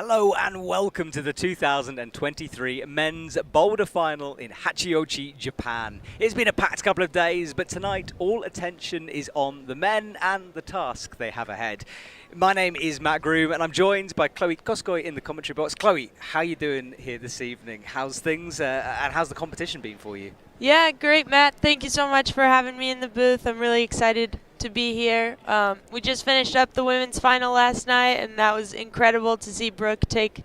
Hello and welcome to the 2023 Men's Boulder Final in Hachioji, Japan. It's been a packed couple of days, but tonight all attention is on the men and the task they have ahead. My name is Matt Groom and I'm joined by Chloe Koskoi in the commentary box. Chloe, how are you doing here this evening? How's things and how's the competition been for you? Yeah, great, Matt. Thank you so much for having me in the booth. I'm really excited to be here. We just finished up the women's final last night, and that was incredible to see Brooke take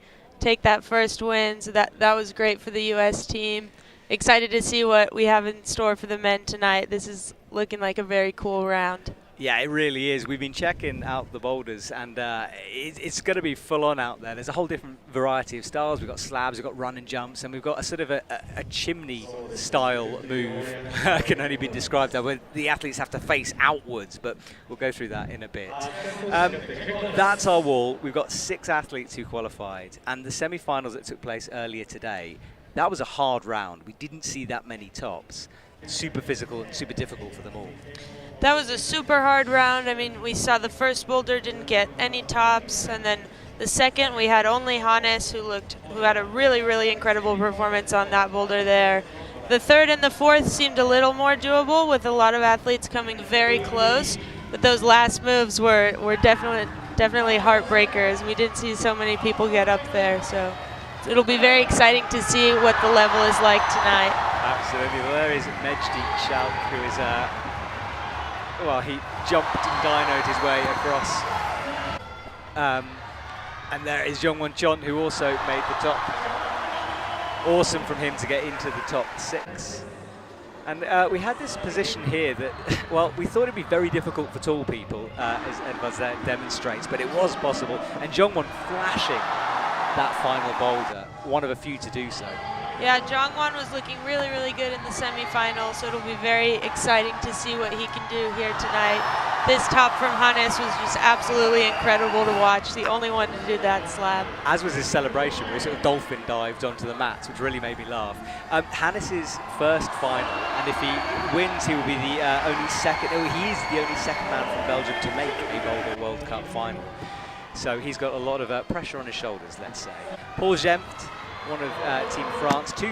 that first win. So that was great for the U.S. team. Excited to see what we have in store for the men tonight. This is looking like a very cool round. Yeah, it really is. We've been checking out the boulders, and it's going to be full on out there. There's a whole different variety of styles. We've got slabs, we've got run and jumps, and we've got a sort of a chimney style move. Can only be described that where the athletes have to face outwards, but we'll go through that in a bit. That's our wall. We've got 6 athletes who qualified, and the semi-finals that took place earlier today, that was a hard round. We didn't see that many tops. Super physical and super difficult for them all. That was a super hard round. I mean, we saw the first boulder didn't get any tops, and then the second we had only Hannes who had a really, really incredible performance on that boulder there. The third and the fourth seemed a little more doable with a lot of athletes coming very close, but those last moves were definitely heartbreakers. We didn't see so many people get up there, so it'll be very exciting to see what the level is like tonight. Absolutely. Well, there is Mejdi Schalk, who is well, he jumped and dynoed his way across. And there is Jongwon Chon, who also made the top. Awesome from him to get into the top 6. And we had this position here that, well, we thought it'd be very difficult for tall people, as Edvard demonstrates, but it was possible. And Jongwon flashing that final boulder, one of a few to do so. Yeah, Jongwon was looking really, really good in the semifinal, so it'll be very exciting to see what he can do here tonight. This top from Hannes was just absolutely incredible to watch, the only one to do that slab. As was his celebration, where he sort of dolphin dived onto the mats, which really made me laugh. Hannes' first final, and if he wins, he will be the only second, he is the only second man from Belgium to make a Boulder World Cup final. So he's got a lot of pressure on his shoulders, let's say. Paul Gempt, one of Team France, two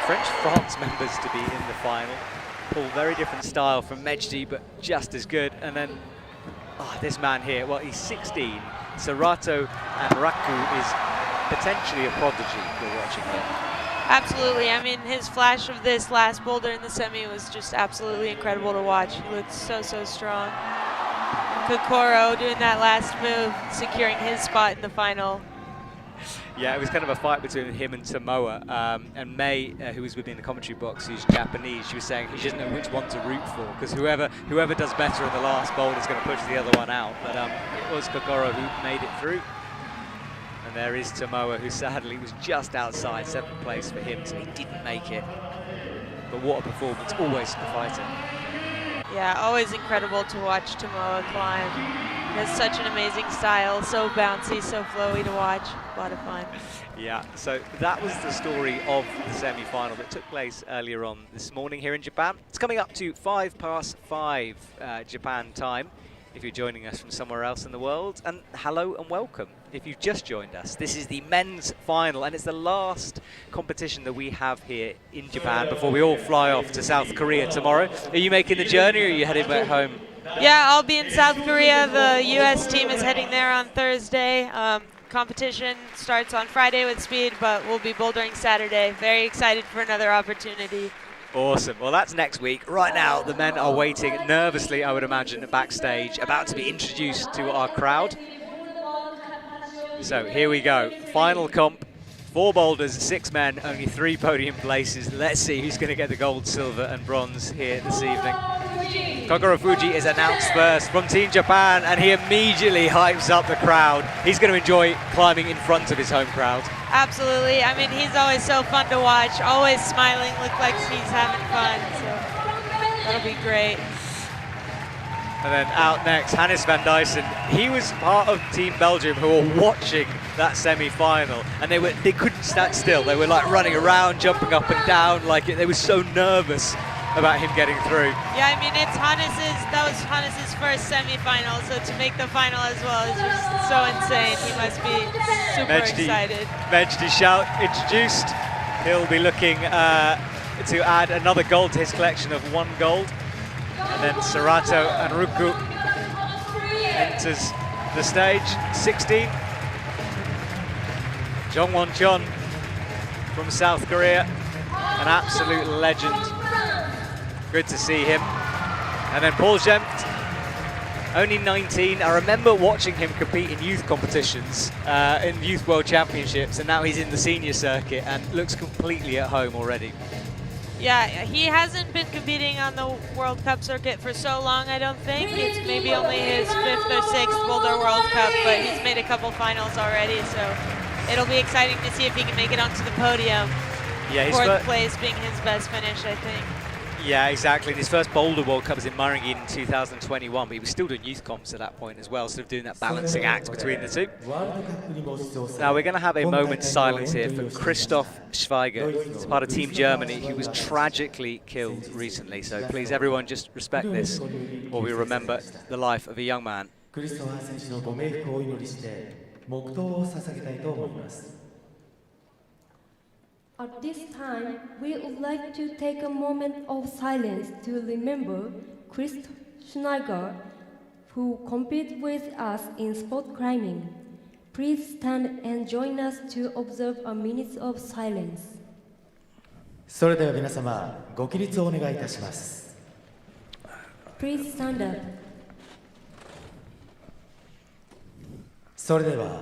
French France members to be in the final. Paul, very different style from Mejdi, but just as good. And then, this man here, well, he's 16. Serato and Raku is potentially a prodigy we're watching here. Absolutely. I mean, his flash of this last boulder in the semi was just absolutely incredible to watch. He looked so, so strong. Kokoro doing that last move, securing his spot in the final. Yeah, it was kind of a fight between him and Tomoa. And May, who was with me in the commentary box, who's Japanese, she was saying he doesn't know which one to root for, because whoever does better in the last boulder is going to push the other one out. But it was Kokoro who made it through. And there is Tomoa, who sadly was just outside 7th place for him, so he didn't make it. But what a performance, always a fighter. Yeah, always incredible to watch Tomoa climb. He has such an amazing style, so bouncy, so flowy to watch. A lot of fun. Yeah, so that was the story of the semi-final that took place earlier on this morning here in Japan. It's coming up to 5:05 Japan time, if you're joining us from somewhere else in the world. And hello and welcome if you've just joined us. This is the men's final, and it's the last competition that we have here in Japan before we all fly off to South Korea tomorrow. Are you making the journey, or are you heading back home? Yeah, I'll be in South Korea. The U.S. team is heading there on Thursday. Competition starts on Friday with speed, but we'll be bouldering Saturday. Very excited for another opportunity. Awesome. Well, that's next week. Right now, the men are waiting nervously, I would imagine, backstage, about to be introduced to our crowd. So here we go. Final comp. 4 boulders, 6 men, only 3 podium places. Let's see who's going to get the gold, silver and bronze here this evening. Kokoro Fuji is announced first from Team Japan, and he immediately hypes up the crowd. He's going to enjoy climbing in front of his home crowd. Absolutely. I mean, he's always so fun to watch, always smiling, look like he's having fun, so that'll be great. And then out next, Hannes van Dyssen. He was part of Team Belgium who were watching that semi-final, and they couldn't stand still. They were like running around, jumping up and down, like they were so nervous about him getting through. Yeah, I mean, that was Hannes's first semi-final, so to make the final as well is just so insane. He must be super excited. Mejdi Shout introduced. He'll be looking to add another gold to his collection of 1 gold. And then Serato and Ruku enters the stage. 16. Jongwon Chon from South Korea, an absolute legend. Good to see him. And then Paul Gempt, only 19. I remember watching him compete in youth competitions, in Youth World Championships, and now he's in the senior circuit and looks completely at home already. Yeah, he hasn't been competing on the World Cup circuit for so long, I don't think. It's maybe only his 5th or 6th Boulder World Cup, but he's made a couple finals already, so it'll be exciting to see if he can make it onto the podium. Yeah, 4th place being his best finish, I think. Yeah, exactly. His first Boulder World Cup was in Murray in 2021, but he was still doing youth comps at that point as well, sort of doing that balancing act between the two. Now we're going to have a moment's silence here for Christoph Schweiger. He's part of Team Germany, who was tragically killed recently. So please, everyone, just respect this while we remember the life of a young man. At this time, we would like to take a moment of silence to remember Christoph Schweiger, who competed with us in sport climbing. Please stand and join us to observe a minute of silence. それでは皆様、ご起立をお願いいたします。 Please stand up. それでは、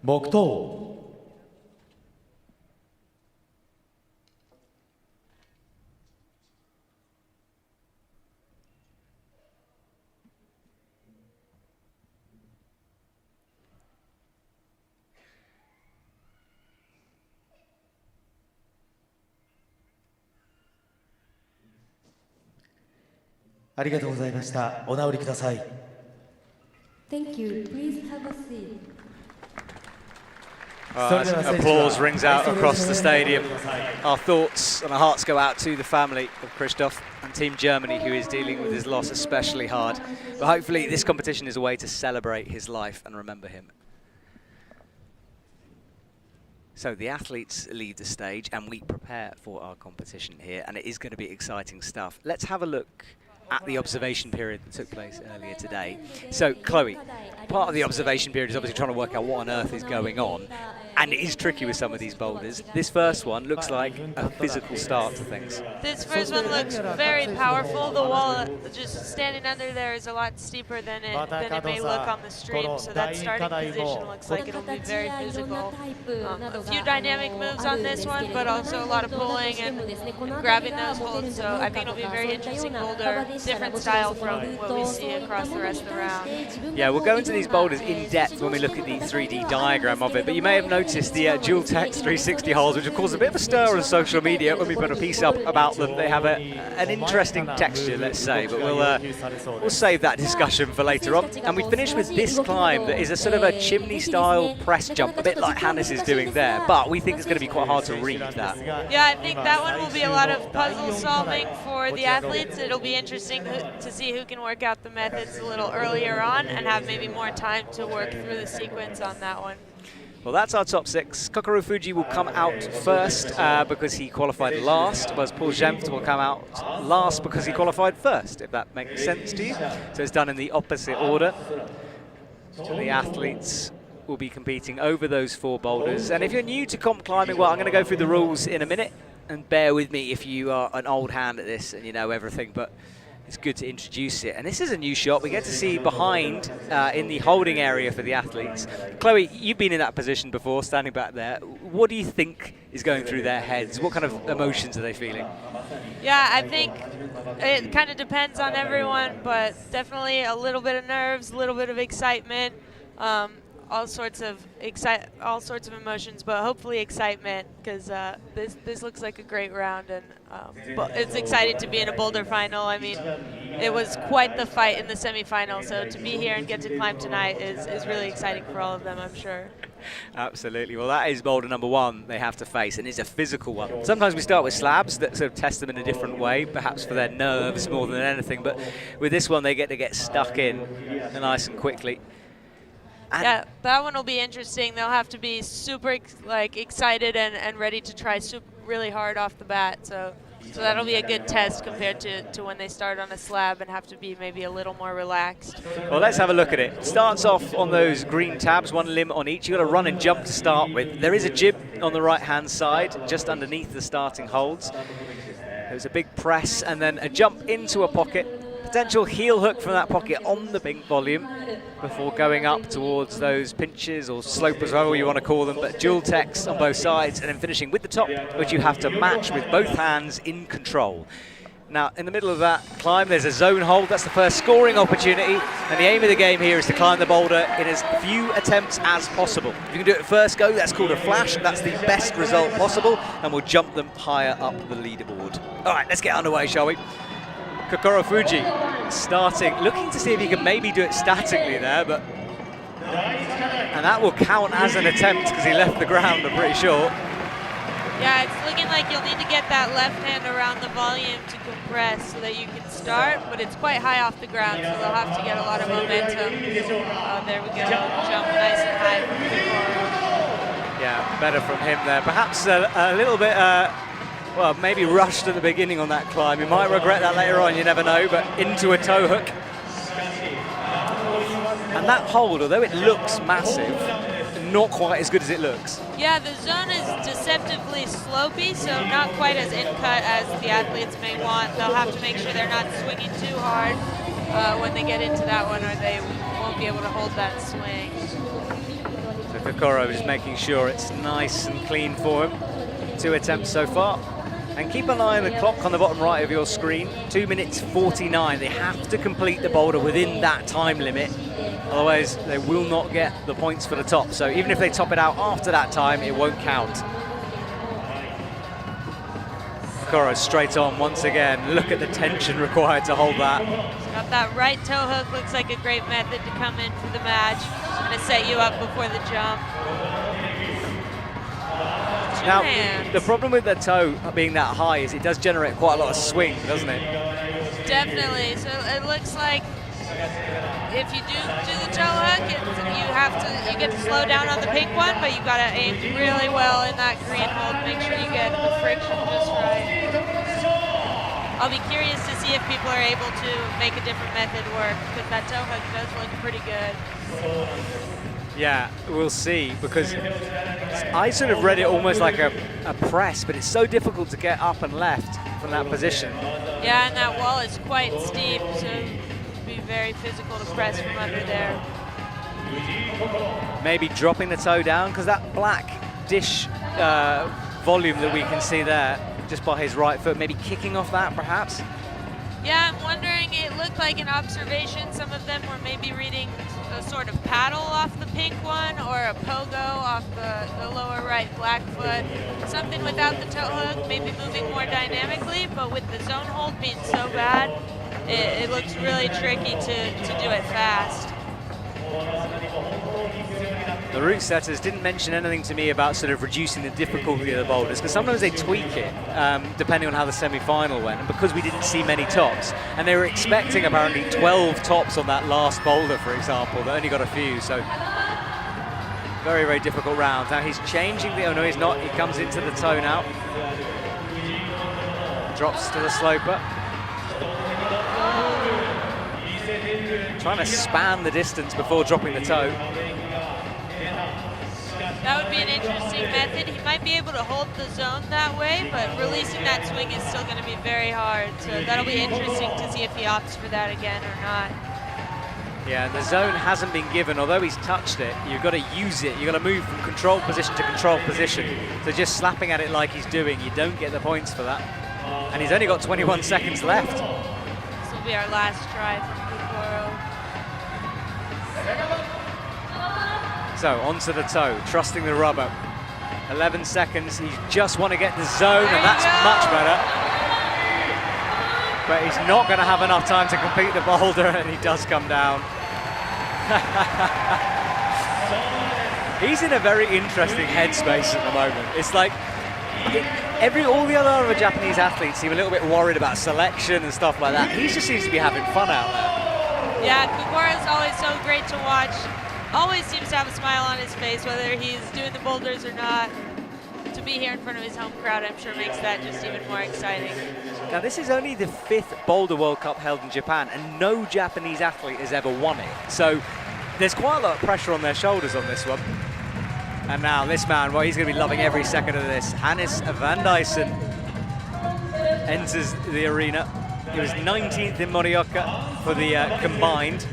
黙祷。ありがとうございました。お直りください。Thank you. Please have a seat. As applause rings out across the stadium, our thoughts and our hearts go out to the family of Christoph and Team Germany, who is dealing with his loss especially hard. But hopefully this competition is a way to celebrate his life and remember him. So the athletes leave the stage and we prepare for our competition here, and it is going to be exciting stuff. Let's have a look at the observation period that took place earlier today. So, Chloe, part of the observation period is obviously trying to work out what on earth is going on, and it is tricky with some of these boulders. This first one looks like a physical start to things. This first one looks very powerful. The wall just standing under there is a lot steeper than it may look on the stream, so that starting position looks like it'll be very physical. A few dynamic moves on this one, but also a lot of pulling and grabbing those holds, so I think it'll be a very interesting boulder. Different style from what we see across the rest of the round. Yeah, we'll go into these boulders in depth when we look at the 3D diagram of it, but you may have noticed the dual text 360 holes, which have caused a bit of a stir on social media when we put a piece up about them. They have an interesting texture, let's say, but we'll save that discussion for later on. And we finish with this climb that is a sort of a chimney-style press jump, a bit like Hannes is doing there, but we think it's going to be quite hard to read that. Yeah, I think that one will be a lot of puzzle solving for the athletes. It'll be interesting to see who can work out the methods a little earlier on and have maybe more time to work through the sequence on that one. Well, that's our top 6. Kokoro Fuji will come out first because he qualified last, whereas Paul Gempt will come out last because he qualified first, if that makes sense to you. So it's done in the opposite order. The athletes will be competing over those 4 boulders. And if you're new to comp climbing, well, I'm going to go through the rules in a minute, and bear with me if you are an old hand at this and you know everything, but it's good to introduce it. And this is a new shot. We get to see behind in the holding area for the athletes. Chloe, you've been in that position before, standing back there. What do you think is going through their heads? What kind of emotions are they feeling? Yeah, I think it kind of depends on everyone, but definitely a little bit of nerves, a little bit of excitement, all sorts of emotions, but hopefully excitement, because this looks like a great round, and it's exciting to be in a boulder final. I mean, it was quite the fight in the semifinal, so to be here and get to climb tonight is really exciting for all of them, I'm sure. Absolutely. Well, that is boulder number 1 they have to face, and it's a physical one. Sometimes we start with slabs that sort of test them in a different way, perhaps for their nerves more than anything, but with this one they get to get stuck in nice and quickly. And yeah, that one will be interesting. They'll have to be super excited and ready to try really hard off the bat. So that'll be a good test compared to when they start on a slab and have to be maybe a little more relaxed. Well, let's have a look at it. Starts off on those green tabs, 1 limb on each. You've got to run and jump to start with. There is a jib on the right-hand side, just underneath the starting holds. There's a big press and then a jump into a pocket. Potential heel hook from that pocket on the pink volume before going up towards those pinches or slopers, however you want to call them, but dual text on both sides and then finishing with the top, which you have to match with both hands in control. Now, in the middle of that climb, there's a zone hold. That's the first scoring opportunity, and the aim of the game here is to climb the boulder in as few attempts as possible. If you can do it first go, that's called a flash. That's the best result possible, and we'll jump them higher up the leaderboard. All right, let's get underway, shall we? Kokoro Fuji starting, looking to see if he can maybe do it statically there, and that will count as an attempt because he left the ground, I'm pretty sure. Yeah, it's looking like you'll need to get that left hand around the volume to compress so that you can start, but it's quite high off the ground, so they'll have to get a lot of momentum. There we go, jump nice and high from Kokoro. Yeah, better from him there. Perhaps a little bit well, maybe rushed at the beginning on that climb. You might regret that later on, you never know, but into a toe hook. And that hold, although it looks massive, not quite as good as it looks. Yeah, the zone is deceptively slopey, so not quite as in-cut as the athletes may want. They'll have to make sure they're not swinging too hard when they get into that one, or they won't be able to hold that swing. So Kokoro is making sure it's nice and clean for him. 2 attempts so far. And keep an eye on the clock on the bottom right of your screen. 2 minutes 49. They have to complete the boulder within that time limit. Otherwise, they will not get the points for the top. So even if they top it out after that time, it won't count. Kokoro straight on once again. Look at the tension required to hold that. He's got that right toe hook. Looks like a great method to come in for the match. It's going to set you up before the jump. Now, the problem with the toe being that high is it does generate quite a lot of swing, doesn't it? Definitely. So it looks like if you do the toe hook, you get to slow down on the pink one, but you got to aim really well in that green hold. Make sure you get the friction just right. I'll be curious to see if people are able to make a different method work, because that toe hook does look pretty good. Yeah, we'll see, because I sort of read it almost like a press, but it's so difficult to get up and left from that position. Yeah, and that wall is quite steep, so it'd be very physical to press from under there. Maybe dropping the toe down, because that black dish volume that we can see there, just by his right foot, maybe kicking off that, perhaps? Yeah, I'm wondering, it looked like an observation. Some of them were maybe reading a sort of paddle off the pink one, or a pogo off the lower right black foot. Something without the toe hook, maybe moving more dynamically, but with the zone hold being so bad, it looks really tricky to do it fast. The route setters didn't mention anything to me about sort of reducing the difficulty of the boulders, because sometimes they tweak it depending on how the semi-final went, and because we didn't see many tops, and they were expecting apparently 12 tops on that last boulder, for example, but only got a few, so very, very difficult round. Now he's changing the, oh no he's not, he comes into the toe now, drops to the sloper. Trying to span the distance before dropping the toe. That would be an interesting method. He might be able to hold the zone that way, but releasing that swing is still going to be very hard. So that'll be interesting to see if he opts for that again or not. Yeah, the zone hasn't been given, although he's touched it. You've got to use it. You've got to move from control position to control position. So just slapping at it like he's doing, you don't get the points for that. And he's only got 21 seconds left. This will be our last try from Kokoro. So onto the toe, trusting the rubber. 11 seconds, he just want to get the zone, and that's much better. But he's not going to have enough time to complete the boulder, and he does come down. He's in a very interesting headspace at the moment. It's like all the other Japanese athletes seem a little bit worried about selection and stuff like that. He just seems to be having fun out there. Yeah, Kokoro is always so great to watch. Always seems to have a smile on his face, whether he's doing the boulders or not. To be here in front of his home crowd, I'm sure makes that just even more exciting. Now, this is only the 5th Boulder World Cup held in Japan, and no Japanese athlete has ever won it. So there's quite a lot of pressure on their shoulders on this one. And now this man, well, he's going to be loving every second of this. Hannes van Dyssen enters the arena. He was 19th in Morioka for the combined.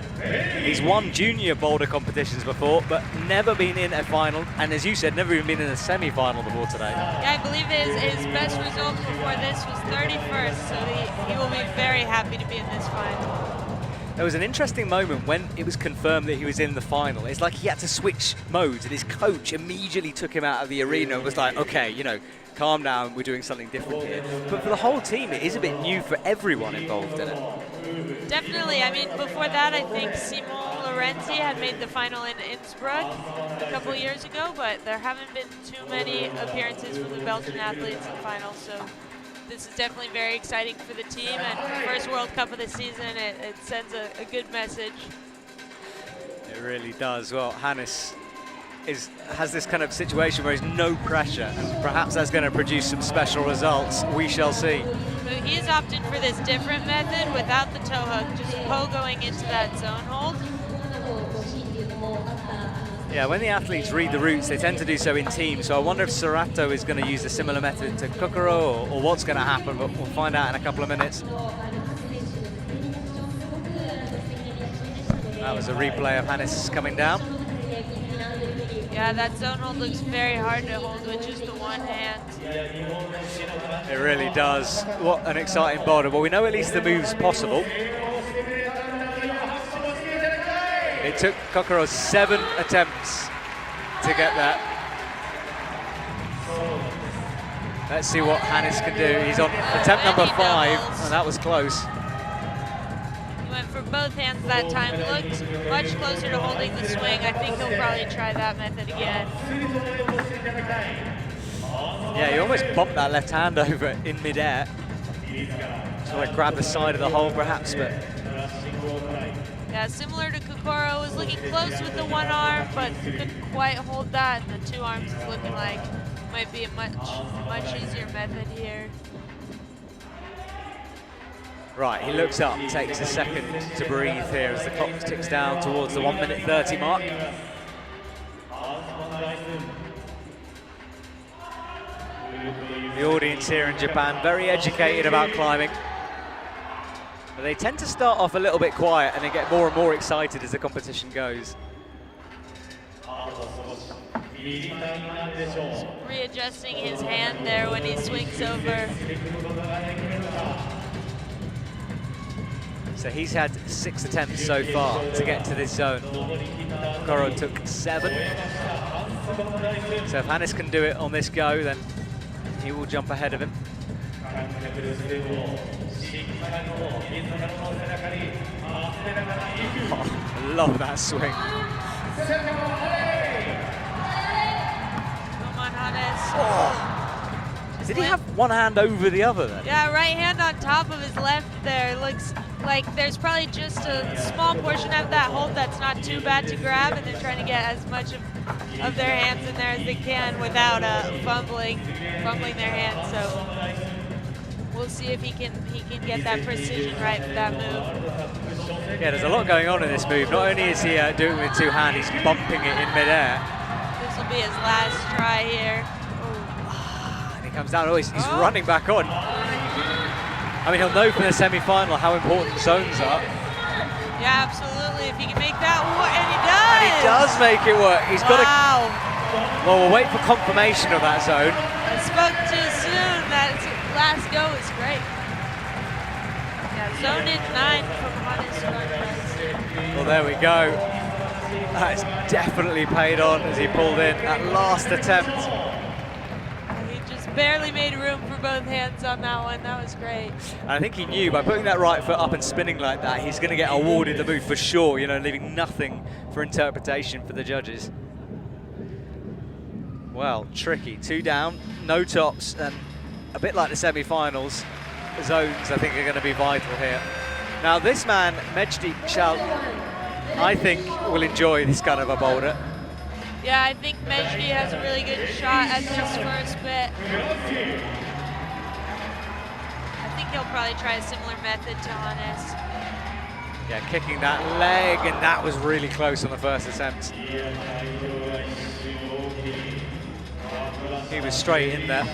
He's won junior boulder competitions before, but never been in a final. And as you said, never even been in a semi-final before today. Yeah, I believe his best result before this was 31st, so he will be very happy to be in this final. There was an interesting moment when it was confirmed that he was in the final. It's like he had to switch modes, and his coach immediately took him out of the arena and was like, okay, you know, calm down, we're doing something different here. But for the whole team, it is a bit new for everyone involved in it. Definitely. I mean, before that, I think Simon Lorenzi had made the final in Innsbruck a couple years ago, but there haven't been too many appearances from the Belgian athletes in finals, so this is definitely very exciting for the team, and first World Cup of the season, it sends a good message. It really does. Well, Hannes has this kind of situation where there's no pressure, and perhaps that's going to produce some special results. We shall see. So he's opted for this different method without the toe hook, just pogoing into that zone hold. Yeah, when the athletes read the routes, they tend to do so in teams. So I wonder if Serato is going to use a similar method to Kokoro, or what's going to happen, but we'll find out in a couple of minutes. That was a replay of Hannes coming down. Yeah, that zone hold looks very hard to hold with just the one hand. It really does. What an exciting boulder. Well, we know at least the move's possible. It took Kokoro 7 attempts to get that. Let's see what Hannes can do. He's on attempt number 5, and that was close. He went for both hands that time. Looked much closer to holding the swing. I think he'll probably try that method again. Yeah, he almost bumped that left hand over in midair. So I grabbed the side of the hole perhaps, but... Yeah, similar to Kokoro, was looking close with the one arm, but couldn't quite hold that, and the 2 arms is looking like might be a much easier method here. Right, he looks up, takes a second to breathe here as the clock ticks down towards the 1 minute 30 mark. The audience here in Japan, very educated about climbing. But they tend to start off a little bit quiet and then get more and more excited as the competition goes. Readjusting his hand there when he swings over. So he's had 6 attempts so far to get to this zone. Kokoro took 7. So if Hannes can do it on this go, then he will jump ahead of him. Oh, I love that swing. Come on, Hannes. Oh. Did he have one hand over the other then? Yeah, right hand on top of his left there. Looks like there's probably just a small portion of that hold that's not too bad to grab, and they're trying to get as much of their hands in there as they can without fumbling their hands. So we'll see if he can get that precision right with that move. Yeah, there's a lot going on in this move. Not only is he doing it with 2 hands, he's bumping it in midair. This will be his last try here. And he comes down, he's running back on. I mean, he'll know from the semi-final how important zones are. Yeah, absolutely. If he can make that work, and he does! And he does make it work. He's got to... Wow. Well, we'll wait for confirmation of that zone. I spoke too soon. That last go was great. Yeah, zone in 9 from Hannes. Well, there we go. That's definitely paid on as he pulled in that last attempt. He just barely made room for both hands on that one. That was great. And I think he knew by putting that right foot up and spinning like that, he's going to get awarded the move for sure, you know, leaving nothing for interpretation for the judges. Well, tricky. 2 down, no tops, and a bit like the semi-finals, zones I think are going to be vital here. Now this man, Mejdi Shal, I think will enjoy this kind of a boulder. Yeah, I think Mejdi has a really good shot at this first bit. I think he'll probably try a similar method to Hannes. Yeah, kicking that leg, and that was really close on the first attempt. He was straight in there.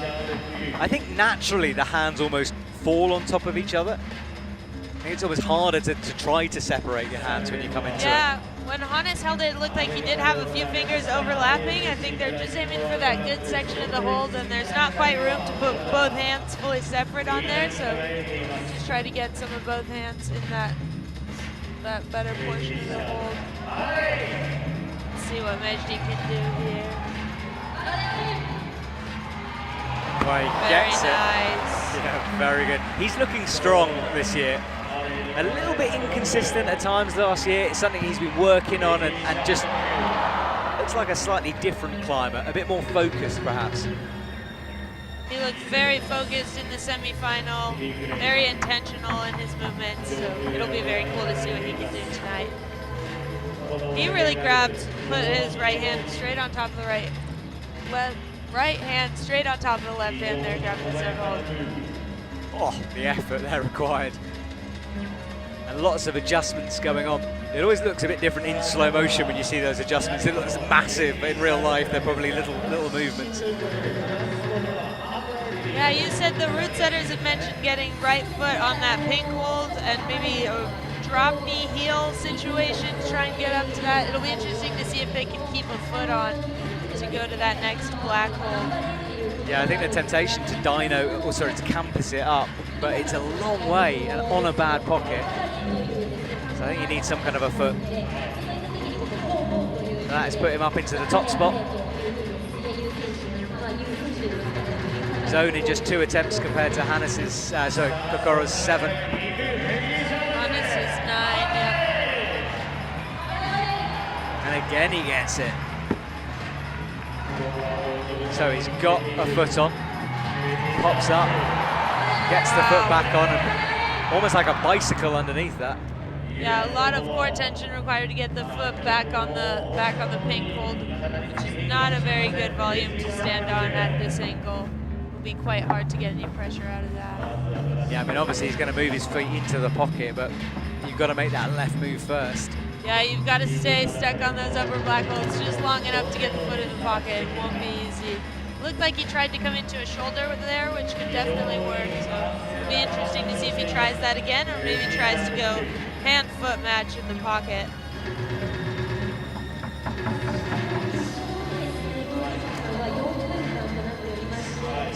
I think naturally the hands almost fall on top of each other. I think it's always harder to try to separate your hands when you come into it. Yeah, when Hannes held it, it looked like he did have a few fingers overlapping. I think they're just aiming for that good section of the hold, and there's not quite room to put both hands fully separate on there, so just try to get some of both hands in that better portion of the hold. Let's see what Mejdi can do here. Well, he Very gets nice. it. Yeah, very good. He's looking strong this year. A little bit inconsistent at times last year. It's something he's been working on and just looks like a slightly different climber, a bit more focused perhaps. He looked very focused in the semifinal, very intentional in his movements, so it'll be very cool to see what he can do tonight. He really put his right hand straight on top of the right hand straight on top of the left hand there, grabbing the serve hold. Oh, the effort there required. And lots of adjustments going on. It always looks a bit different in slow motion when you see those adjustments. It looks massive, but in real life they're probably little movements. Yeah, you said the root setters have mentioned getting right foot on that pink hold and maybe a drop knee heel situation to try and get up to that. It'll be interesting to see if they can keep a foot on to go to that next black hold. Yeah, I think the temptation to to campus it up, but it's a long way and on a bad pocket. So I think you need some kind of a foot. And that has put him up into the top spot. He's only just 2 attempts compared to Hannes's, Kokoro's 7. Hannes is 9, yeah. And again he gets it. So he's got a foot on, pops up, gets the foot back on, and almost like a bicycle underneath that. Yeah, a lot of core tension required to get the foot back on the pink hold, which is not a very good volume to stand on at this angle. It'll be quite hard to get any pressure out of that. Yeah, I mean obviously he's going to move his feet into the pocket, but you've got to make that left move first. Yeah, you've got to stay stuck on those upper black holds just long enough to get the foot in the pocket. It won't be easy. Looked like he tried to come into a shoulder with there, which could definitely work. So it'll be interesting to see if he tries that again, or maybe tries to go hand-foot match in the pocket.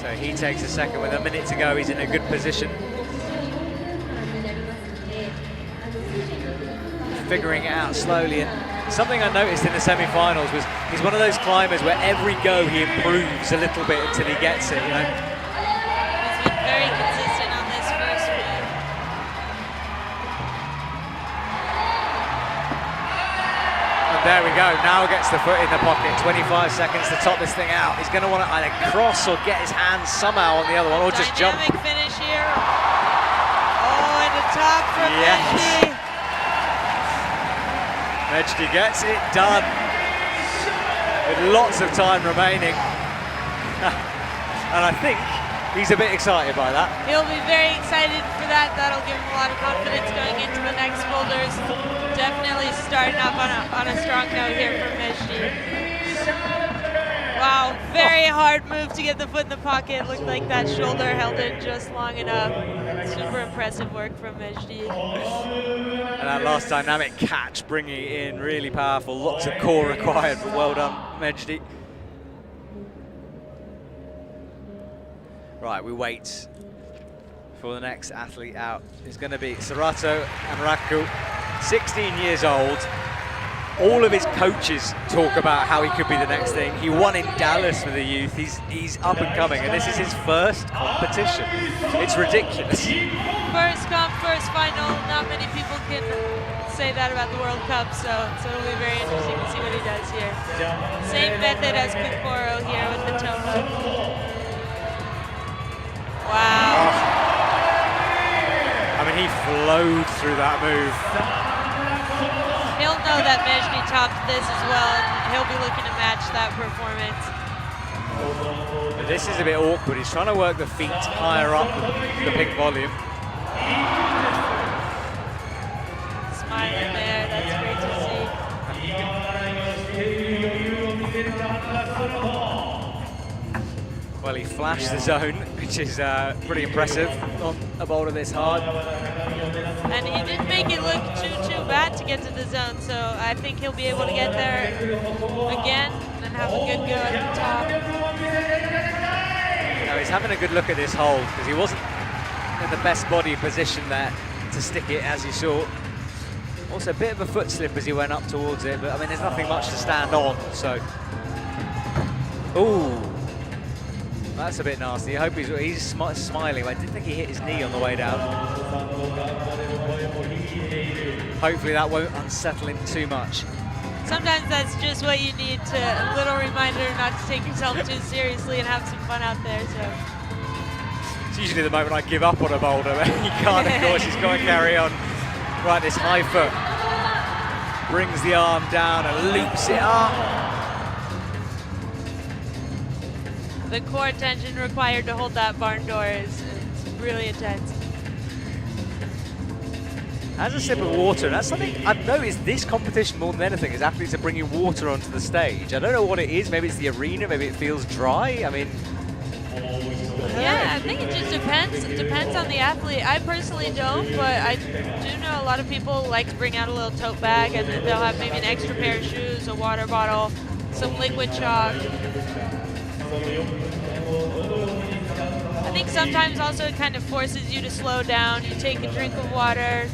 So he takes a second with a minute to go. He's in a good position. Figuring it out slowly, and something I noticed in the semi-finals was he's one of those climbers where every go he improves a little bit until he gets it, you know. He's been very consistent on this first move. And there we go, now gets the foot in the pocket, 25 seconds to top this thing out. He's going to want to either cross or get his hands somehow on the other one, or just jump. Dynamic finish here. Oh, and the top from Mejdi. Mejdi gets it done with lots of time remaining. And I think he's a bit excited by that. He'll be very excited for that. That'll give him a lot of confidence going into the next boulders. Definitely starting up on a strong note here for Mejdi. Wow, very hard move to get the foot in the pocket. Looked like that shoulder held it just long enough. Super impressive work from Mejdi. And that last dynamic catch, bringing it in, really powerful. Lots of core required, but well done, Mejdi. Right, we wait for the next athlete out. It's going to be Serato Amraku, 16 years old. All of his coaches talk about how he could be the next thing. He won in Dallas for the youth. He's up and coming, and this is his first competition. It's ridiculous. first come, first final. Not many people can say that about the World Cup, so it'll be very interesting to see what he does here. Same method as Kokoro here with the toe hook. Wow. I mean, he flowed through that move. He'll know that Mejdi topped this as well, and he'll be looking to match that performance. But this is a bit awkward. He's trying to work the feet higher up the pink volume. Smiling there, that's great to see. Well, he flashed the zone, which is pretty impressive on a boulder this hard. And he didn't make it look too bad to get to the zone, so I think he'll be able to get there again and have a good go at the top. Now he's having a good look at this hole because he wasn't in the best body position there to stick it, as you saw. Also a bit of a foot slip as he went up towards it, but I mean there's nothing much to stand on, so. Ooh. That's a bit nasty. I hope he's smiling. I didn't think he hit his knee on the way down. Hopefully that won't unsettle him too much. Sometimes that's just what you need, a little reminder not to take yourself too seriously and have some fun out there. So It's usually the moment I give up on a boulder, but he can't, of course, he's got to carry on. Right, this high foot brings the arm down and loops it up. the core tension required to hold that barn door is really intense. Has a sip of water, and that's something I've noticed this competition more than anything is athletes are bringing water onto the stage. I don't know what it is, maybe it's the arena, maybe it feels dry, I mean... Yeah, I think it just depends. It depends on the athlete. I personally don't, but I do know a lot of people like to bring out a little tote bag, and they'll have maybe an extra pair of shoes, a water bottle, some liquid chalk. I think sometimes also it kind of forces you to slow down. You take a drink of water,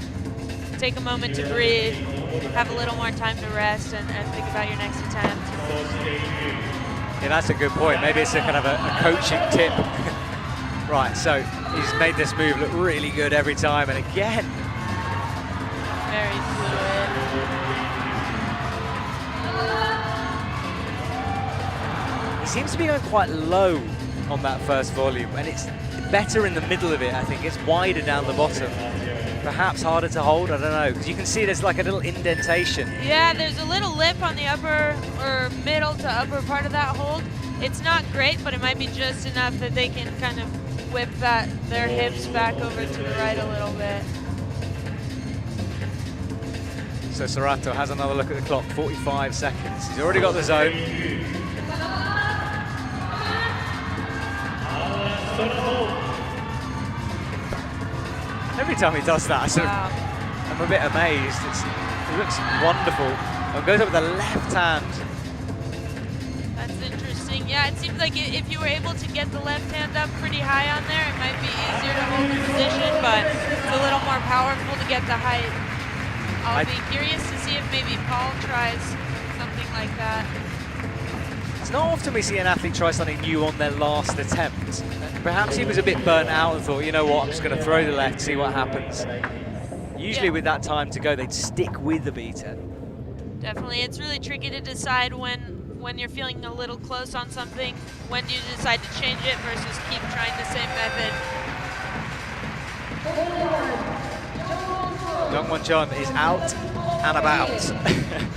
take a moment to breathe, have a little more time to rest, and think about your next attempt. Yeah, that's a good point. Maybe it's a kind of a coaching tip. Right, so he's made this move look really good every time, and again. Very fluid. It seems to be going quite low on that first volume, and it's better in the middle of it, I think. It's wider down the bottom. Perhaps harder to hold, I don't know, because you can see there's like a little indentation. Yeah, there's a little lip on the upper or middle to upper part of that hold. It's not great, but it might be just enough that they can kind of whip their hips back over to the right a little bit. So Sorato has another look at the clock, 45 seconds. He's already got the zone. Every time he does that, I'm a bit amazed. It looks wonderful. And goes up with the left hand. That's interesting. Yeah, it seems like if you were able to get the left hand up pretty high on there, it might be easier to hold the position, but it's a little more powerful to get the height. I'll be curious to see if maybe Paul tries something like that. It's not often we see an athlete try something new on their last attempt. Perhaps he was a bit burnt out and thought, you know what, I'm just going to throw the left, see what happens. Usually with that time to go, they'd stick with the beater. Definitely, it's really tricky to decide when you're feeling a little close on something, when do you decide to change it versus keep trying the same method. Dongwon John is out and about.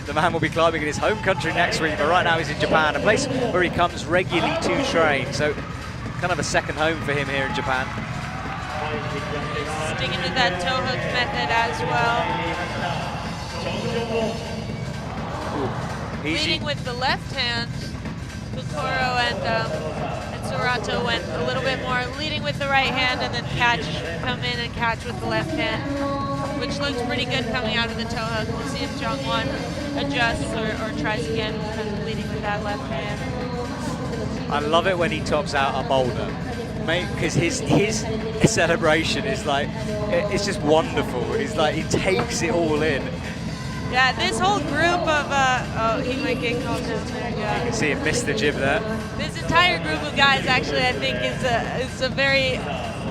The man will be climbing in his home country next week, but right now he's in Japan, a place where he comes regularly to train. So kind of a second home for him here in Japan. Sticking to that toe hook method as well. Leading with the left hand, Kokoro and Sorato went a little bit more leading with the right hand and then come in and catch with the left hand, which looks pretty good coming out of the toe hook. We'll see if Jongwon adjusts or tries again, kind of leading with that left hand. I love it when he tops out a boulder, because his celebration is like, it's just wonderful. He's like, he takes it all in. Yeah, this whole group of, oh, he might get called down there, yeah. You can see him miss the jib there. This entire group of guys actually, I think, is a very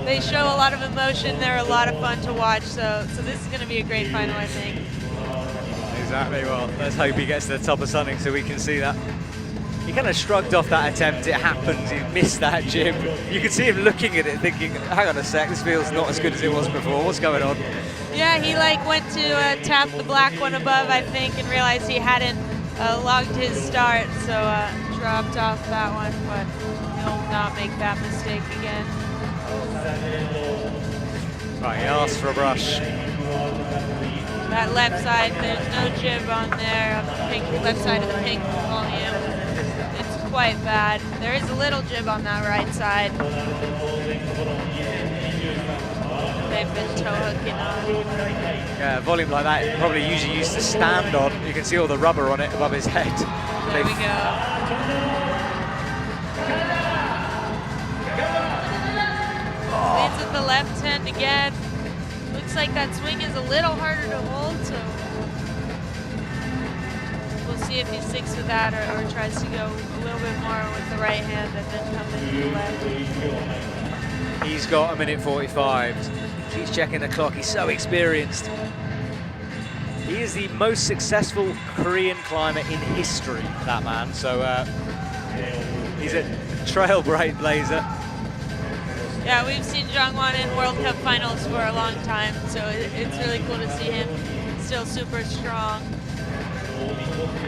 They show a lot of emotion. They're a lot of fun to watch. So this is going to be a great final, I think. Exactly. Well, let's hope he gets to the top of something so we can see that. He kind of shrugged off that attempt. It happened. He missed that jib. You could see him looking at it, thinking, "Hang on a sec. This feels not as good as it was before. What's going on?" Yeah, he like went to tap the black one above, I think, and realized he hadn't logged his start, so dropped off that one. But he'll not make that mistake again. Right, he asked for a brush. That left side, there's no jib on there on the pink, left side of the pink volume. It's quite bad. There is a little jib on that right side. They've been toe hooking on. Yeah, volume like that, probably usually used to stand on. You can see all the rubber on it above his head. There we go. Leads with the left hand again. Looks like that swing is a little harder to hold, so we'll see if he sticks with that or tries to go a little bit more with the right hand and then come in with the left. He's got a minute 45. He's checking the clock. He's so experienced. He is the most successful Korean climber in history, that man. So he's a trailblazer. Yeah, we've seen Jongwon in World Cup finals for a long time, so it's really cool to see him still super strong.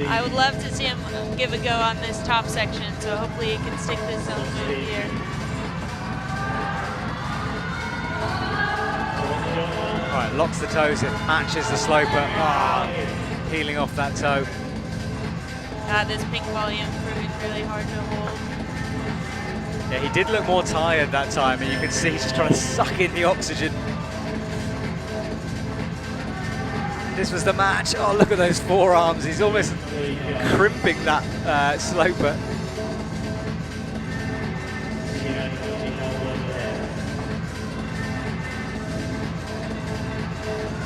I would love to see him give a go on this top section, so hopefully he can stick this zone move here. Right, locks the toes, it matches the sloper. Peeling off that toe. This pink volume proving really hard to hold. Yeah, he did look more tired that time, and you can see he's just trying to suck in the oxygen. This was the match. Oh, look at those forearms. He's almost crimping that sloper.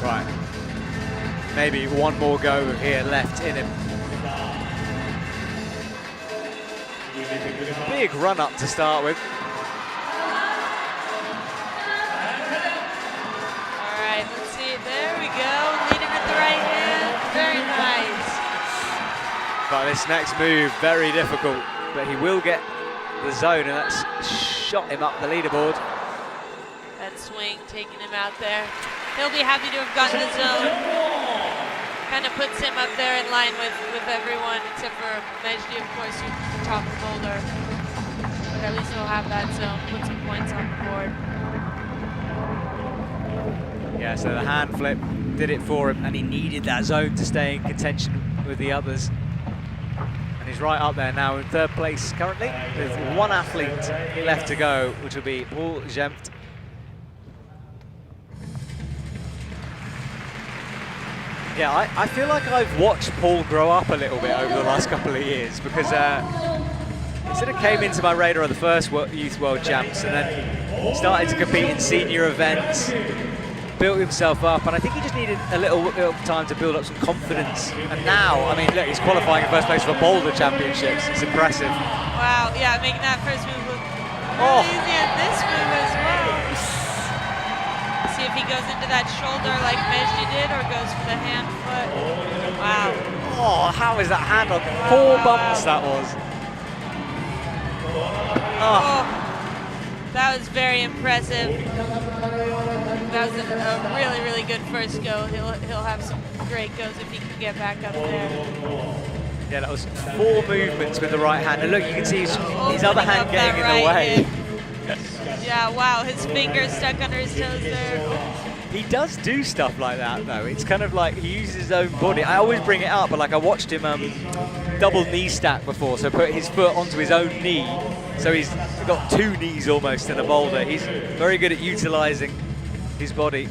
Right. Maybe one more go here left in him. Big run up to start with. All right, let's see. There we go. Leading with the right hand. Very nice. But this next move, very difficult. But he will get the zone, and that's shot him up the leaderboard. That swing taking him out there. He'll be happy to have gotten the zone. Kind of puts him up there in line with everyone, except for Mejdi, of course, who's top of Boulder. But at least he'll have that zone, put some points on the board. Yeah, so the hand flip did it for him, and he needed that zone to stay in contention with the others. And he's right up there now in third place currently, with one athlete left to go, which will be Paul Gempt. Yeah, I feel like I've watched Paul grow up a little bit over the last couple of years, because he sort of came into my radar at the first Youth World Champs, and then started to compete in senior events, built himself up, and I think he just needed a little time to build up some confidence. And now, I mean, look, he's qualifying in first place for Boulder Championships. It's impressive. Wow, yeah, making that first move look really easy, and this move as well. See if he goes into that shoulder like Mejdi did, or goes for the hand foot. Wow. Oh, how is that hand on? Four bumps that was. Oh, that was very impressive. That was a really, really good first go. He'll have some great goes if he can get back up there. Yeah, that was 4 movements with the right hand. And look, you can see his other hand getting in the way. Yeah, wow, his fingers stuck under his toes there. He does do stuff like that, though. It's kind of like he uses his own body. I always bring it up, but like I watched him double knee stack before, so put his foot onto his own knee. So he's got 2 knees almost in a boulder. He's very good at utilizing his body.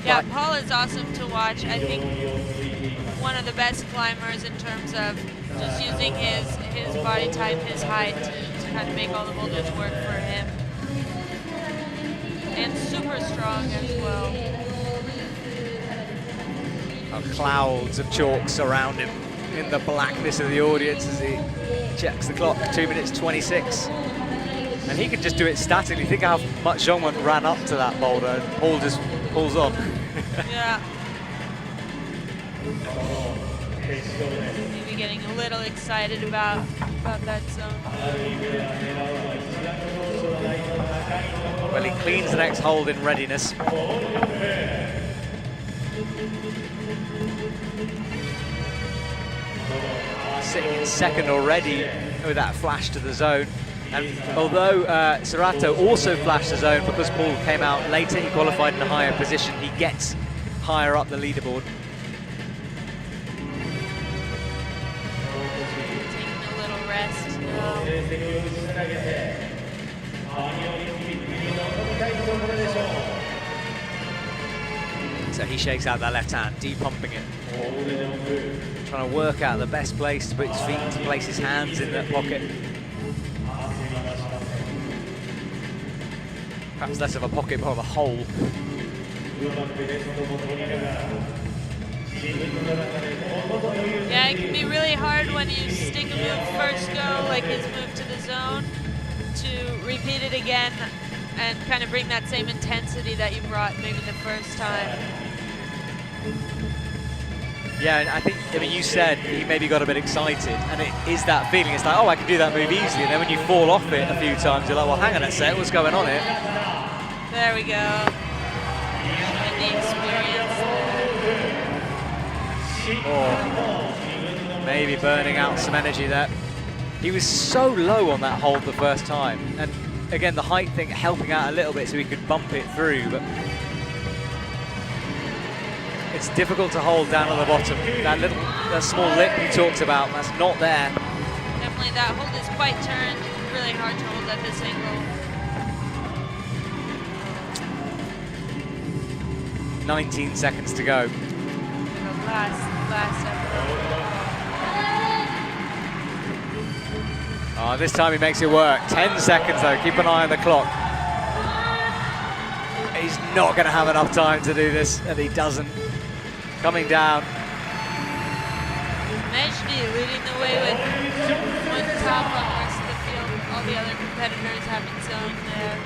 Yeah, Paul is awesome to watch. I think one of the best climbers in terms of just using his body type, his height to kind of make all the boulders work for him. And super strong as well. Clouds of chalk surround him in the blackness of the audience as he checks the clock. 2 minutes 26. And he can just do it statically. Think how much Zhongwen ran up to that boulder and Paul just pulls on. Yeah. Maybe getting a little excited about that zone. Well, he cleans the next hold in readiness. Sitting in second already with that flash to the zone. And although Serato also flashed the zone, because Paul came out later, he qualified in a higher position, he gets higher up the leaderboard. Taking a little rest now. So he shakes out that left hand, de-pumping it. Trying to work out the best place to put his feet, to place his hands in that pocket. Perhaps less of a pocket, more of a hole. Yeah, it can be really hard when you stick a move first go, like his move to the zone, to repeat it again and kind of bring that same intensity that you brought maybe the first time. Yeah, and I mean, you said he maybe got a bit excited, and it is that feeling. It's like, oh, I can do that move easily, and then when you fall off it a few times, you're like, well, hang on a sec, what's going on here? There we go. And the experience. Or maybe burning out some energy there. He was so low on that hold the first time, and again, the height thing helping out a little bit so he could bump it through, but it's difficult to hold down on the bottom. That small lip he talked about, that's not there. Definitely that hold is quite turned. Really hard to hold at this angle. 19 seconds to go. The last effort. Oh, this time he makes it work. 10 seconds though, keep an eye on the clock. He's not going to have enough time to do this, and he doesn't. Coming down. Mejdi leading the way with one top on the rest of the field. All the other competitors haven't zoned there.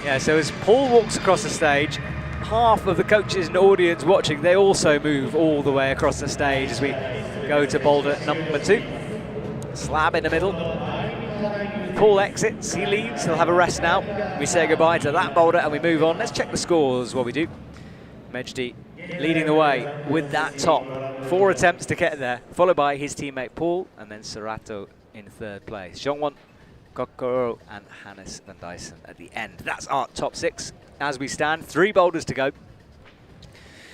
Yeah, so as Paul walks across the stage, half of the coaches and audience watching, they also move all the way across the stage as we go to boulder number 2. Slab in the middle. Paul exits, he leaves, he'll have a rest now. We say goodbye to that boulder and we move on. Let's check the scores while we do. Mejdi leading the way with that top. 4 attempts to get there, followed by his teammate Paul, and then Serato in 3rd place. Zhongwen, Kokoro, and Hannes van Dyssen at the end. That's our top 6 as we stand. 3 boulders to go.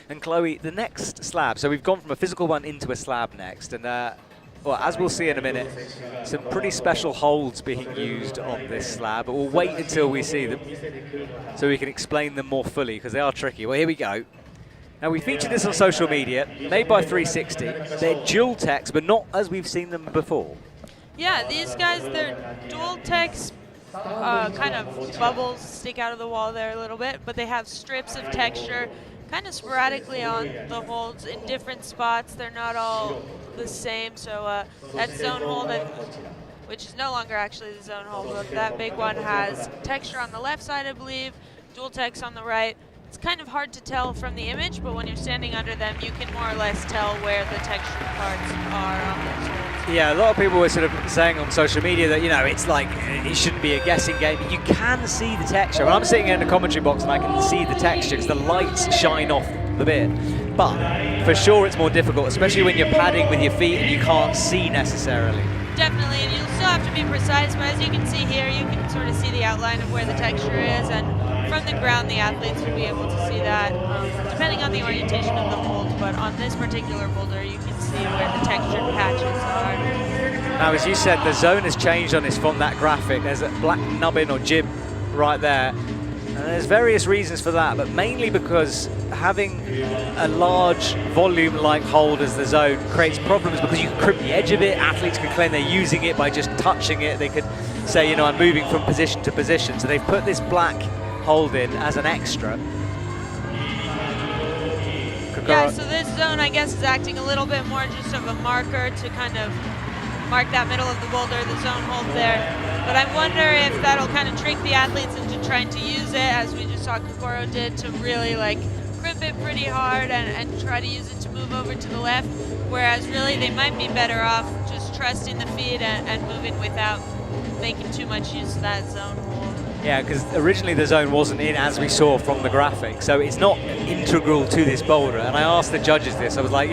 And Chloe, the next slab. So we've gone from a physical one into a slab next, and well, as we'll see in a minute, some pretty special holds being used on this slab, but we'll wait until we see them so we can explain them more fully, because they are tricky. Well, here we go. Now, we featured this on social media, made by 360. They're dual techs, but not as we've seen them before. Yeah, these guys, they're dual techs, kind of bubbles stick out of the wall there a little bit, but they have strips of texture kind of sporadically on the holds in different spots. They're not all the same, so that zone hold, which is no longer actually the zone hold, but that big one has texture on the left side, I believe, dual text on the right. It's kind of hard to tell from the image, but when you're standing under them, you can more or less tell where the textured parts are on those holds. Yeah, a lot of people were sort of saying on social media that, you know, it's like, it shouldn't be a guessing game. You can see the texture. When I'm sitting in the commentary box and I can see the texture because the lights shine off the bit. But for sure it's more difficult, especially when you're padding with your feet and you can't see necessarily. Definitely, and you'll still have to be precise, but as you can see here, you can sort of see the outline of where the texture is, and from the ground, the athletes will be able to see that, depending on the orientation of the hold, but on this particular boulder, you can see where the textured patches are. Now, as you said, the zone has changed on this from that graphic. There's a black nubbin or jib right there. And there's various reasons for that, but mainly because having a large volume-like hold as the zone creates problems because you can crimp the edge of it. Athletes can claim they're using it by just touching it. They could say, you know, I'm moving from position to position. So they've put this black hold in as an extra. Yeah, so this zone, I guess, is acting a little bit more just of a marker to kind of mark that middle of the boulder, the zone hold there. But I wonder if that'll kind of trick the athletes into trying to use it, as we just saw Kokoro did, to really like crimp it pretty hard and try to use it to move over to the left, whereas really they might be better off just trusting the feed and moving without making too much use of that zone hold. Yeah, because originally the zone wasn't in, as we saw from the graphic, so it's not integral to this boulder. And I asked the judges this, I was like,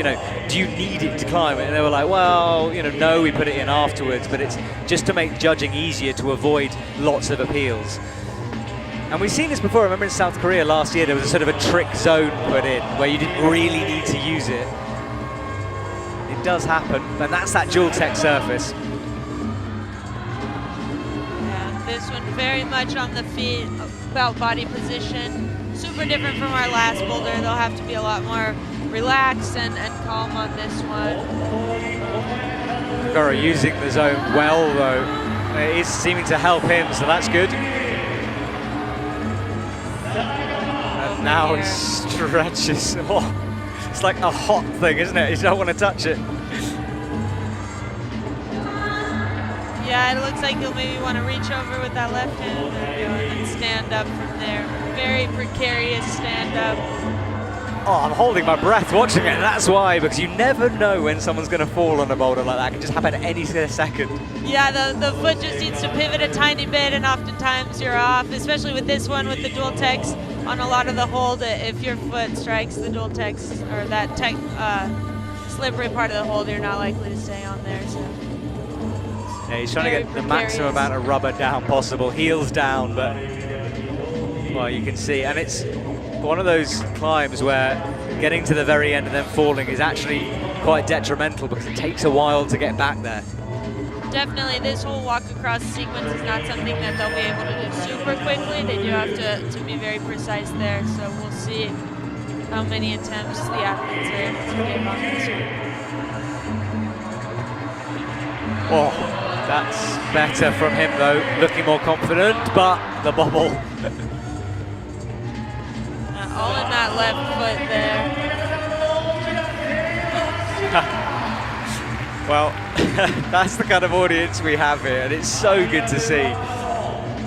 do you need it to climb it? And they were like, well, no, we put it in afterwards, but it's just to make judging easier to avoid lots of appeals. And we've seen this before. I remember in South Korea last year, there was a sort of a trick zone put in where you didn't really need to use it. It does happen, and that's that dual tech surface. This one very much on the feet, about body position. Super different from our last boulder. They'll have to be a lot more relaxed and calm on this one. Kokoro using the zone well, though. It is seeming to help him, so that's good. And now he stretches. Oh, it's like a hot thing, isn't it? You don't want to touch it. Yeah, it looks like he'll maybe want to reach over with that left hand and stand up from there. Very precarious stand up. Oh, I'm holding my breath watching it, and that's why, because you never know when someone's going to fall on a boulder like that. It can just happen at any second. Yeah, the foot just needs to pivot a tiny bit, and oftentimes you're off, especially with this one with the dual techs. On a lot of the hold, if your foot strikes the dual techs, or that tech slippery part of the hold, you're not likely to stay on there. So. Yeah, he's trying to get the maximum amount of rubber down possible, heels down, but, well, you can see. And it's one of those climbs where getting to the very end and then falling is actually quite detrimental because it takes a while to get back there. Definitely, this whole walk across sequence is not something that they'll be able to do super quickly. They do have to be very precise there, so we'll see how many attempts the athletes are able to give on this one. Oh, that's better from him though, looking more confident, but the bobble. All in that left foot there. Well, that's the kind of audience we have here, and it's so good to see.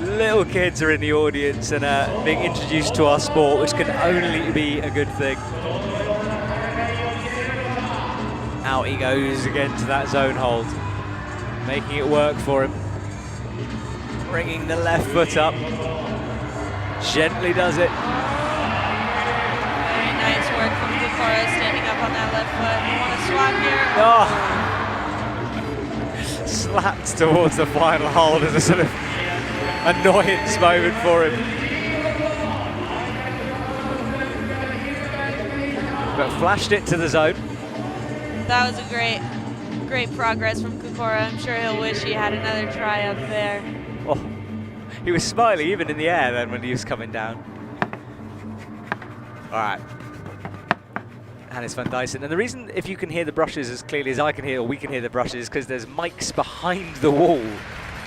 Little kids are in the audience and being introduced to our sport, which can only be a good thing. Out he goes again to that zone hold, making it work for him. Bringing the left foot up, gently does it. Very nice work from Kokoro, standing up on that left foot. You want to swap here? Oh. Slapped towards the final hold as a sort of annoyance moment for him. But flashed it to the zone. That was a great progress from Kokoro. I'm sure he'll wish he had another try up there. Oh, he was smiling even in the air then when he was coming down. All right. Hannes van Duysen. And the reason, if you can hear the brushes as clearly as I can hear, or we can hear the brushes, is because there's mics behind the wall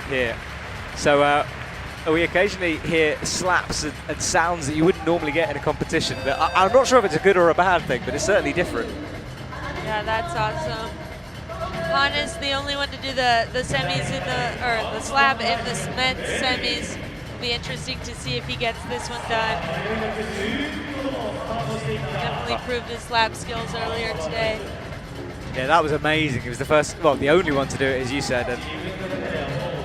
here. So we occasionally hear slaps and sounds that you wouldn't normally get in a competition. But I'm not sure if it's a good or a bad thing, but it's certainly different. Yeah, that's awesome. Hannes, the only one to do the semis in the slab in the men's semis. It'll be interesting to see if he gets this one done. Definitely proved his slab skills earlier today. Yeah, that was amazing. He was the first, well, the only one to do it, as you said. And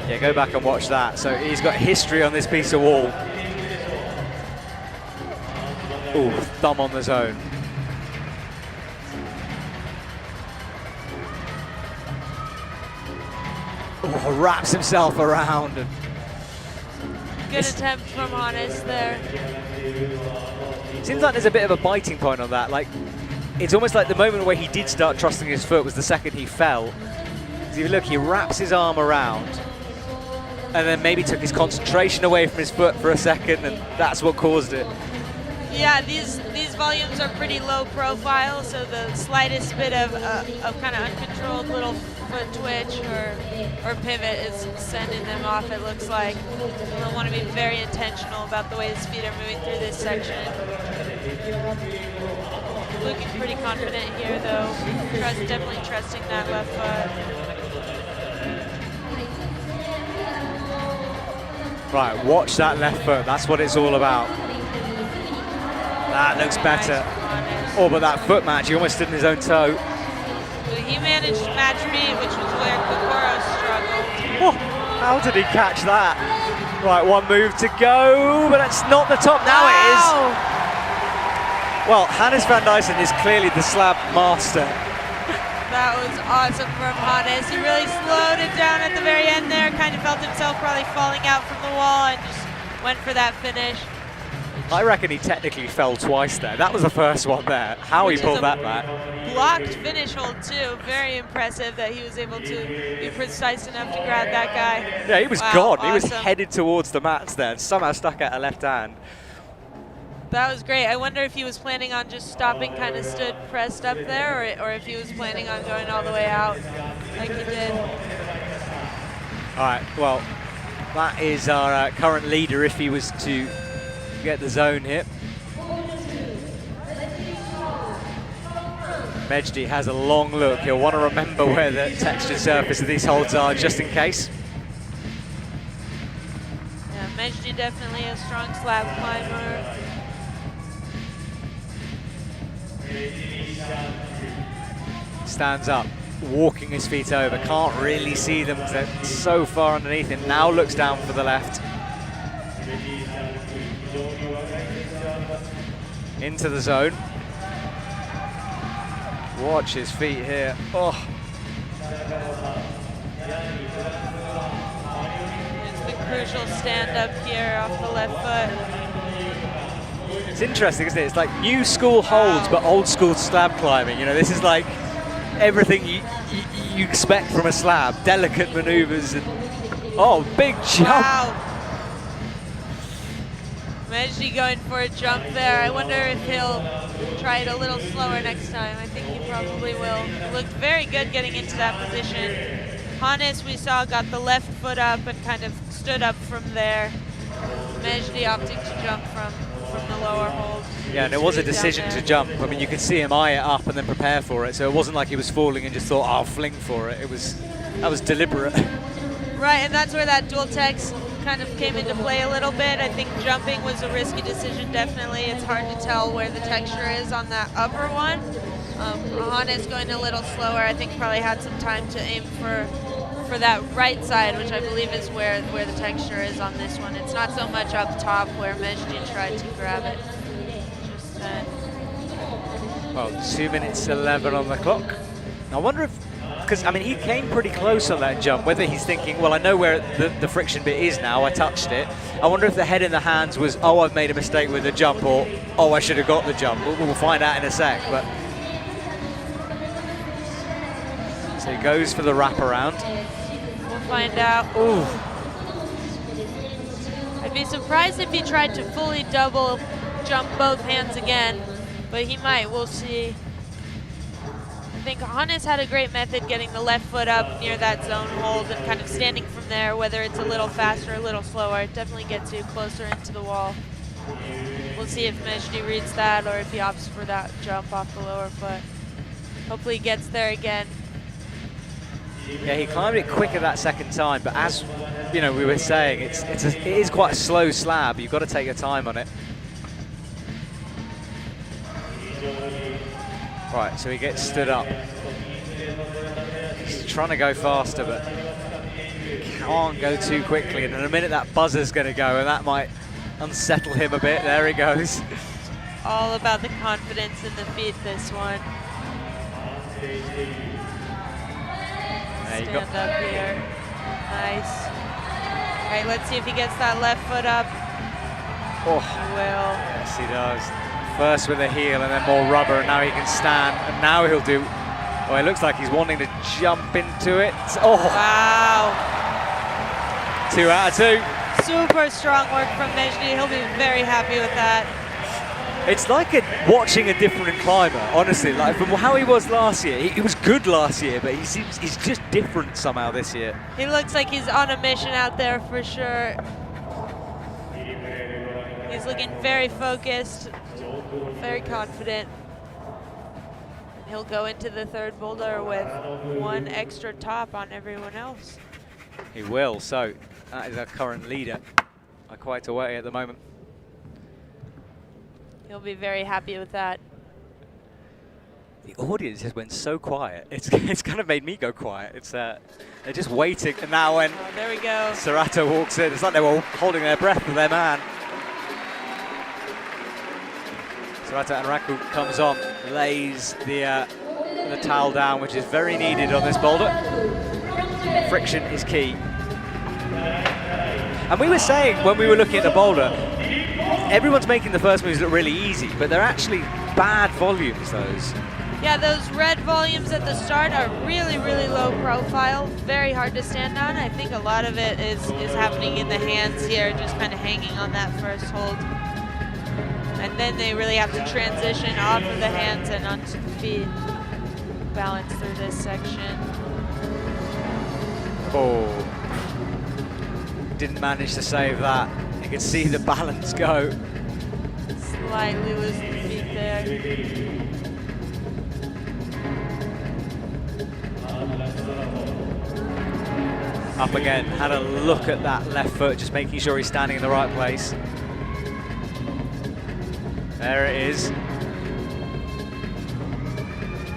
yeah, go back and watch that. So he's got history on this piece of wall. Ooh, thumb on the zone. Oh, wraps himself around. And good attempt from Hannes there. Seems like there's a bit of a biting point on that. Like, it's almost like the moment where he did start trusting his foot was the second he fell. Because if you look, he wraps his arm around and then maybe took his concentration away from his foot for a second, and that's what caused it. Yeah, these volumes are pretty low profile, so the slightest bit of kind of uncontrolled little foot twitch or pivot is sending them off, it looks like. They'll want to be very intentional about the way his feet are moving through this section. Looking pretty confident here, though. Definitely trusting that left foot. Right, watch that left foot. That's what it's all about. That looks better. Oh, but that foot match, he almost stood in his own toe. But he managed to match me, which was where Kokoro struggled. Oh, how did he catch that? Right, one move to go, but it's not the top. Now it is. Well, Hannes van Duysen is clearly the slab master. That was awesome from Hannes. He really slowed it down at the very end there, kind of felt himself probably falling out from the wall and just went for that finish. I reckon he technically fell twice there. That was the first one there. How he pulled that back. Blocked finish hold too. Very impressive that he was able to be precise enough to grab that guy. Yeah, he was Wow, gone. awesome. He was headed towards the mats there and somehow stuck out a left hand. That was great. I wonder if he was planning on just stopping, kind of stood pressed up there, or if he was planning on going all the way out like he did. All right, well, that is our current leader if he was to get the zone here. Mejdi has a long look. He'll want to remember where the textured surface of these holds are just in case. Yeah, Mejdi definitely a strong slab climber. Stands up, walking his feet over. Can't really see them because they're so far underneath him. Now looks down for the left. Into the zone. Watch his feet here. Oh. It's the crucial stand up here off the left foot. It's interesting, isn't it? It's like new school holds, but old school slab climbing. You know, this is like everything you expect from a slab. Delicate maneuvers and, oh, big jump. Wow. Mejdi going for a jump there. I wonder if he'll try it a little slower next time. I think he probably will. He looked very good getting into that position. Hannes, we saw, got the left foot up and kind of stood up from there. Mejdi opting to jump from the lower hold. Yeah, and it was a decision to jump. I mean, you could see him eye it up and then prepare for it. So it wasn't like he was falling and just thought, oh, I'll fling for it. That was deliberate. Right, and that's where that dual text kind of came into play a little bit. I think jumping was a risky decision, definitely. It's hard to tell where the texture is on that upper one. Hannes going a little slower, I think probably had some time to aim for that right side, which I believe is where the texture is on this one. It's not so much up top where Mejdi tried to grab it just then. Well, 2 minutes 11 on the clock. I wonder if, because I mean, he came pretty close on that jump, whether he's thinking, well, I know where the friction bit is now, I touched it. I wonder if the head in the hands was, oh, I've made a mistake with the jump, or, oh, I should have got the jump. We'll find out in a sec. But so he goes for the wraparound. We'll find out. Ooh. I'd be surprised if he tried to fully double jump both hands again, but he might. We'll see. I think Hannes had a great method getting the left foot up near that zone hold and kind of standing from there, whether it's a little faster or a little slower. It definitely gets you closer into the wall. We'll see if Mejdi reads that or if he opts for that jump off the lower foot. Hopefully he gets there again. Yeah, he climbed it quicker that second time, but as you know, we were saying, it is quite a slow slab. You've got to take your time on it. Right, so he gets stood up. He's trying to go faster, but can't go too quickly. And in a minute, that buzzer's going to go, and that might unsettle him a bit. There he goes. All about the confidence in the feet, this one. There you Stand go. up here. Nice. All right, let's see if he gets that left foot up. Oh, He will. yes, he does. First with a heel and then more rubber, and now he can stand, and now he'll do, oh, it looks like he's wanting to jump into it. Oh, Wow. 2 out of 2. Super strong work from Mejdi. He'll be very happy with that. It's like watching a different climber, honestly. Like from how he was last year, he was good last year, but he's just different somehow this year. He looks like he's on a mission out there for sure. He's looking very focused, very confident. And he'll go into the third boulder with one extra top on everyone else. He will, so that is our current leader. are quite away at the moment. He'll be very happy with that. The audience just went so quiet. It's kind of made me go quiet. It's they're just waiting, and now when There we go. Serato walks in, it's like they were holding their breath for their man. Serato and Raku comes on, lays the towel down, which is very needed on this boulder. Friction is key. And we were saying when we were looking at the boulder, everyone's making the first moves look really easy, but they're actually bad volumes, those. Yeah, those red volumes at the start are really, really low profile. Very hard to stand on. I think a lot of it is happening in the hands here, just kind of hanging on that first hold. And then they really have to transition off of the hands and onto the feet. Balance through this section. Oh. Didn't manage to save that. You can see the balance go. Slightly losing the feet there. Up again, had a look at that left foot, just making sure he's standing in the right place. There it is.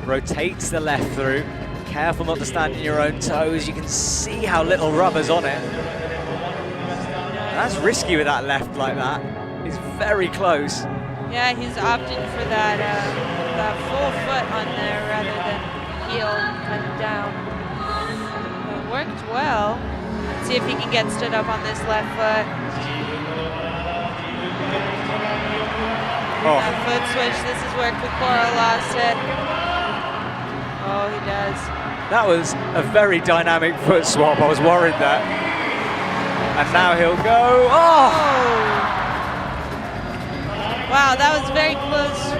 Rotates the left through. Careful not to stand in your own toes. You can see how little rubber's on it. That's risky with that left like that. He's very close. Yeah, he's opting for that full foot on there rather than heel kind of down. It worked well. Let's see if he can get stood up on this left foot. Oh. That foot switch, this is where Kokoro lost it. Oh, he does. That was a very dynamic foot swap. I was worried that. And now he'll go. Oh! Wow, that was very close.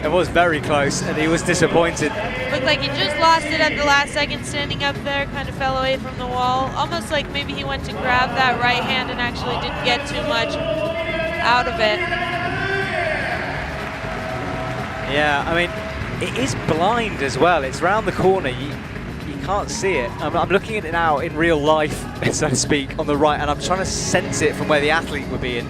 It was very close, and he was disappointed. Looked like he just lost it at the last second standing up there, kind of fell away from the wall. Almost like maybe he went to grab that right hand and actually didn't get too much out of it. Yeah, I mean, it is blind as well. It's round the corner. You can't see it. I'm looking at it now in real life, so to speak, on the right, and I'm trying to sense it from where the athlete would be. And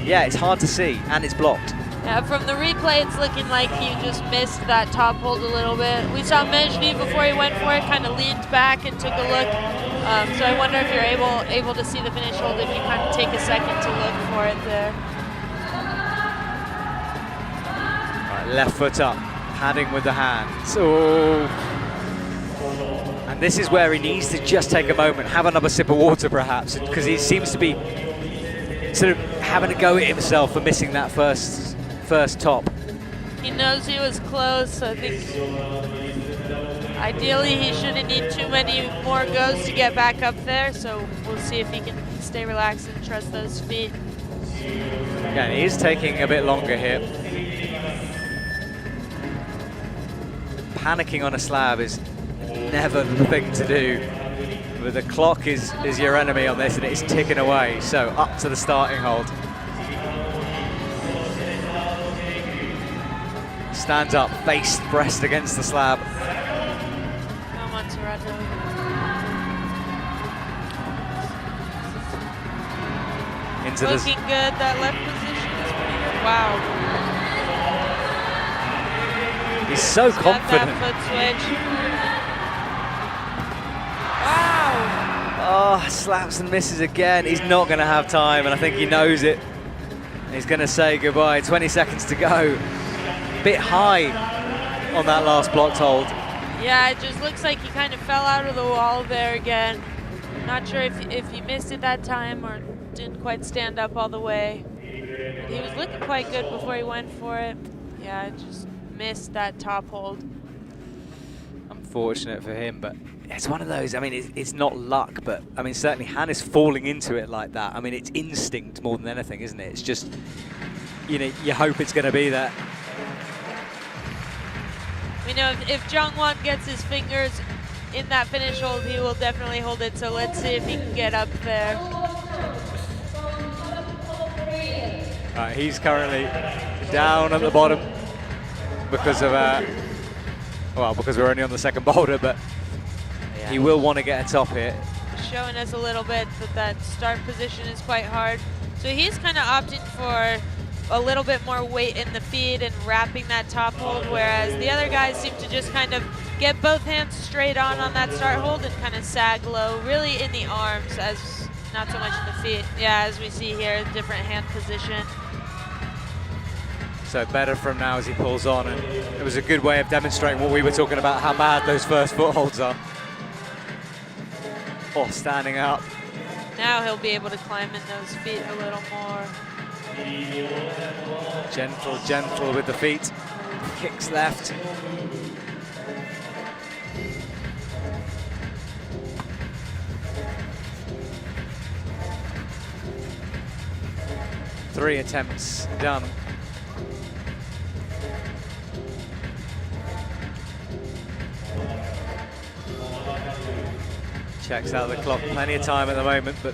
yeah, it's hard to see, and it's blocked. Yeah, from the replay, it's looking like he just missed that top hold a little bit. We saw Mejdi before he went for it, kind of leaned back and took a look. So I wonder if you're able to see the finish hold if you kind of take a second to look for it there. Right, left foot up, padding with the hands. Oh. And this is where he needs to just take a moment, have another sip of water perhaps, because he seems to be sort of having a go at himself for missing that first top. He knows he was close, so I think ideally he shouldn't need too many more goes to get back up there, so we'll see if he can stay relaxed and trust those feet. Yeah, he is taking a bit longer here. Panicking on a slab is never the thing to do. But the clock is your enemy on this, and it's ticking away. So up to the starting hold. Stands up, face pressed against the slab. Come on, Serato. Into Looking good. That left position is pretty good. Wow. He's so Got confident. that foot switch. Wow. Oh, slaps and misses again. He's not going to have time, and I think he knows it. He's going to say goodbye. 20 seconds to go. Bit high on that last blocked hold. Yeah, it just looks like he kind of fell out of the wall there again. Not sure if he missed it that time or didn't quite stand up all the way. But he was looking quite good before he went for it. Yeah, just missed that top hold. Unfortunate for him, but it's one of those. I mean, it's not luck, but I mean, certainly Hannes falling into it like that. I mean, it's instinct more than anything, isn't it? It's just, you know, you hope it's going to be that. We know if Jungwon gets his fingers in that finish hold, he will definitely hold it. So let's see if he can get up there. He's currently down at the bottom because of, well, because we're only on the second boulder, but he will want to get a top here. showing us a little bit that start position is quite hard. So he's kind of opting for a little bit more weight in the feet and wrapping that top hold, whereas the other guys seem to just kind of get both hands straight on that start hold and kind of sag low, really in the arms, as not so much in the feet. Yeah, as we see here, different hand position. So better from now as he pulls on, and it was a good way of demonstrating what we were talking about, how bad those first footholds are. Oh, standing up. Now he'll be able to climb in those feet a little more. Gentle, gentle with the feet. Kicks left. Three attempts done. Checks out the clock, plenty of time at the moment, but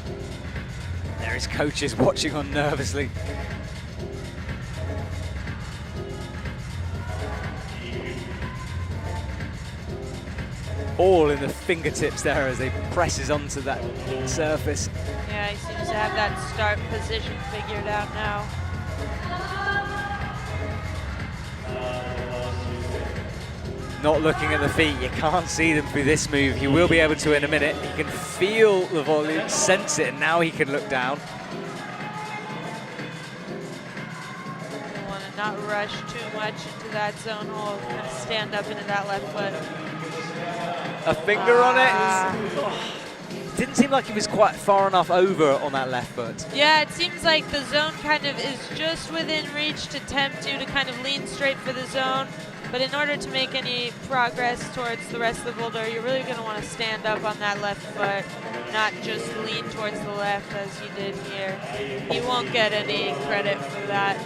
there his coaches watching on nervously. All in the fingertips there as he presses onto that surface. Yeah, he seems to have that start position figured out now. Not looking at the feet, you can't see them through this move. You will be able to in a minute. He can feel the volume, sense it, and now he can look down. You want to not rush too much into that zone hold, kind of stand up into that left foot. A finger on it. Didn't seem like he was quite far enough over on that left foot. Yeah, it seems like the zone kind of is just within reach to tempt you to kind of lean straight for the zone. But in order to make any progress towards the rest of the boulder, you're really going to want to stand up on that left foot, not just lean towards the left as you did here. He won't get any credit for that.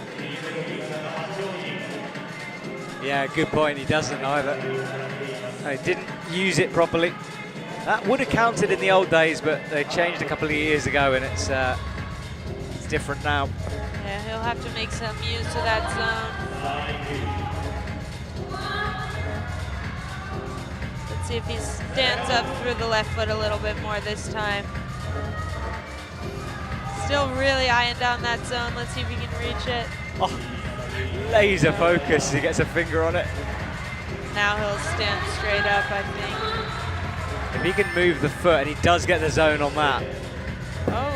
Yeah, good point. He doesn't either. He didn't use it properly. That would have counted in the old days, but they changed a couple of years ago, and it's different now. Yeah, he'll have to make some use of that zone. Let's see if he stands up through the left foot a little bit more this time. Still really eyeing down that zone. Let's see if he can reach it. Oh, laser focus. He gets a finger on it. Now he'll stand straight up, I think. If he can move the foot, and he does get the zone on that. Oh.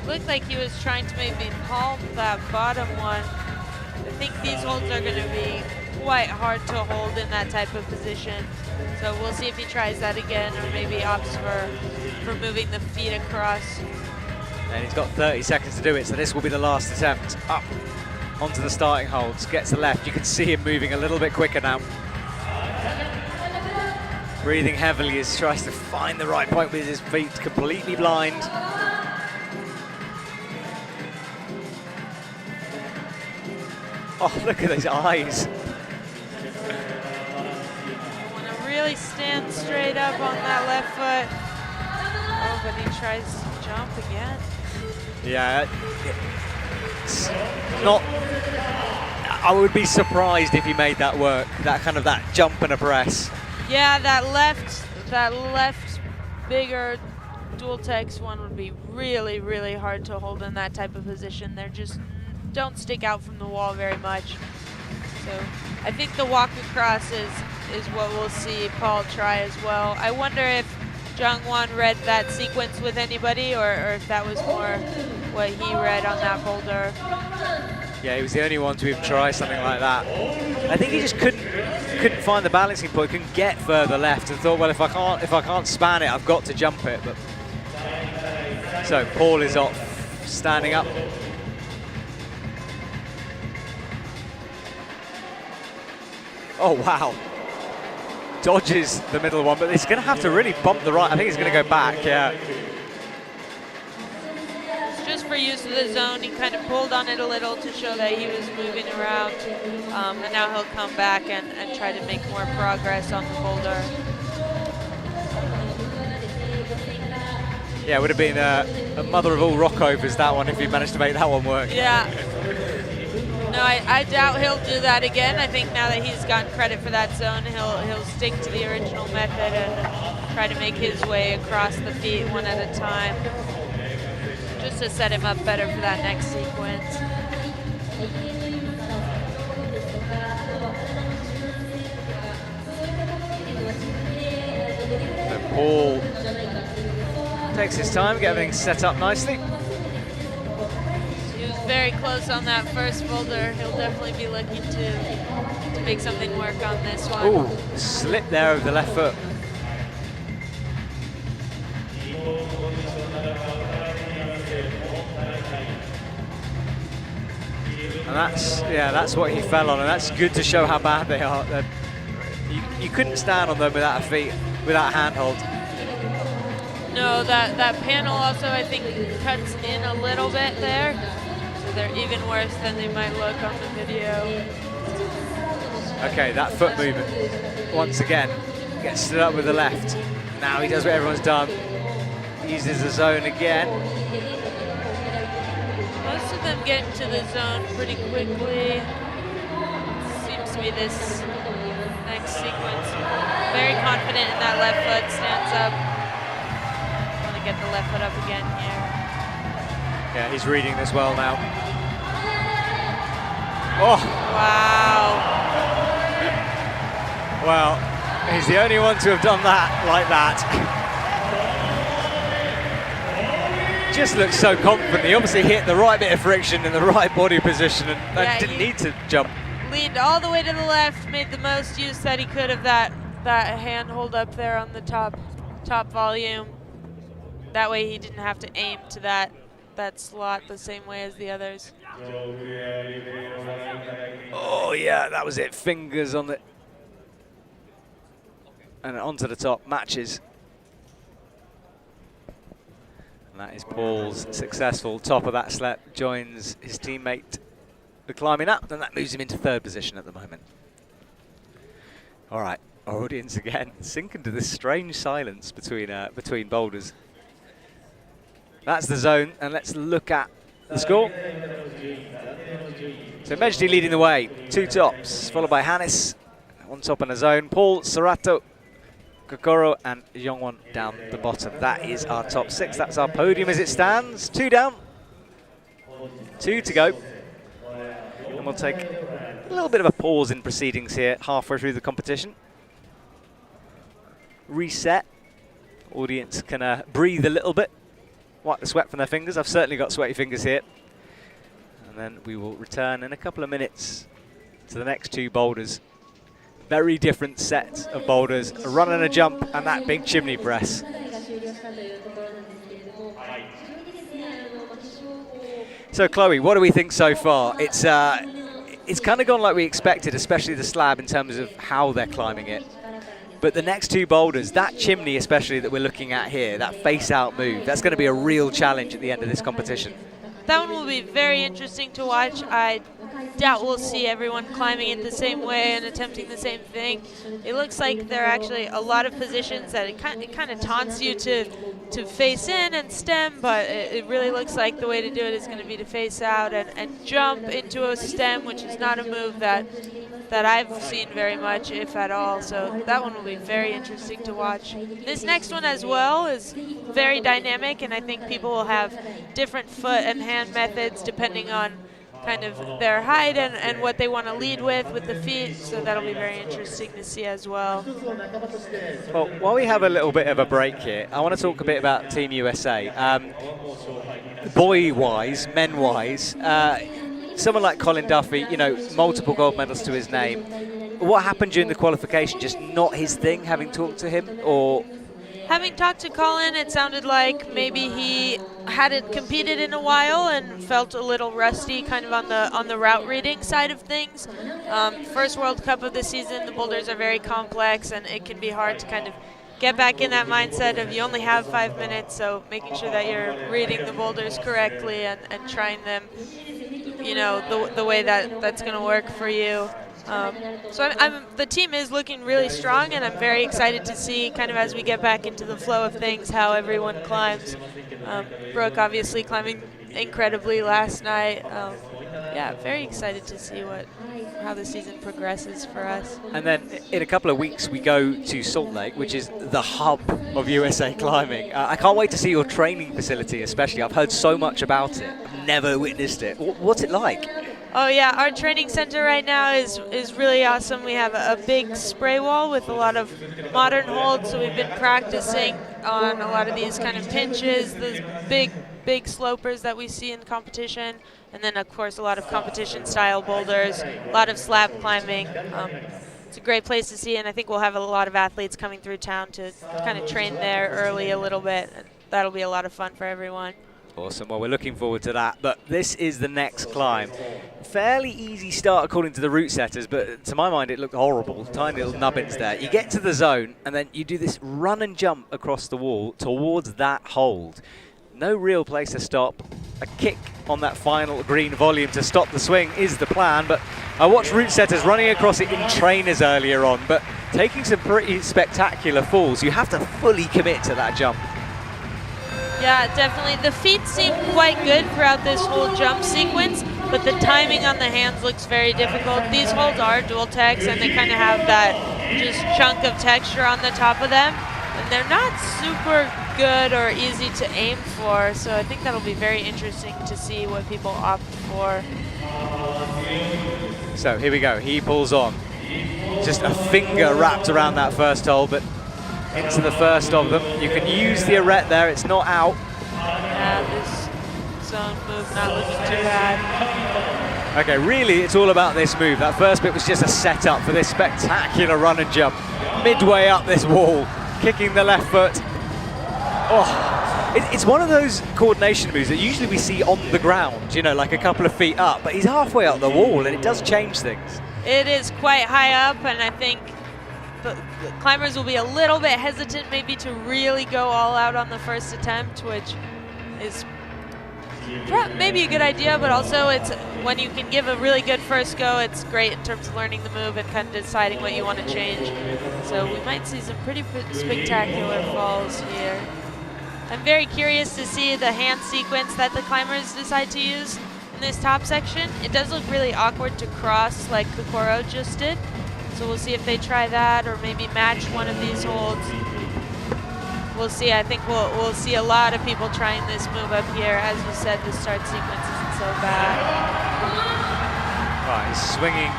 Looked like he was trying to maybe palm that bottom one. I think these holds are going to be quite hard to hold in that type of position. So we'll see if he tries that again, or maybe opts for moving the feet across. And he's got 30 seconds to do it, so this will be the last attempt. Up onto the starting holds, gets the left. You can see him moving a little bit quicker now. Breathing heavily as he tries to find the right point with his feet completely blind. Oh, look at those eyes. Want to really stand straight up on that left foot. Oh, but he tries to jump again. Yeah, it's not. I would be surprised if he made that work. That kind of that jump and a press. Yeah, that left bigger dual text one would be really, really hard to hold in that type of position. They're just don't stick out from the wall very much. So I think the walk across is what we'll see Paul try as well. I wonder if Jungwon read that sequence with anybody, or if that was more what he read on that boulder. Yeah, he was the only one to even try something like that. I think he just couldn't find the balancing point, couldn't get further left, and thought, well, if I can't span it, I've got to jump it. But so Paul is off, standing up. Oh wow! Dodges the middle one, but he's going to have to really bump the right. I think he's going to go back. Yeah. Just for use of the zone, he kind of pulled on it a little to show that he was moving around, and now he'll come back and try to make more progress on the boulder. Yeah, it would have been a mother of all rockovers, that one, if he managed to make that one work. Yeah. No, I doubt he'll do that again. I think now that he's gotten credit for that zone, he'll stick to the original method and try to make his way across the feet one at a time, just to set him up better for that next sequence. And Paul takes his time, get everything set up nicely. He was very close on that first boulder. He'll definitely be looking to make something work on this one. Ooh, slip there of the left foot. And that's what he fell on, and that's good to show how bad they are. You couldn't stand on them without a handhold. No, that panel also, I think, cuts in a little bit there. So they're even worse than they might look on the video. Okay, that foot movement, once again, gets stood up with the left. Now he does what everyone's done. Uses the zone again. Most of them get into the zone pretty quickly. Seems to be this next sequence. Very confident in that left foot, stands up. Want to get the left foot up again here. Yeah, he's reading this well now. Oh! Wow. Well, he's the only one to have done that like that. Just looks so confident. He obviously hit the right bit of friction in the right body position and didn't need to jump. Leaned all the way to the left, made the most use that he could of that hand hold up there on the top volume. That way he didn't have to aim to that slot the same way as the others. Oh yeah, that was it. Fingers on the and onto the top, matches. And that is Paul's successful top of that slep, joins his teammate climbing up, and that moves him into third position at the moment. All right, our audience again, sink into this strange silence between boulders. That's the zone, and let's look at the score. So Mejdi leading the way, 2 tops, followed by Hannes, 1 top in the zone, Paul, Serato, Kokoro and Yongwon down the bottom. That is our top 6. That's our podium as it stands. 2 down, 2 to go. And we'll take a little bit of a pause in proceedings here, halfway through the competition. Reset. Audience can breathe a little bit, wipe the sweat from their fingers. I've certainly got sweaty fingers here. And then we will return in a couple of minutes to the next 2 boulders. Very different sets of boulders, a run and a jump, and that big chimney press. So Chloe, what do we think so far? It's kind of gone like we expected, especially the slab in terms of how they're climbing it. But the next 2 boulders, that chimney especially that we're looking at here, that face-out move, that's going to be a real challenge at the end of this competition. That one will be very interesting to watch. I doubt we'll see everyone climbing it the same way and attempting the same thing. It looks like there are actually a lot of positions that it kind of taunts you to face in and stem, but it really looks like the way to do it is going to be to face out and jump into a stem, which is not a move that I've seen very much, if at all. So that one will be very interesting to watch. This next one as well is very dynamic, and I think people will have different foot and hand methods depending on kind of their height and what they want to lead with the feet. So that'll be very interesting to see as well. Well, while we have a little bit of a break here, I want to talk a bit about Team USA. Boy-wise, men-wise, someone like Colin Duffy, you know, multiple gold medals to his name. What happened during the qualification? Just not his thing, having talked to him, or? Having talked to Colin, it sounded like maybe he hadn't competed in a while and felt a little rusty kind of on the route reading side of things. First World Cup of the season, the boulders are very complex, and it can be hard to kind of get back in that mindset of you only have 5 minutes, so making sure that you're reading the boulders correctly and trying them, you know, the way that's going to work for you. So the team is looking really strong, and I'm very excited to see kind of as we get back into the flow of things how everyone climbs. Brooke obviously climbing incredibly last night. yeah, very excited to see how the season progresses for us. And then in a couple of weeks we go to Salt Lake, which is the hub of USA climbing. I can't wait to see your training facility, especially. I've heard so much about it. I've never witnessed it. What's it like? Oh yeah, our training center right now is really awesome. We have a big spray wall with a lot of modern holds, so we've been practicing on a lot of these kind of pinches, the big slopers that we see in competition, and then of course a lot of competition style boulders, a lot of slab climbing. It's a great place to see, and I think we'll have a lot of athletes coming through town to kind of train there early a little bit. That'll be a lot of fun for everyone. Awesome. Well, we're looking forward to that. But this is the next climb. Fairly easy start according to the route setters, but to my mind it looked horrible. Tiny little nubbins there. You get to the zone, and then you do this run and jump across the wall towards that hold. No real place to stop. A kick on that final green volume to stop the swing is the plan, but I watched route setters running across it in trainers earlier on, but taking some pretty spectacular falls. You have to fully commit to that jump. Yeah, definitely. The feet seem quite good throughout this whole jump sequence, but the timing on the hands looks very difficult. These holds are dual techs, and they kind of have that just chunk of texture on the top of them, and they're not super good or easy to aim for, so I think that'll be very interesting to see what people opt for. So here we go. He pulls on. Just a finger wrapped around that first hole, but into the first of them. You can use the arete there, it's not out. Yeah, this zone move not looking too bad. Okay, really it's all about this move. That first bit was just a setup for this spectacular run and jump. Midway up this wall, kicking the left foot. Oh, it's one of those coordination moves that usually we see on the ground, you know, like a couple of feet up, but he's halfway up the wall and it does change things. It is quite high up, and I think the climbers will be a little bit hesitant maybe to really go all out on the first attempt, which is maybe a good idea, but also it's when you can give a really good first go, it's great in terms of learning the move and kind of deciding what you want to change. So we might see some pretty spectacular falls here. I'm very curious to see the hand sequence that the climbers decide to use in this top section. It does look really awkward to cross like Kokoro just did. So we'll see if they try that or maybe match one of these holds. We'll see. I think we'll see a lot of people trying this move up here. As you said, the start sequence isn't so bad. Right, he's swinging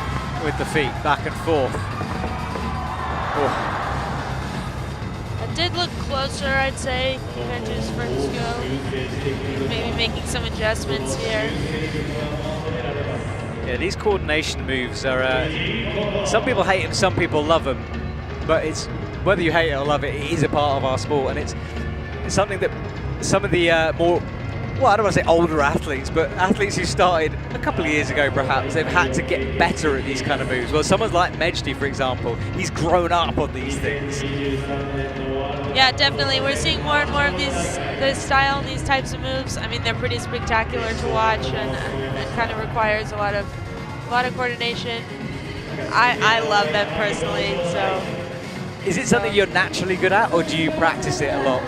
with the feet back and forth. Oh. It did look closer, I'd say, compared to his first go. Maybe making some adjustments here. Yeah, these coordination moves are, some people hate them, some people love them, but it's whether you hate it or love it, it is a part of our sport, and it's something that some of the more, well, I don't want to say older athletes, but athletes who started a couple of years ago perhaps, they've had to get better at these kind of moves. Well, someone like Mejdi, for example, he's grown up on these things. Yeah, definitely. We're seeing more and more of this style and these types of moves. I mean, they're pretty spectacular to watch, and it kind of requires a lot of coordination. I love them personally. So, is it something you're naturally good at, or do you practice it a lot?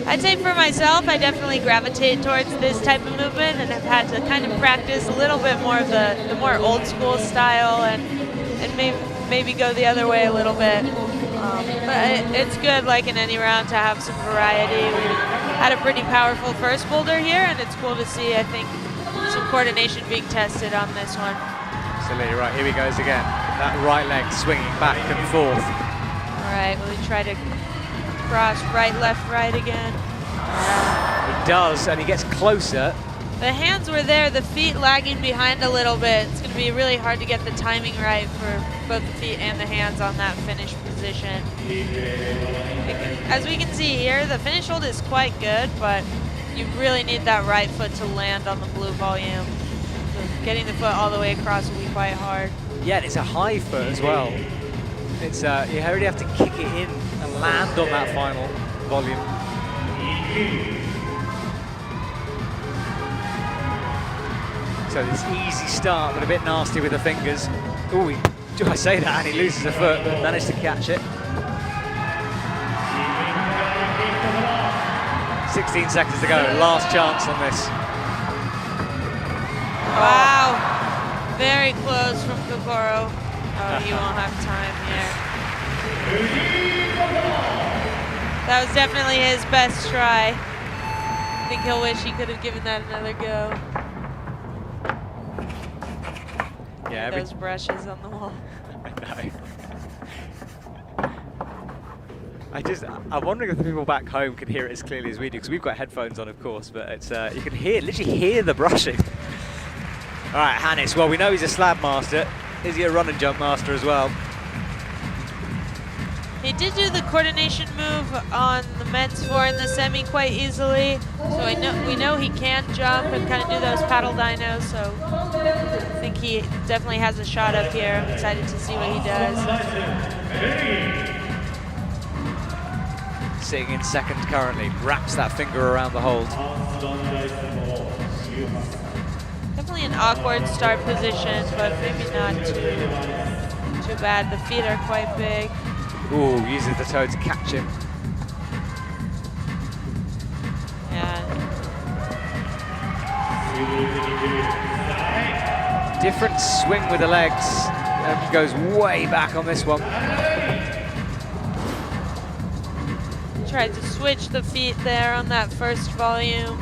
I'd say for myself, I definitely gravitate towards this type of movement, and have had to kind of practice a little bit more of the more old school style, and maybe go the other way a little bit. But it's good, like in any round, to have some variety. We had a pretty powerful first boulder here, and it's cool to see, I think, some coordination being tested on this one. Absolutely right, here he goes again. That right leg swinging back and forth. All right, will he try to cross right, left, right again? He does, and he gets closer. The hands were there, the feet lagging behind a little bit. It's going to be really hard to get the timing right for both the feet and the hands on that finish position. As we can see here, the finish hold is quite good, but you really need that right foot to land on the blue volume. So getting the foot all the way across will be quite hard. Yeah, and it's a high foot as well. It's you already have to kick it in and land on that final volume. So this easy start, but a bit nasty with the fingers. Ooh, do I say that? And he loses a foot, but managed to catch it. 16 seconds to go, last chance on this. Wow. Very close from Kokoro. Oh, he won't have time here. That was definitely his best try. I think he'll wish he could have given that another go. Yeah, those brushes on the wall. I know. I'm wondering if the people back home can hear it as clearly as we do, because we've got headphones on, of course, but it's you can literally hear the brushing. All right, Hannes, well, we know he's a slab master. Is he a run and jump master as well? He did do the coordination move on the men's floor in the semi quite easily, so we know he can jump and kind of do those paddle dynos, so I think he definitely has a shot up here. I'm excited to see what he does. Sitting in second currently, wraps that finger around the hold. Definitely an awkward start position, but maybe not too bad. The feet are quite big. Ooh, uses the toe to catch him. Yeah. Different swing with the legs. Goes way back on this one. Tried to switch the feet there on that first volume.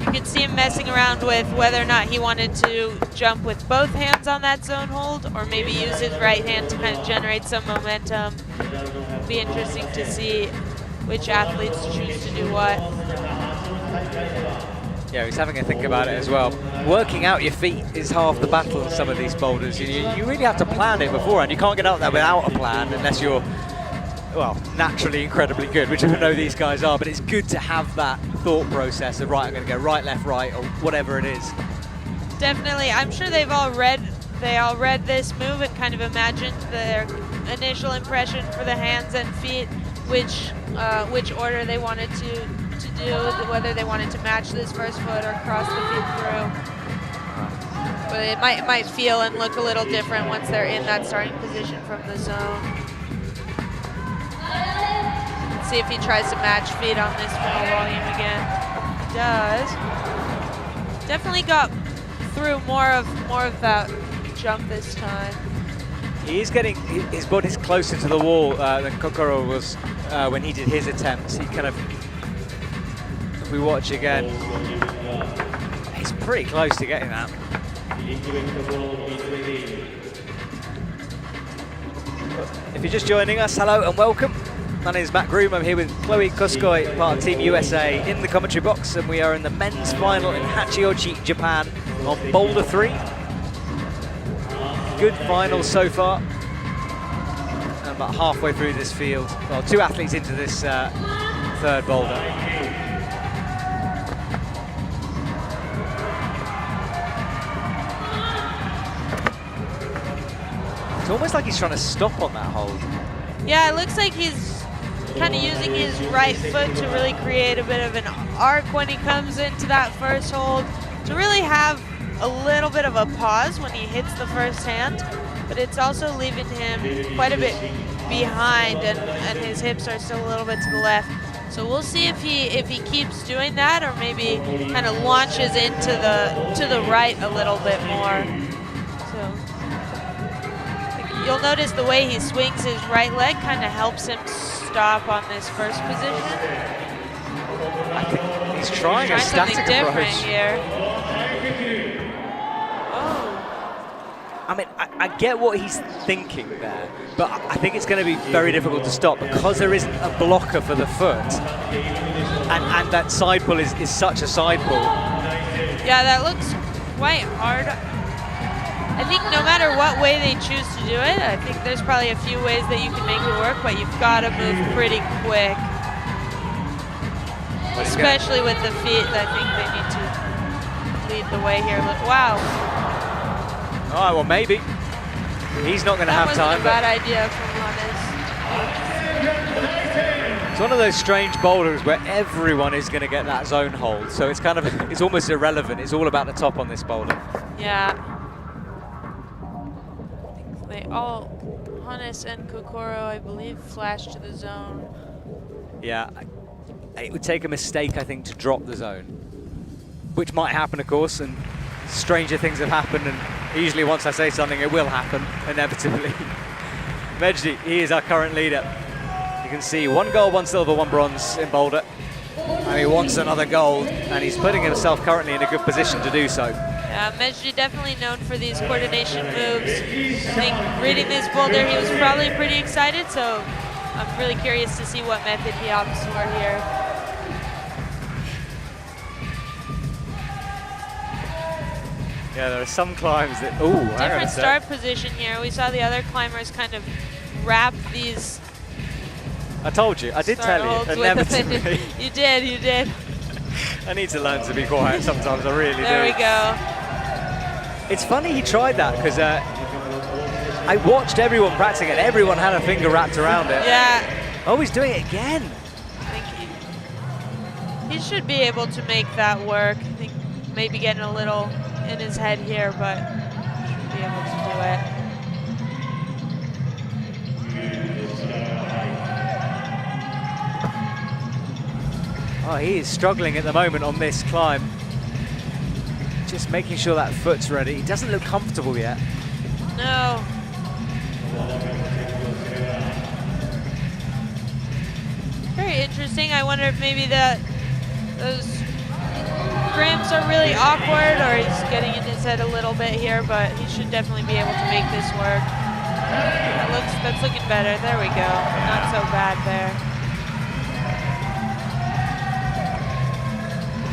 You could see him messing around with whether or not he wanted to jump with both hands on that zone hold, or maybe use his right hand to kind of generate some momentum. It'll be interesting to see which athletes choose to do what. Yeah, he's having a think about it as well. Working out your feet is half the battle in some of these boulders. You really have to plan it beforehand. You can't get out there without a plan unless you're, well, naturally incredibly good, which I know these guys are, but it's good to have that thought process of, right, I'm going to go right, left, right, or whatever it is. Definitely. I'm sure they all read this move and kind of imagined their initial impression for the hands and feet, which order they wanted to do, whether they wanted to match this first foot or cross the feet through. But it might feel and look a little different once they're in that starting position from the zone. Let's see if he tries to match feet on this full volume again. He does. Definitely got through more of that jump this time. He is getting his body's closer to the wall than Kokoro was when he did his attempts. He kind of, if we watch again, he's pretty close to getting that. If you're just joining us, hello and welcome. My name is Matt Groom. I'm here with Chloe Kuskoi, part of Team USA, in the commentary box, and we are in the men's final in Hachioji, Japan, on Boulder 3. Good final so far. And about halfway through this field. Well, 2 athletes into this third boulder. It's almost like he's trying to stop on that hold. Yeah, it looks like he's kind of using his right foot to really create a bit of an arc when he comes into that first hold, to really have a little bit of a pause when he hits the first hand, but it's also leaving him quite a bit behind, and his hips are still a little bit to the left. So we'll see if he keeps doing that, or maybe kind of launches into the right a little bit more. So you'll notice the way he swings his right leg kind of helps him stop on this first position. I think he's trying a static something different approach here. Oh. I mean, I get what he's thinking there, but I think it's going to be very difficult to stop because there isn't a blocker for the foot. And that side pull is such a side pull. Yeah, that looks quite hard. I think no matter what way they choose to do it, I think there's probably a few ways that you can make it work, but you've got to move pretty quick. Especially with the feet, I think they need to lead the way here. Look, wow. All right, well, maybe. He's not going to have time. That wasn't a bad idea from Hannes. It's one of those strange boulders where everyone is going to get that zone hold, so it's kind of, it's almost irrelevant. It's all about the top on this boulder. Yeah. They all, Hannes and Kokoro, I believe, flashed to the zone. Yeah, it would take a mistake, I think, to drop the zone, which might happen, of course, and stranger things have happened, and usually once I say something, it will happen, inevitably. Mejdi, he is our current leader. You can see 1 gold, 1 silver, 1 bronze in Boulder. And he wants another gold, and he's putting himself currently in a good position to do so. Yeah, Mejdi definitely known for these coordination moves. I think reading this boulder, he was probably pretty excited, so I'm really curious to see what method he opts for here. Yeah, there are some climbs that, ooh, hang on a Different sec. start position here. We saw the other climbers kind of wrap these I told you, I did start tell you, holds with inevitably. them. You did. I need to learn to be quiet sometimes, I really do. There we go. It's funny he tried that, because I watched everyone practicing it, everyone had a finger wrapped around it. Yeah. Oh, he's doing it again. I think he should be able to make that work. I think maybe getting a little in his head here, but should be able to do it. Oh, he is struggling at the moment on this climb. Just making sure that foot's ready. He doesn't look comfortable yet. No. Very interesting. I wonder if maybe those cramps are really awkward, or he's getting in his head a little bit here, but he should definitely be able to make this work. That's looking better. There we go. Not so bad there.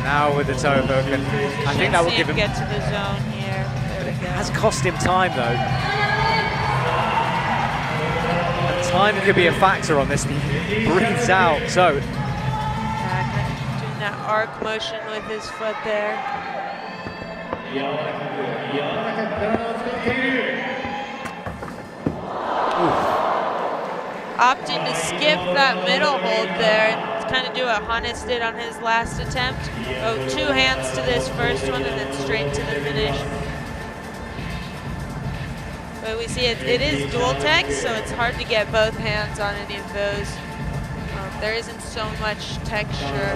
Now with the toe hook, and I think that will give him. Get to the zone here. There we go. It has cost him time though. And time could be a factor on this. He breathes out. So Yeah, kind of doing that arc motion with his foot there. Opting to skip that middle hold there and kind of do what Hannes did on his last attempt. Go 2 hands to this first one and then straight to the finish. But we see it is dual tech, so it's hard to get both hands on any of those. There isn't so much texture.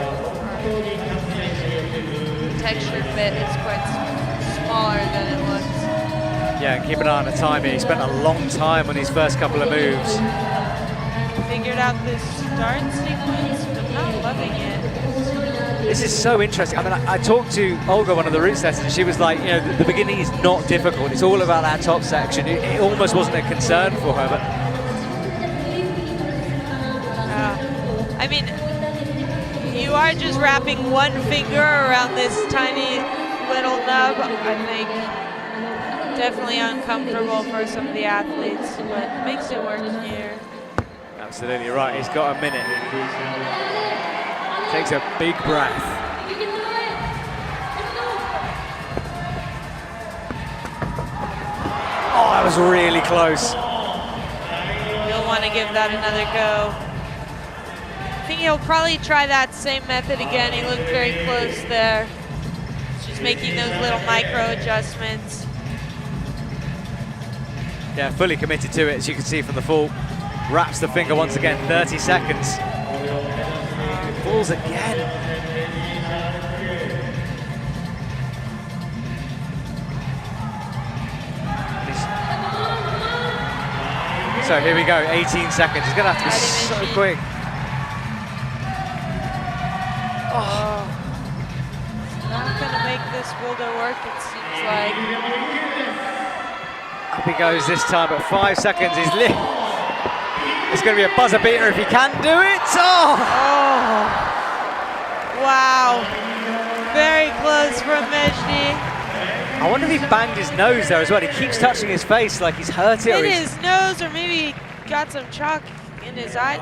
The texture fit is quite smaller than it looks. yeah, and keep an eye on the timing. He spent a long time on his first couple of moves. Figured out this start sequence, but not loving it. This is so interesting. I mean, I talked to Olga, one of the route setters, and she was like, you know, the beginning is not difficult. It's all about that top section. It almost wasn't a concern for her, but I mean, you are just wrapping one finger around this tiny little nub. I think definitely uncomfortable for some of the athletes, but makes it work here. absolutely right. He's got a minute. Takes a big breath. Oh, that was really close. He'll want to give that another go. I think he'll probably try that same method again. He looked very close there. Just making those little micro adjustments. Yeah, fully committed to it, as you can see from the fall. Wraps the finger once again, 30 seconds. Falls again. So here we go, 18 seconds. He's gonna have to be so quick. Oh. Not gonna make this boulder work, it seems like. Up he goes this time at 5 seconds. It's going to be a buzzer beater if he can do it. Oh! Wow. Very close from Mejdi. I wonder if he banged his nose there as well. He keeps touching his face like he's hurt it. Hit his nose, or maybe he got some chalk in his eye.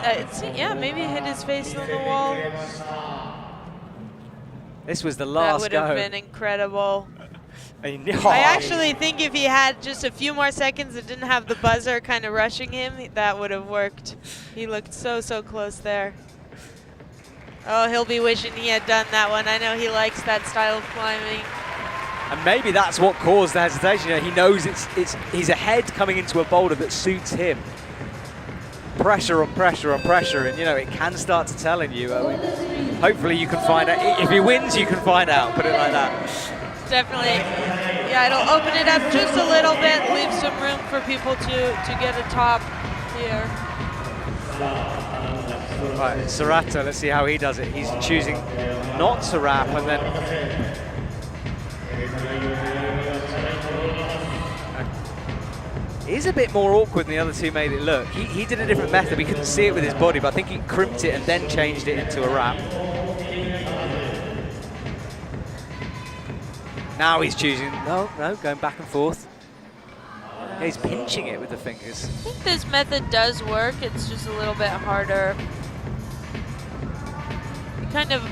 Yeah, maybe hit his face on the wall. This was the last That would go. have been incredible. I actually think if he had just a few more seconds and didn't have the buzzer kind of rushing him, that would have worked. He looked so close there. Oh, he'll be wishing he had done that one. I know he likes that style of climbing. And maybe that's what caused the hesitation. You know, he knows he's ahead coming into a boulder that suits him. Pressure on pressure on pressure, and you know, it can start to tell in you. I mean, hopefully you can find out. If he wins, you can find out, put it like that. Definitely Yeah, it'll open it up just a little bit, leave some room for people to get a top here. Right, Serato, let's see how he does it. He's choosing not to wrap, and then he's a bit more awkward than the other two made it look. He did a different method. We couldn't see it with his body, but I think he crimped it and then changed it into a wrap. Now he's choosing, no, going back and forth. Yeah, he's pinching it with the fingers. I think this method does work. It's just a little bit harder. It kind of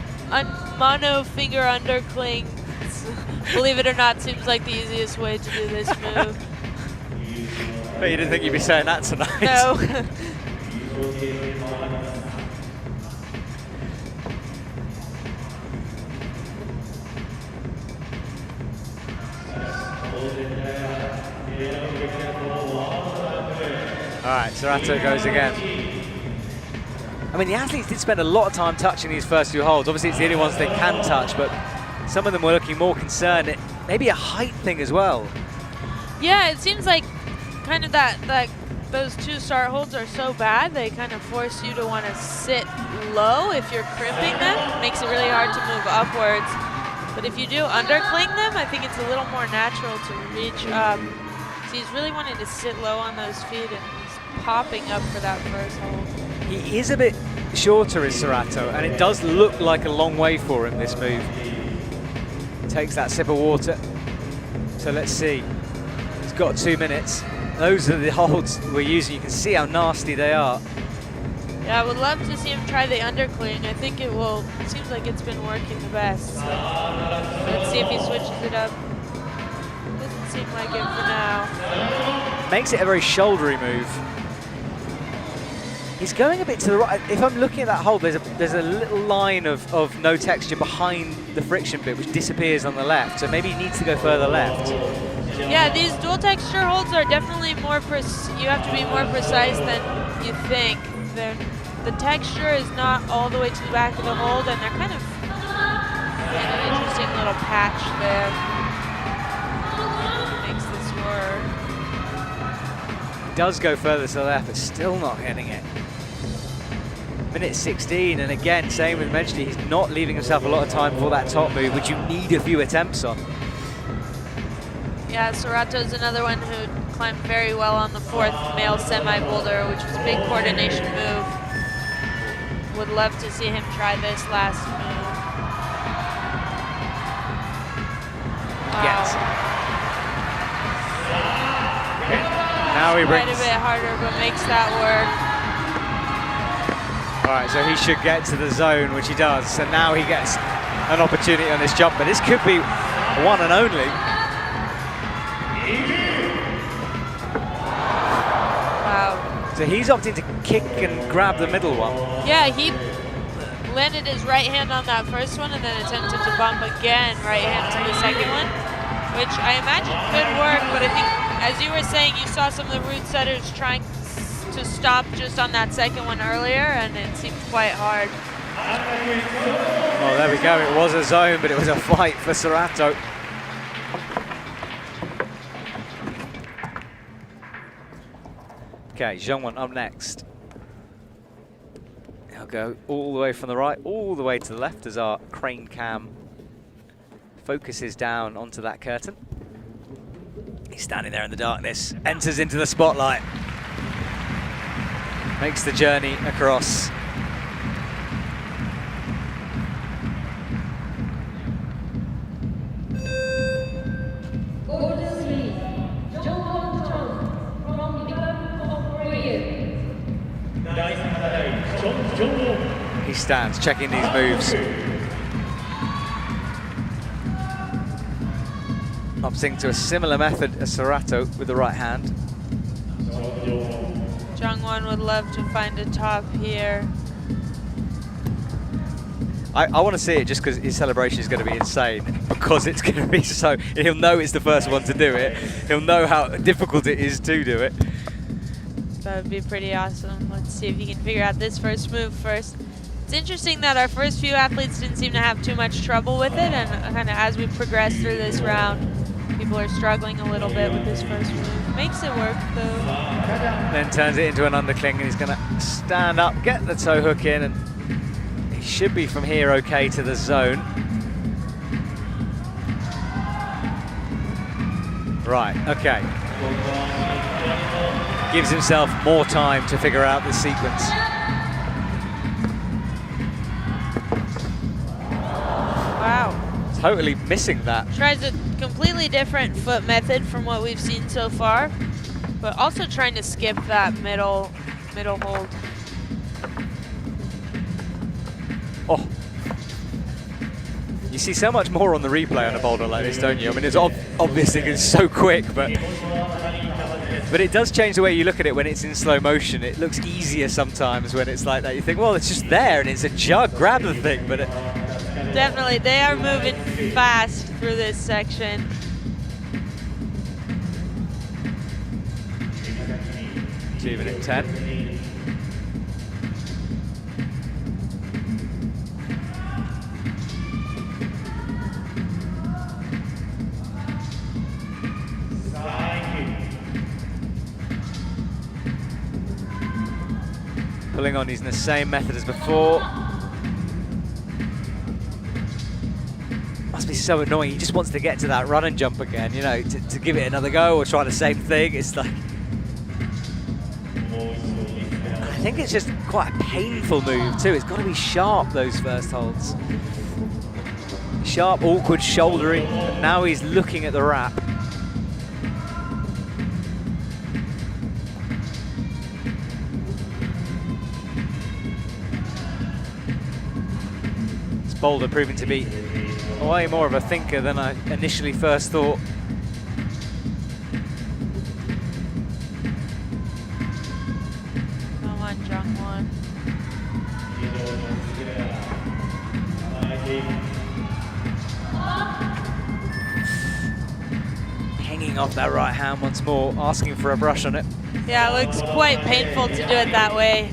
mono finger undercling, believe it or not, seems like the easiest way to do this move. But you didn't think you'd be saying that tonight. No. All right, Serato goes again. I mean, the athletes did spend a lot of time touching these first two holds. Obviously, it's the only ones they can touch, but some of them were looking more concerned. Maybe a height thing as well. Yeah, it seems like kind of that those two start holds are so bad, they kind of force you to want to sit low if you're crimping them. It makes it really hard to move upwards. But if you do undercling them, I think it's a little more natural to reach up. So he's really wanting to sit low on those feet, and he's popping up for that first hold. He is a bit shorter, is Serato, and it does look like a long way for him, this move. Takes that sip of water. So let's see. He's got 2 minutes. Those are the holds we're using. You can see how nasty they are. Yeah, I would love to see him try the undercling. I think it will. It seems like it's been working the best. So let's see if he switches it up. Doesn't seem like it for now. Makes it a very shouldery move. He's going a bit to the right. If I'm looking at that hold, there's a little line of no texture behind the friction bit, which disappears on the left. So maybe he needs to go further left. Yeah, these dual texture holds are definitely more. You have to be more precise than you think. The texture is not all the way to the back of the hold, and they're kind of in an interesting little patch there. Makes this work. He does go further to the left, but still not getting it. Minute 16, and again, same with Medjdi, he's not leaving himself a lot of time for that top move, which you need a few attempts on. Yeah, Serato's another one who climbed very well on the fourth male semi-boulder, which was a big coordination move. Would love to see him try this last move. Wow. Yes. Okay. Now he brings... Quite a bit harder, but makes that work. All right, so he should get to the zone, which he does. So now he gets an opportunity on this jump, but this could be one and only. Wow. So he's opting to kick and grab the middle one. Yeah, he landed his right hand on that first one and then attempted to bump again right hand to the second one, which I imagine could work, but I think, as you were saying, you saw some of the root setters trying to stop just on that second one earlier, and it seemed quite hard. Well, there we go. It was a zone, but it was a fight for Serato. Okay, Zhongwan up next. He'll go all the way from the right, all the way to the left as our crane cam focuses down onto that curtain. He's standing there in the darkness, enters into the spotlight, makes the journey across. He stands, checking these moves. Opting to a similar method as Serato with the right hand. Jungwon would love to find a top here. I want to see it just because his celebration is going to be insane, because it's going to be so, he'll know it's the first one to do it. He'll know how difficult it is to do it. That would be pretty awesome. Let's see if he can figure out this first move first. It's interesting that our first few athletes didn't seem to have too much trouble with it, and kind of as we progress through this round, people are struggling a little bit with this first move. Makes it work though. Then turns it into an undercling, and he's going to stand up, get the toe hook in, and he should be from here okay to the zone. Right, okay. Gives himself more time to figure out the sequence. Wow. Totally missing that. Tries a completely different foot method from what we've seen so far, but also trying to skip that middle hold. Oh. You see so much more on the replay on a boulder like this, don't you? I mean, it's obviously it's so quick, but it does change the way you look at it when it's in slow motion. It looks easier sometimes when it's like that. You think, well, it's just there and it's a jug, grab the thing, but definitely, they are moving fast through this section. Achieving it 10. Pulling on using the same method as before. Must be so annoying. He just wants to get to that run and jump again, you know, to give it another go or try the same thing. It's like, I think it's just quite a painful move too. It's got to be sharp, those first holds. Sharp, awkward shouldering. And now he's looking at the wrap. Boulder proving to be way more of a thinker than I initially first thought. Come on, Jungwon. Hanging off that right hand once more, asking for a brush on it. Yeah, it looks quite painful to do it that way.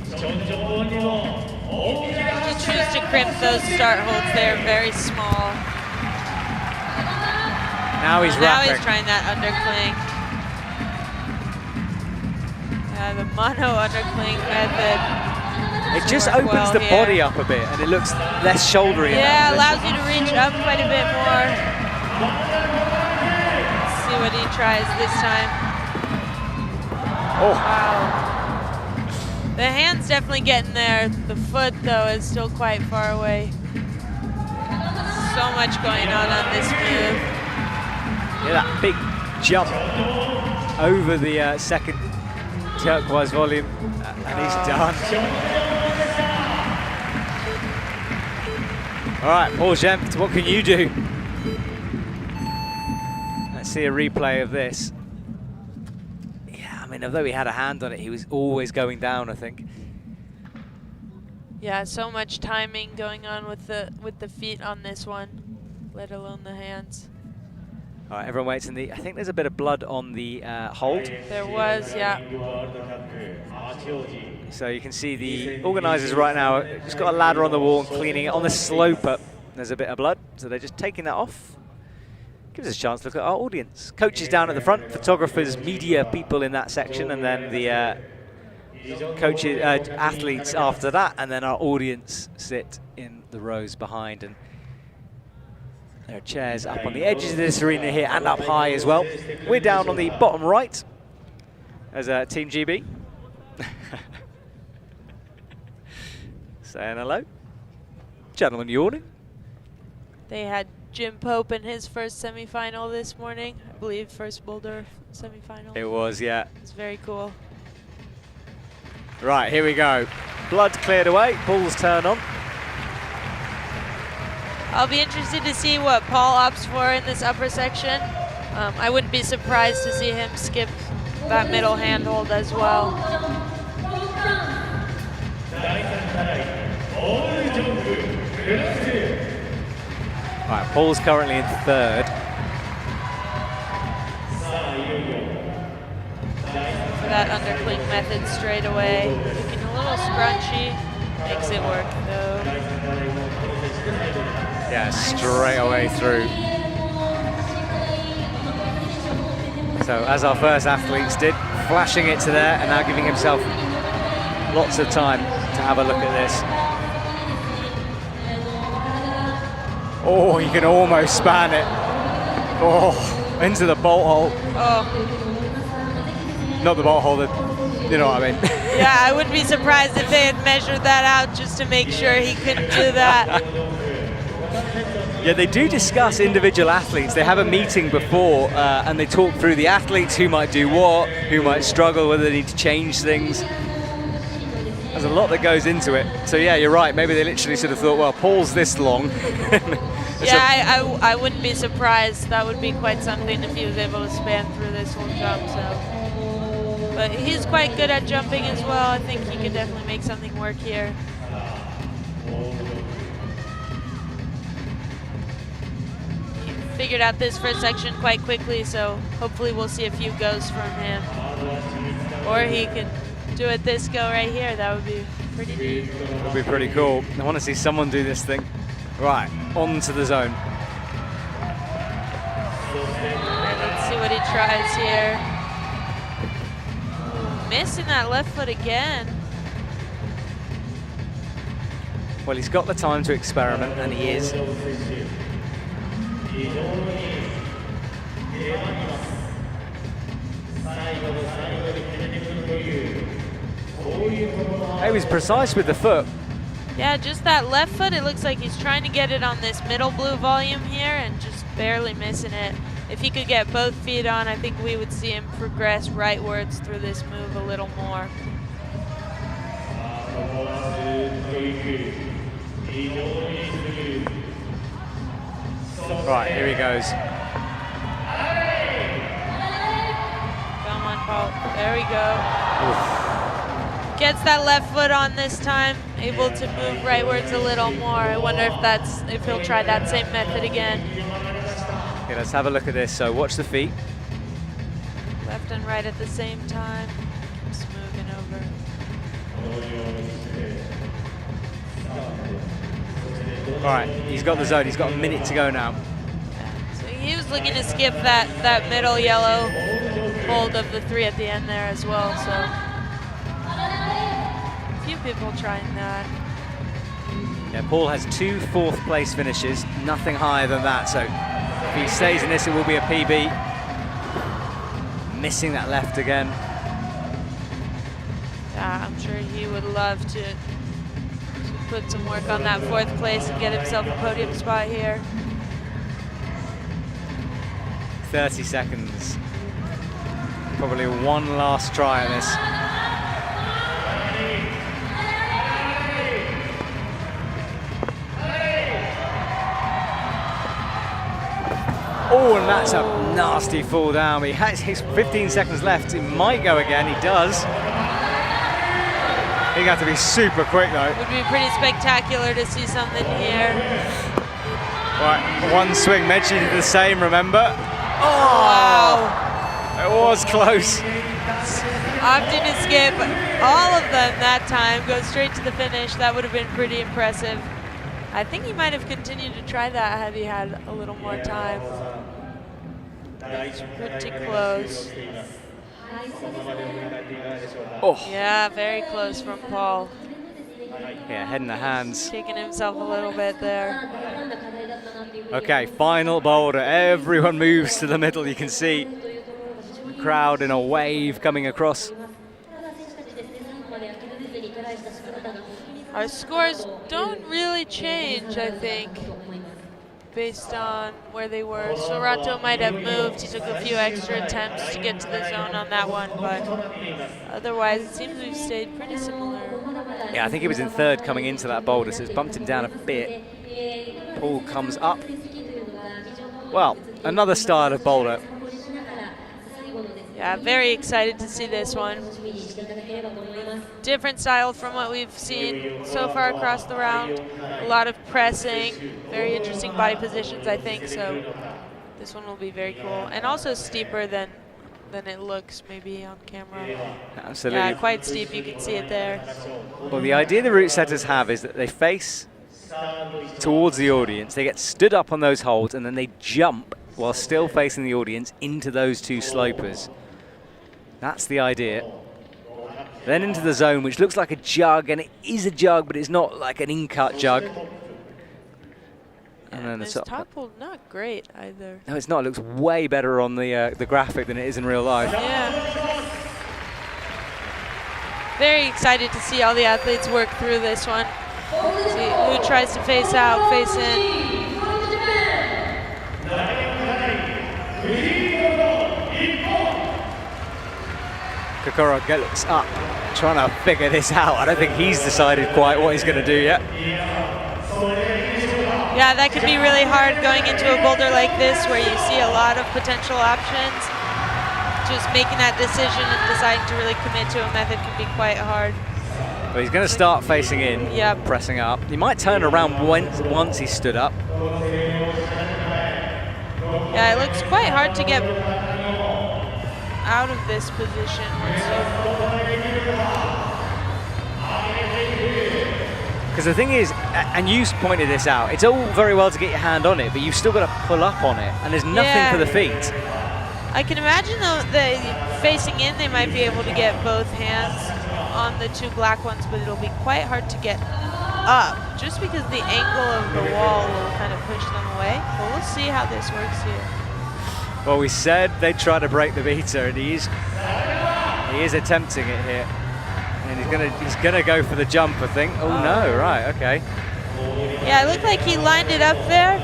You choose to crimp those start holds, they're very small. Now he's wrapping. Now he's trying that undercling. Yeah, the mono undercling method. It just opens the body up a bit and it looks less shouldery. Yeah, allows you to reach up quite a bit more. Let's see what he tries this time. Oh. Wow. The hand's definitely getting there. The foot, though, is still quite far away. So much going on this move. Yeah, that big jump over the second turquoise volume, and he's done. All right, Paul Gempt, what can you do? Let's see a replay of this. Yeah, I mean, although he had a hand on it, he was always going down, I think. Yeah, so much timing going on with the feet on this one, let alone the hands. All right, everyone waits in the. I think there's a bit of blood on the hold. There was, yeah. So you can see the organisers right now just got a ladder on the wall and cleaning it on the sloper. There's a bit of blood, so they're just taking that off. Gives us a chance to look at our audience. Coaches down at the front, photographers, media people in that section, and then the coaches, athletes after that, and then our audience sit in the rows behind. And there are chairs up on the edges of this arena here and up high as well. We're down on the bottom right as Team GB. Saying hello. Gentlemen yawning. They had Jim Pope in his first semi-final this morning. I believe first Boulder semi-final. It was, yeah. It's very cool. Right, here we go. Blood cleared away, Paul's turn on. I'll be interested to see what Paul opts for in this upper section. I wouldn't be surprised to see him skip that middle handhold as well. All right, Paul's currently in third. For that undercling method straight away. Looking a little scrunchy. Makes it work though. Yeah, straight away through. So as our first athletes did, flashing it to there and now giving himself lots of time to have a look at this. Oh, he can almost span it. Oh, into the bolt hole. Oh. Not the bolt hole, you know what I mean. Yeah, I wouldn't be surprised if they had measured that out just to make sure he couldn't do that. Yeah, they do discuss individual athletes. They have a meeting before and they talk through the athletes, who might do what, who might struggle, whether they need to change things. There's a lot that goes into it. So yeah, you're right. Maybe they literally sort of thought, well, Paul's this long. Yeah, I wouldn't be surprised. That would be quite something if he was able to span through this whole jump. So, but he's quite good at jumping as well. I think he could definitely make something work here. He figured out this first section quite quickly, so hopefully we'll see a few goes from him. Or he could do it this go right here. That would be pretty neat. That would be pretty cool. I want to see someone do this thing. Right, on to the zone. And let's see what he tries here. Ooh, missing that left foot again. Well, he's got the time to experiment, and he is. He was precise with the foot. Yeah, just that left foot, it looks like he's trying to get it on this middle blue volume here and just barely missing it. If he could get both feet on, I think we would see him progress rightwards through this move a little more. Right, here he goes. Come on, Paul. There we go. Oof. Gets that left foot on this time, able to move rightwards a little more. I wonder if he'll try that same method again. Okay, let's have a look at this. So watch the feet. Left and right at the same time. Keeps moving over. All right, he's got the zone. He's got a minute to go now. Yeah, so he was looking to skip that middle yellow hold of the 3 at the end there as well. So a few people trying that. Yeah, Paul has 2 4th-place finishes, nothing higher than that. So if he stays in this, it will be a PB. Missing that left again. Yeah, I'm sure he would love to put some work on that 4th place and get himself a podium spot here. 30 seconds. Probably one last try at this. Oh, and that's a nasty fall down. He has 15 seconds left. It might go again. He does. He'd have to be super quick though. Would be pretty spectacular to see something here. Right, one swing. Mechi did the same, remember? Oh, wow. It was close. Opting to skip all of them that time, go straight to the finish. That would have been pretty impressive. I think he might have continued to try that had he had a little more time. It's pretty close. Oh. Yeah, very close from Paul. Yeah, head in the hands. Taking himself a little bit there. Okay, final boulder. Everyone moves to the middle. You can see the crowd in a wave coming across. Our scores don't really change, I think, based on where they were. Sorato might have moved. He took a few extra attempts to get to the zone on that one, but otherwise it seems we've stayed pretty similar. Yeah, I think he was in 3rd coming into that boulder, so it's bumped him down a bit. Paul comes up. Well, another style of boulder. Yeah, very excited to see this one. Different style from what we've seen so far across the round. A lot of pressing, very interesting body positions, I think, so this one will be very cool. And also steeper than it looks maybe on camera. Absolutely. Yeah, quite steep, you can see it there. Well, the idea the route setters have is that they face towards the audience, they get stood up on those holds, and then they jump while still facing the audience into those two slopers. That's the idea. Then into the zone, which looks like a jug, and it is a jug, but it's not like an in-cut jug. And then this top pull, not great either. No, it's not. It looks way better on the graphic than it is in real life. Yeah. Very excited to see all the athletes work through this one. See who tries to face out, face in. Kokoro looks up, trying to figure this out. I don't think he's decided quite what he's going to do yet. Yeah, that could be really hard going into a boulder like this where you see a lot of potential options. Just making that decision and deciding to really commit to a method can be quite hard. But he's going to start facing in, pressing up. He might turn around once he stood up. Yeah, it looks quite hard to get out of this position once because the thing is, and you pointed this out, it's all very well to get your hand on it, but you've still got to pull up on it, and there's nothing for the feet. I can imagine though that facing in they might be able to get both hands on the two black ones, but it'll be quite hard to get up just because the angle of the wall will kind of push them away. But we'll see how this works here. Well, we said they'd try to break the beater, and he is attempting it here. And he's gonna go for the jump, I think. Oh no, right, okay. Yeah, it looked like he lined it up there.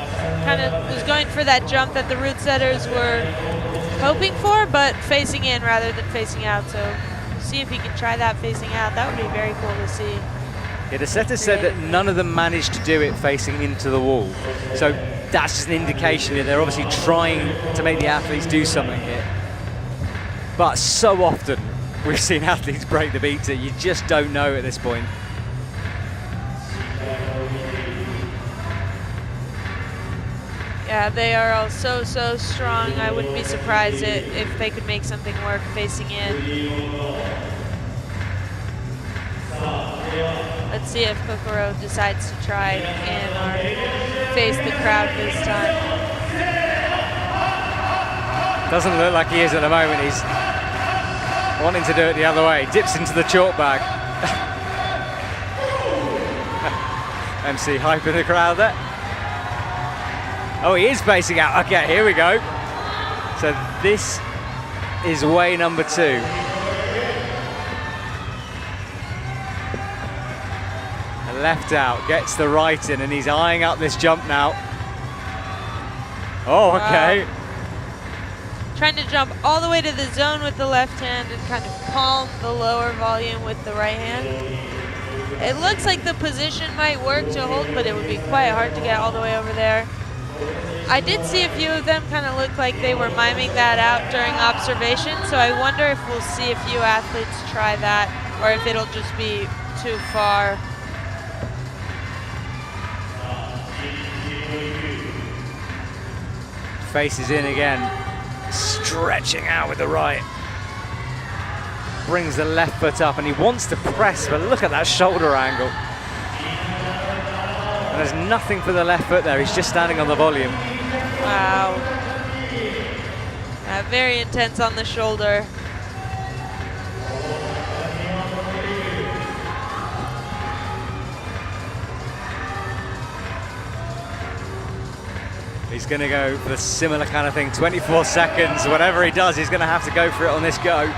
Kind of was going for that jump that the root setters were hoping for, but facing in rather than facing out. So see if he can try that facing out. That would be very cool to see. Yeah, the setters said that none of them managed to do it facing into the wall. So that's just an indication that they're obviously trying to make the athletes do something here. But so often we've seen athletes break the beater, you just don't know at this point. Yeah, they are all so strong. I wouldn't be surprised if they could make something work facing in. Let's see if Kokoro decides to try in or face the crowd this time. Doesn't look like he is at the moment. He's wanting to do it the other way. Dips into the chalk bag. MC hyping the crowd there. Oh, he is facing out. Okay, here we go. So this is way number 2. Left out, gets the right in, and he's eyeing up this jump now. Oh, okay. Wow. Trying to jump all the way to the zone with the left hand and kind of palm the lower volume with the right hand. It looks like the position might work to hold, but it would be quite hard to get all the way over there. I did see a few of them kind of look like they were miming that out during observation, so I wonder if we'll see a few athletes try that, or if it'll just be too far. Faces in again, stretching out with the right. Brings the left foot up, and he wants to press, but look at that shoulder angle. And there's nothing for the left foot there, he's just standing on the volume. Wow. Very intense on the shoulder. He's going to go for the similar kind of thing, 24 seconds. Whatever he does, he's going to have to go for it on this go.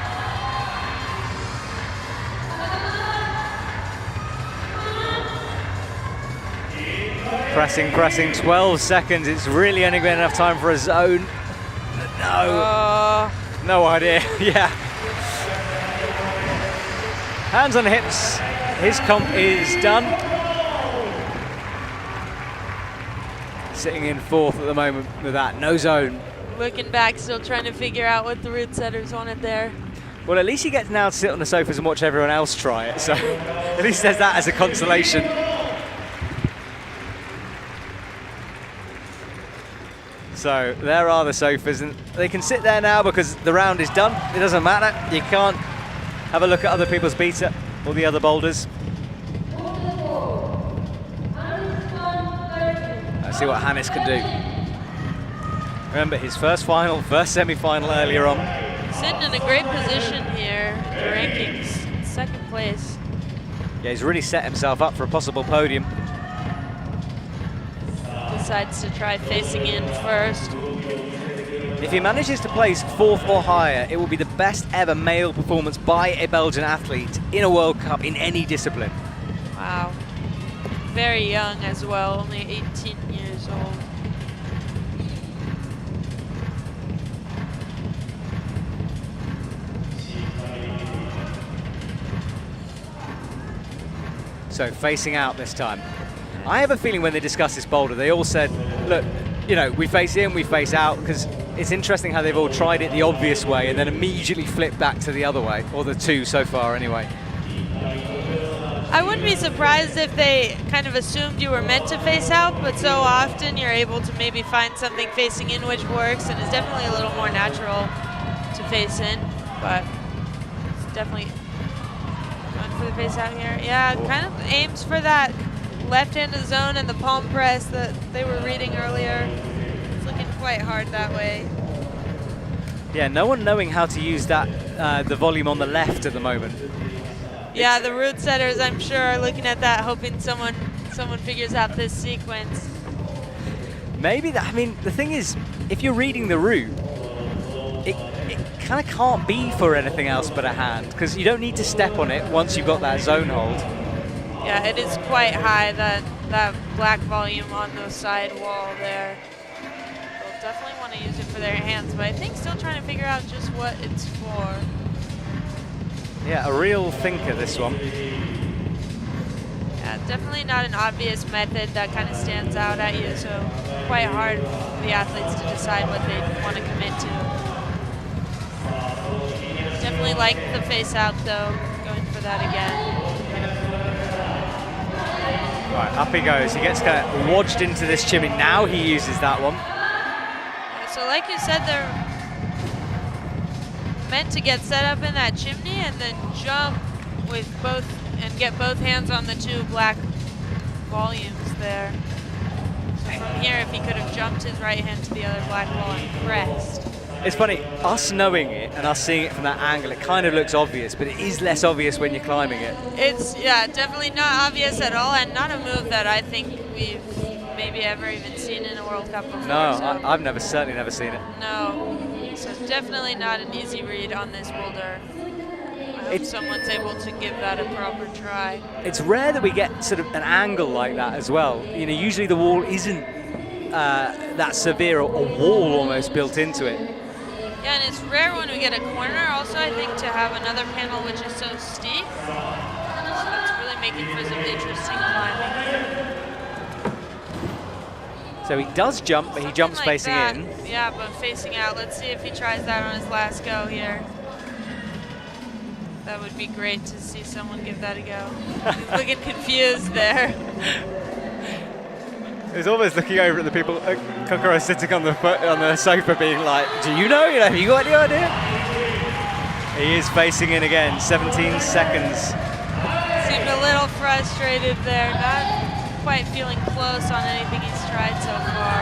Pressing, 12 seconds. It's really only been enough time for a zone. No, no idea, yeah. Hands on hips, his comp is done. Sitting in 4th at the moment with that, no zone. Looking back, still trying to figure out what the root setters wanted there. Well, at least he gets now to sit on the sofas and watch everyone else try it, so at least there's that as a consolation. So there are the sofas, and they can sit there now because the round is done. It doesn't matter, you can't have a look at other people's beater or the other boulders. Let's see what Hannes can do. Remember his first final, first semi-final earlier on. Sitting in a great position here in the rankings, second place. Yeah, he's really set himself up for a possible podium. Decides to try facing in first. If he manages to place 4th or higher, it will be the best ever male performance by a Belgian athlete in a World Cup in any discipline. Wow. Very young as well, only 18 years old. So facing out this time. I have a feeling when they discussed this boulder, they all said, look, you know, we face in, we face out, because it's interesting how they've all tried it the obvious way and then immediately flipped back to the other way, or the two so far anyway. I wouldn't be surprised if they kind of assumed you were meant to face out, but so often you're able to maybe find something facing in which works, and it's definitely a little more natural to face in, but it's definitely going for the face out here. Yeah, kind of aims for that left-handed zone and the palm press that they were reading earlier. It's looking quite hard that way. Yeah, no one knowing how to use that, the volume on the left at the moment. Yeah, the route setters, I'm sure, are looking at that, hoping someone figures out this sequence. Maybe that, I mean, the thing is, if you're reading the route, it kind of can't be for anything else but a hand, because you don't need to step on it once you've got that zone hold. Yeah, it is quite high, that black volume on the side wall there. They'll definitely want to use it for their hands, but I think still trying to figure out just what it's for. Yeah, a real thinker, this one. Yeah, definitely not an obvious method that kind of stands out at you, so quite hard for the athletes to decide what they want to commit to. Definitely like the face out though, going for that again. Right, up he goes. He gets kind of lodged into this chimney. Now he uses that one. Yeah, so like you said, they're meant to get set up in that chimney and then jump with both and get both hands on the two black volumes there. So from here, if he could have jumped his right hand to the other black ball and pressed. It's funny, us knowing it and us seeing it from that angle, it kind of looks obvious, but it is less obvious when you're climbing it. It's, yeah, definitely not obvious at all, and not a move that I think we've maybe ever even seen in a World Cup before. No, so I've certainly never seen it. No, so definitely not an easy read on this boulder. I hope someone's able to give that a proper try. It's rare that we get sort of an angle like that as well. You know, usually the wall isn't that severe, or a wall almost built into it. Yeah, and it's rare when we get a corner also, I think, to have another panel which is so steep. So that's really making for some interesting climbing. So he does jump, but he jumps Like facing that. in. Yeah, but facing out. Let's see if he tries that on his last go here. That would be great to see someone give that a go. He's looking confused there. He's almost looking over at the people, Kokoro sitting on the sofa being like, do you know? Have you got any idea? He is facing in again, 17 seconds. Seemed a little frustrated there, not quite feeling close on anything he's tried so far.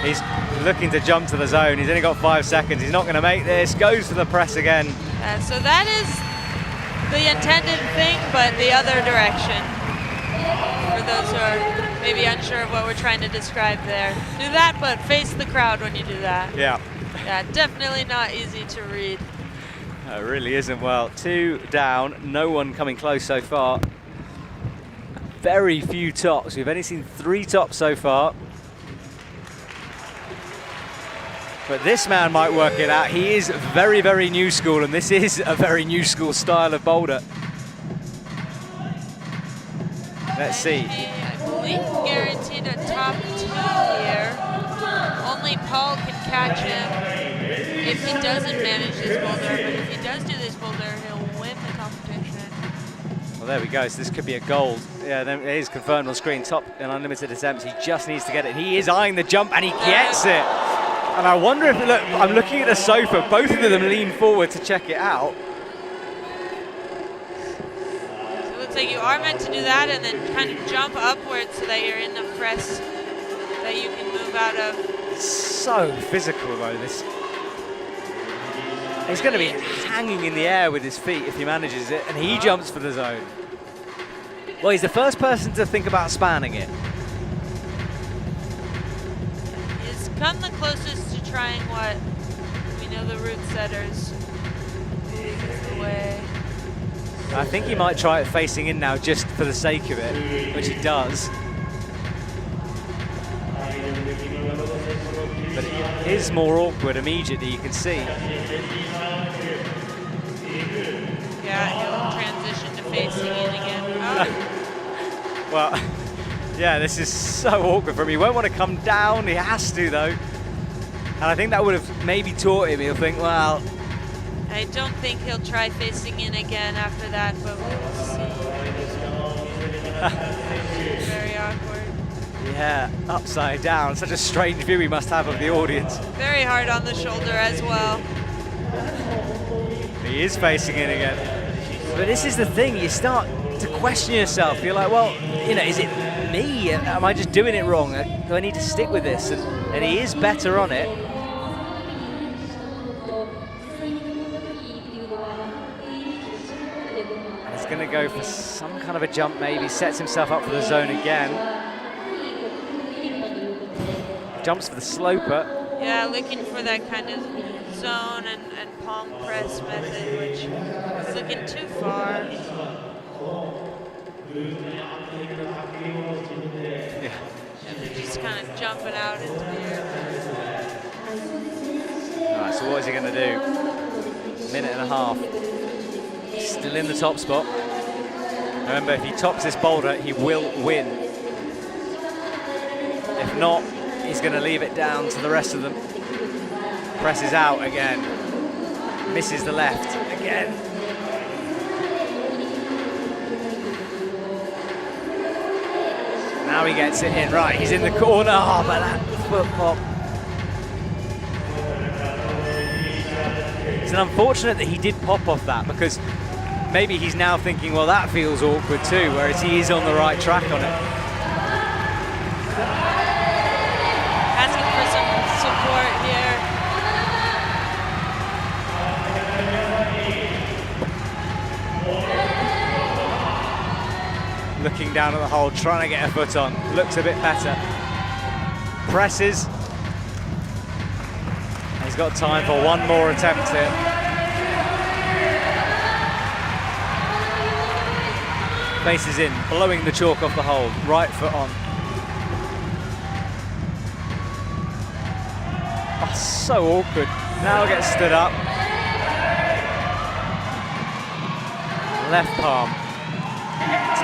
He's looking to jump to the zone. He's only got 5 seconds. He's not going to make this. Goes for the press again. So that is the intended thing, but the other direction. For those who are maybe unsure of what we're trying to describe there. Do that, but face the crowd when you do that. Yeah. Yeah, definitely not easy to read. No, it really isn't. Well, 2 down. No one coming close so far. Very few tops. We've only seen 3 tops so far. But this man might work it out. He is very, very new school, and this is a very new school style of boulder. Let's see. I believe guaranteed a top 2 here. Only Paul can catch him if he doesn't manage this boulder, but if he does do this boulder, he'll win the competition. Well, there we go. So this could be a gold. Yeah, then it is confirmed on screen. Top in unlimited attempts. He just needs to get it. He is eyeing the jump, and he gets it. And I wonder if, look, I'm looking at the sofa. Both of them lean forward to check it out. So you are meant to do that and then kind of jump upwards so that you're in the press that you can move move out of. So physical though, this. He's going to be hanging in the air with his feet if he manages it, and he jumps for the zone. Well, he's the first person to think about spanning it. He's come the closest to trying what we know the root setters the way. I think he might try it facing in now just for the sake of it, which he does. But it is more awkward immediately, you can see. Yeah, he'll transition to facing in again. Oh. Well, yeah, this is so awkward for him. He won't want to come down, he has to though. And I think that would have maybe taught him. He'll think, well... I don't think he'll try facing in again after that, but we'll see. Very awkward. Yeah, upside down. Such a strange view he must have of the audience. Very hard on the shoulder as well. He is facing in again. But this is the thing, you start to question yourself. You're like, well, you know, is it me? Am I just doing it wrong? Do I need to stick with this? And he is better on it. He's going to go for some kind of a jump maybe, sets himself up for the zone again. Jumps for the sloper. Yeah, looking for that kind of zone and palm press method, which is looking too far. Yeah. And just kind of jumping out into the air. All right, so what is he going to do? Minute and a half. Still in the top spot. Remember, if he tops this boulder, he will win. If not, he's going to leave it down to the rest of them. Presses out again. Misses the left again. Now he gets it in. Right, he's in the corner. Oh, but that foot pop. It's unfortunate that he did pop off that, because maybe he's now thinking, well, that feels awkward too, whereas he is on the right track on it. Asking for some support here. Looking down at the hole, trying to get a foot on. Looks a bit better. Presses. He's got time for one more attempt here. Faces in, blowing the chalk off the hole. Right foot on. Oh, so awkward. Now gets stood up. Left palm.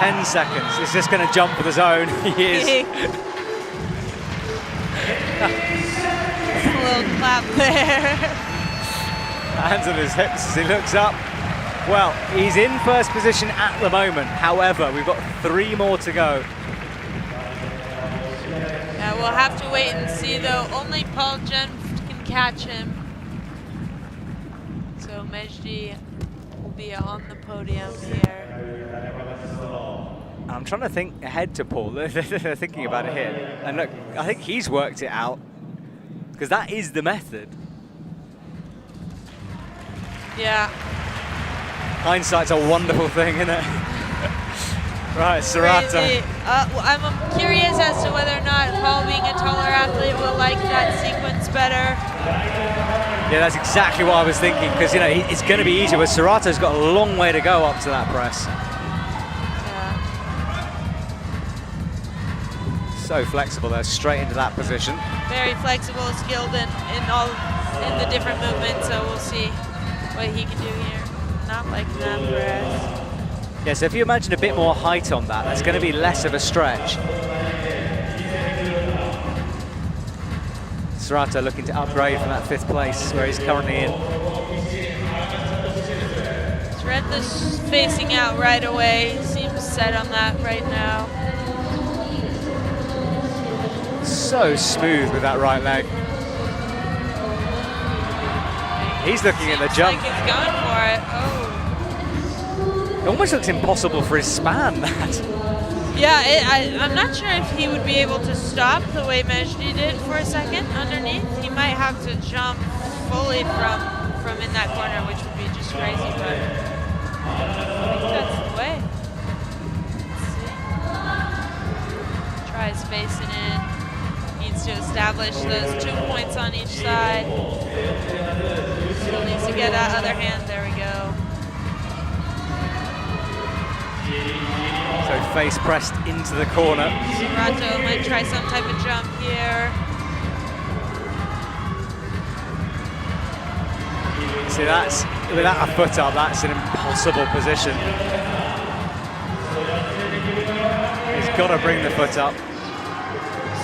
10 seconds. He's just going to jump for the zone. He is. A little clap there. Hands on his hips as he looks up. Well, he's in first position at the moment. However, we've got 3 more to go. Yeah, we'll have to wait and see though. Only Paul Jenft can catch him. So Mejdi will be on the podium here. I'm trying to think ahead to Paul. They're thinking about it here. And look, I think he's worked it out, because that is the method. Yeah. Hindsight's a wonderful thing, isn't it? Right, Serrato. Crazy. I'm curious as to whether or not Paul, being a taller athlete, will like that sequence better. Yeah, that's exactly what I was thinking, because, you know, it's going to be easier, but Serrato's got a long way to go up to that press. So flexible there, straight into that position. Very flexible, skilled in the different movements, so we'll see what he can do here. Not like that press. Yeah, so if you imagine a bit more height on that, that's going to be less of a stretch. Serrato looking to upgrade from that 5th place where he's currently in. He's read this facing out right away. He seems set on that right now. So smooth with that right leg. He's looking at the jump. Like he's going for it. Oh. It almost looks impossible for his span, that. Yeah, I'm not sure if he would be able to stop the way Mejdi did for a second underneath. He might have to jump fully from in that corner, which would be just crazy, but I think that's the way. Let's see. Tries facing it. Needs to establish those 2 points on each side. Still needs to get that other hand. There we go. So face pressed into the corner. Serato might try some type of jump here. See, that's, without a foot up, that's an impossible position. He's got to bring the foot up.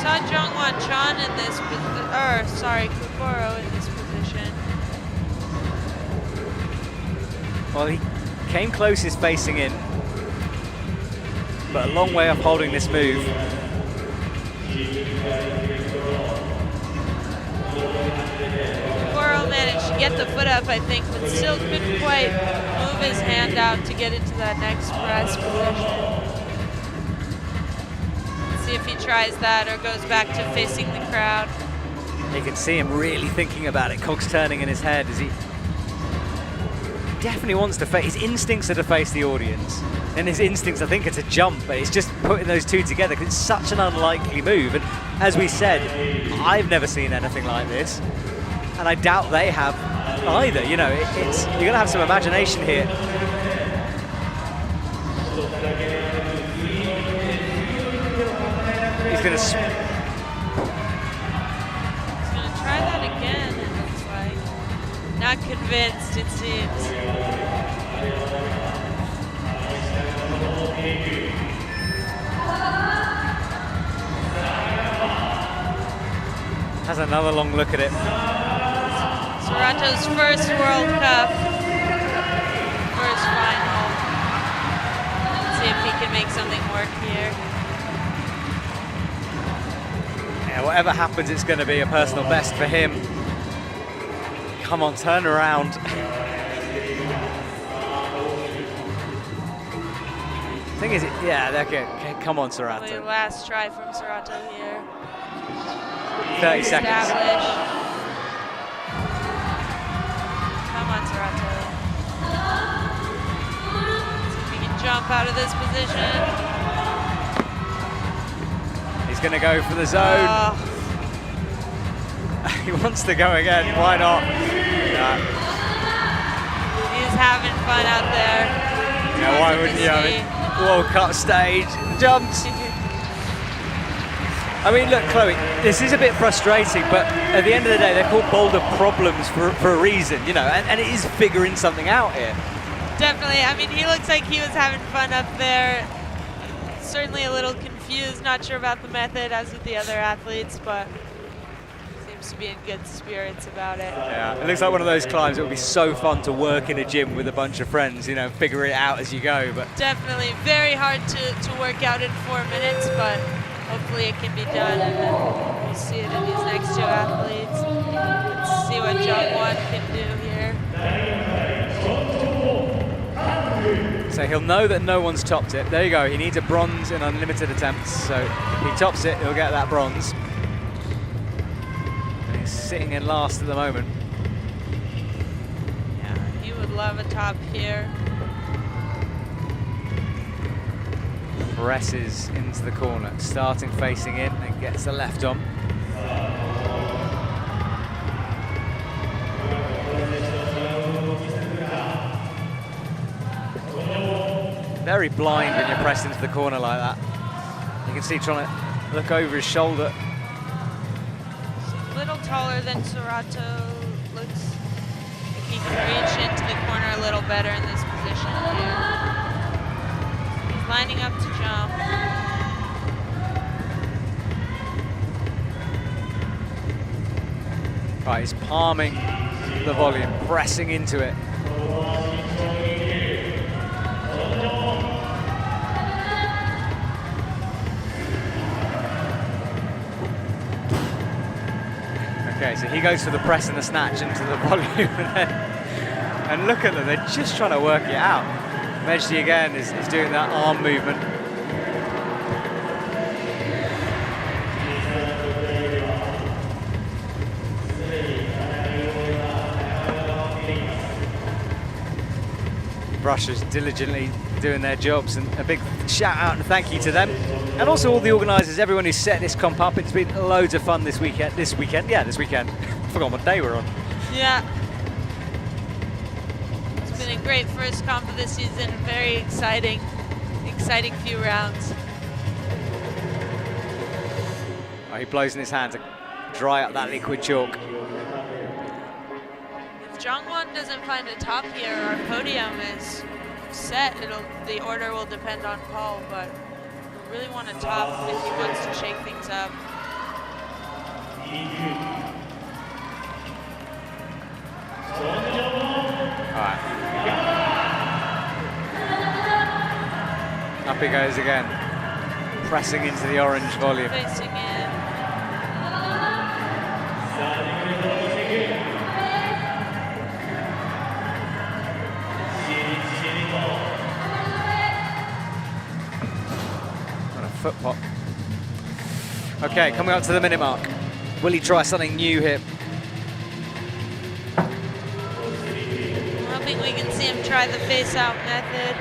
Saw Jungwon Chan in this, Kokoro in this position. Well, he came closest facing in, but a long way off holding this move. Kokoro managed to get the foot up, I think, but still couldn't quite move his hand out to get into that next press position. See if he tries that or goes back to facing the crowd. You can see him really thinking about it, cogs turning in his head as he definitely wants to face. His instincts are to face the audience, and his instincts, I think, are to jump, but it's just putting those two together because it's such an unlikely move. And as we said, I've never seen anything like this, and I doubt they have either. You know, it's you're going to have some imagination here. He's going to try that again, it looks like. Not convinced, it seems. Has another long look at it. Serato's first World Cup. First final. Let's see if he can make something work here. Yeah, whatever happens, it's going to be a personal best for him. Come on, turn around. Thing is, yeah, okay, come on, Serato. Last try from Serato here. 30 seconds. Establish. Come on, Serato. See if he can jump out of this position. He's going to go for the zone. He wants to go again. Why not? Yeah. He's having fun out there. Yeah, why wouldn't you? I mean, World Cup stage, jumps. I mean, look, Chloe, this is a bit frustrating, but at the end of the day, they're called Boulder problems for a reason, you know, and it is figuring something out here. Definitely. I mean, he looks like he was having fun up there. Certainly a little confused, not sure about the method as with the other athletes, but seems to be in good spirits about it. Yeah, it looks like one of those climbs that would be so fun to work in a gym with a bunch of friends, you know, figure it out as you go. But definitely very hard to work out in 4 minutes, but hopefully it can be done, and then we'll see it in these next two athletes. Let's see what Jungwon can do here. So he'll know that no one's topped it. There you go. He needs a bronze in unlimited attempts. So if he tops it, he'll get that bronze. And he's sitting in last at the moment. Yeah, he would love a top here. Presses into the corner, starting facing in and gets the left on. Very blind when you're pressed into the corner like that. You can see trying to look over his shoulder. A little taller than Serato. Looks like he can reach into the corner a little better in this position here. He's lining up to jump. Right, he's palming the volume, pressing into it. Okay, so he goes for the press and the snatch into the volume, and look at them, they're just trying to work it out. Mejdi again is doing that arm movement. Russia's diligently doing their jobs, and a big shout out and thank you to them. And also all the organisers, everyone who set this comp up. It's been loads of fun this weekend. This weekend. I forgot what day we're on. Yeah. It's been a great first comp of the season. Very exciting few rounds. Oh, he blows in his hand to dry up that liquid chalk. If Jongwon doesn't find a top here, our podium is set. The order will depend on Paul, but we really want a top if he wants to shake things up. All right. Up he goes again, pressing into the orange volume. Facing in. On a foot pop. Okay, coming up to the minute mark. Will he try something new here? I'm hoping we can see him try the face-out method.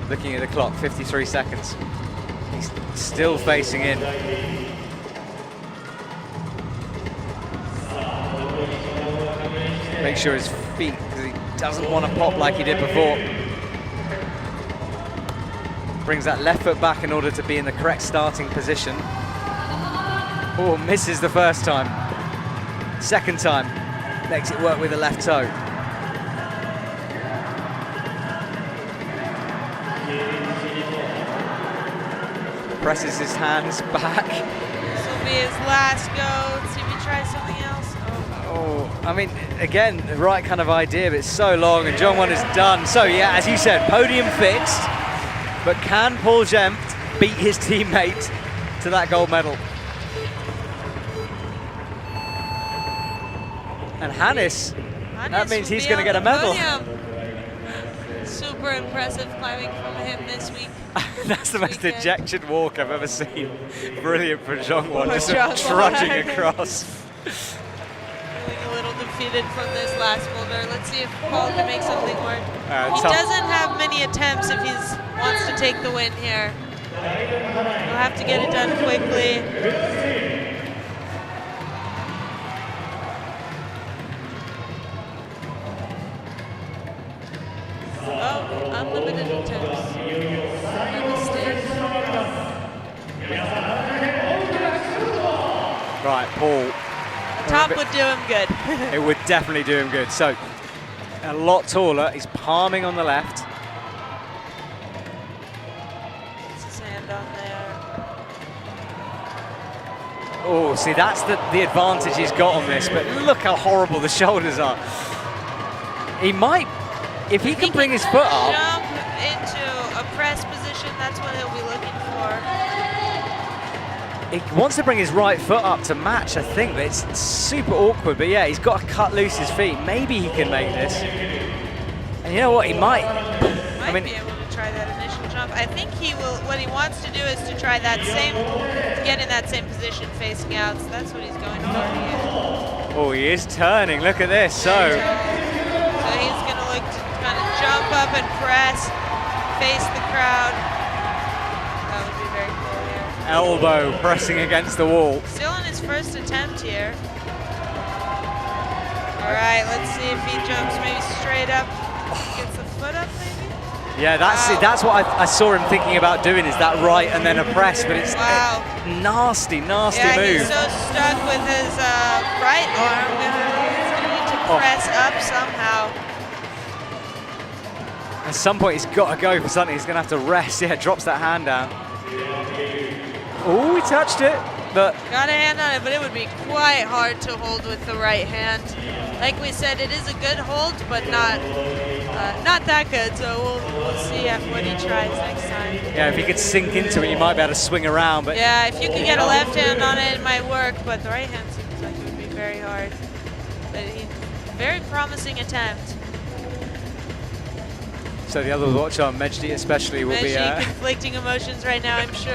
Looking at the clock, 53 seconds. He's still facing in. Make sure his feet, because he doesn't want to pop like he did before. Brings that left foot back in order to be in the correct starting position. Oh, misses the first time. Second time, makes it work with the left toe. Presses his hands back. This will be his last go. Let's see if he tries something else. Oh, I mean, again, the right kind of idea, but it's so long, and Jongwon is done. So yeah, as you said, podium fixed, but can Paul Gempt beat his teammate to that gold medal? And Hannes, that means he's going to get a medal. Super impressive climbing from him this week. That's the most ejection walk I've ever seen. Brilliant for Jongwon, just Jongwon. trudging across. Feeling a little defeated from this last boulder. Let's see if Paul can make something work. He tough. doesn't have many attempts if he wants to take the win here. He'll have to get it done quickly. Oh, unlimited attempts. A mistake. Right, Paul. Top would do him good. It would definitely do him good. So, a lot taller. He's palming on the left. Puts his hand on there. Oh, see, that's the advantage he's got on this, but look how horrible the shoulders are. He might, if he can bring his foot up. Jump into a press position, that's what he'll be looking for. He wants to bring his right foot up to match, I think, but it's super awkward. But yeah, he's got to cut loose his feet. Maybe he can make this. And you know what, he might. Might be able to try that initial jump. I think he will, what he wants to do is to try that same, to get in that same position facing out. So that's what he's going for here. Oh, he is turning, look at this, so. So he's gonna look to kind of jump up and press, face the crowd. That would be very cool here. Elbow pressing against the wall. Still in his first attempt here. All right, let's see if he jumps maybe straight up, gets the foot up maybe? Yeah, that's it. That's what I saw him thinking about doing, is that right and then a press, but it's wow. a nasty move. He's so stuck with his right arm. He's gonna need to press up somehow. At some point he's got to go for something. He's going to have to rest. Yeah, drops that hand down. Oh, he touched it, but got a hand on it, but it would be quite hard to hold with the right hand. Like we said, it is a good hold, but not that good. So we'll see what he tries next time. Yeah, if he could sink into it, he might be able to swing around. But yeah, if you could get a left hand on it, it might work. But the right hand seems like it would be very hard. But very promising attempt. So the other watch on Mejdi especially will be... conflicting emotions right now, I'm sure.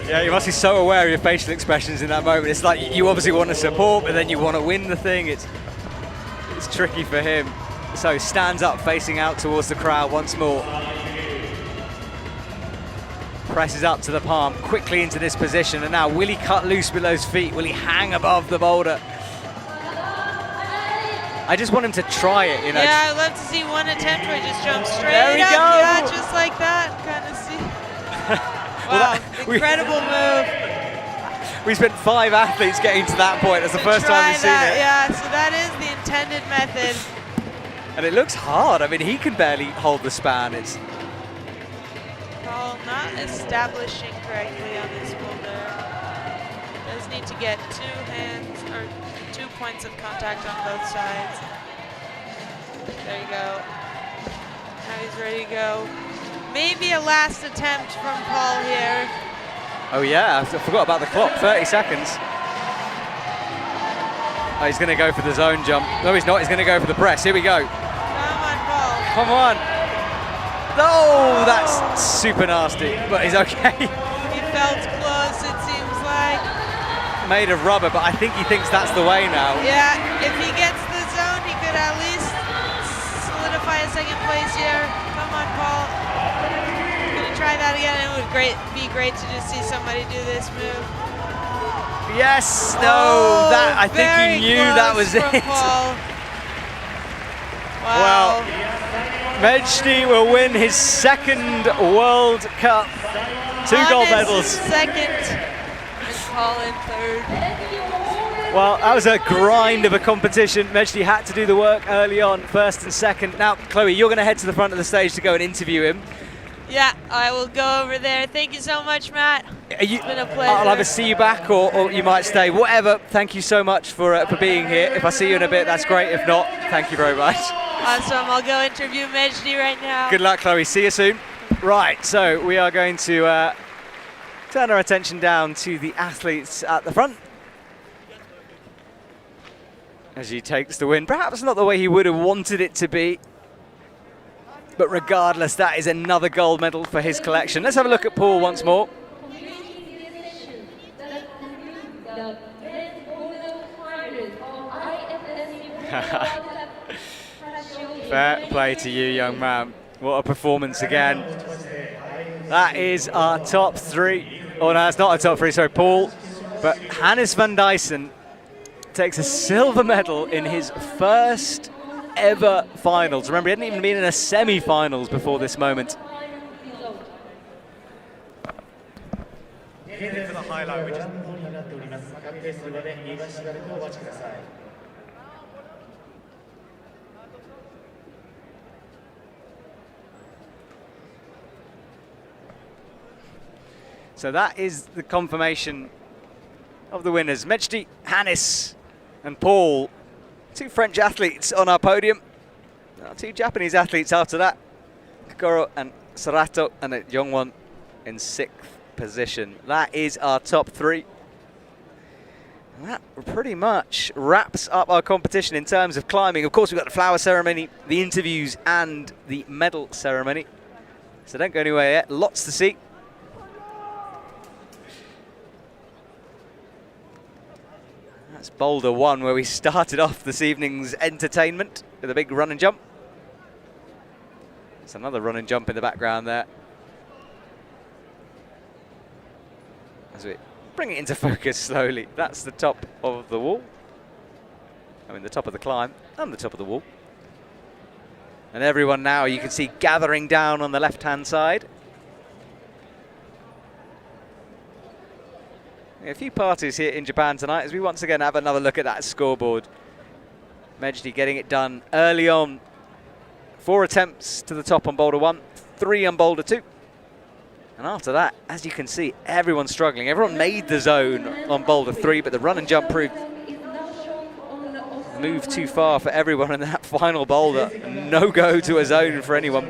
Yeah, you must be so aware of your facial expressions in that moment. It's like you obviously want to support, but then you want to win the thing. It's tricky for him. So stands up, facing out towards the crowd once more. Presses up to the palm, quickly into this position, and now will he cut loose below his feet? Will he hang above the boulder? I just want him to try it, you know. Yeah, I'd love to see one attempt where he just jumps straight there we up. Go. Yeah, just like that. Kind of see. Wow, incredible move. We spent 5 athletes getting to that point. That's the first time we've seen it. Yeah, so that is the intended method. And it looks hard. I mean, he can barely hold the span. It's not establishing correctly on this boulder. Does need to get 2 hands or 2 points of contact on both sides. There you go. Now he's ready to go. Maybe a last attempt from Paul here. Oh yeah, I forgot about the clock. 30 seconds. Oh, he's going to go for the zone jump. No, he's not. He's going to go for the press. Here we go. Come on, Paul. Come on. No, that's super nasty, but he's okay. He felt close, it seems like. Made of rubber, but I think he thinks that's the way now. Yeah, if he gets the zone, he could at least solidify a 2nd place here. Come on, Paul. Gonna try that again. It would be great to just see somebody do this move. Yes, no, that I think he knew that was it. Paul. Wow. Well, Mejdi will win his 2nd World Cup. 2 gold medals. 2nd, and Paul in 3rd. Well, that was a grind of a competition. Mejdi had to do the work early on, 1st and 2nd. Now, Chloe, you're going to head to the front of the stage to go and interview him. Yeah, I will go over there. Thank you so much, Matt. It's been a pleasure. I'll either see you back or you might stay. Whatever, thank you so much for being here. If I see you in a bit, that's great. If not, thank you very much. Awesome, I'll go interview Mejdi right now. Good luck, Chloe. See you soon. Right, so we are going to turn our attention down to the athletes at the front. As he takes the win. Perhaps not the way he would have wanted it to be. But regardless, that is another gold medal for his collection. Let's have a look at Paul once more. Fair play to you, young man. What a performance again. That is our top 3. Oh no, it's not our top 3, sorry, Paul. But Hannes van Duysen takes a silver medal in his 1st ever finals. Remember, he hadn't even been in a semi-finals before this moment. For the highlight, we just... So that is the confirmation of the winners. Mejdi, Hannes and Paul, 2 French athletes on our podium. 2 Japanese athletes after that. Kokoro and Sarato, and a young one in 6th position. That is our top 3. And that pretty much wraps up our competition in terms of climbing. Of course, we've got the flower ceremony, the interviews, and the medal ceremony. So don't go anywhere yet. Lots to see. That's Boulder 1, where we started off this evening's entertainment with a big run and jump. There's another run and jump in the background there. As we bring it into focus slowly, that's the top of the wall. I mean, the top of the climb and the top of the wall. And everyone now, you can see, gathering down on the left-hand side. A few parties here in Japan tonight as we once again have another look at that scoreboard. Mejdi getting it done early on. 4 attempts to the top on Boulder 1, 3 on Boulder 2. And after that, as you can see, everyone's struggling. Everyone made the zone on Boulder 3, but the run and jump proved moved too far for everyone in that final boulder. No go to a zone for anyone.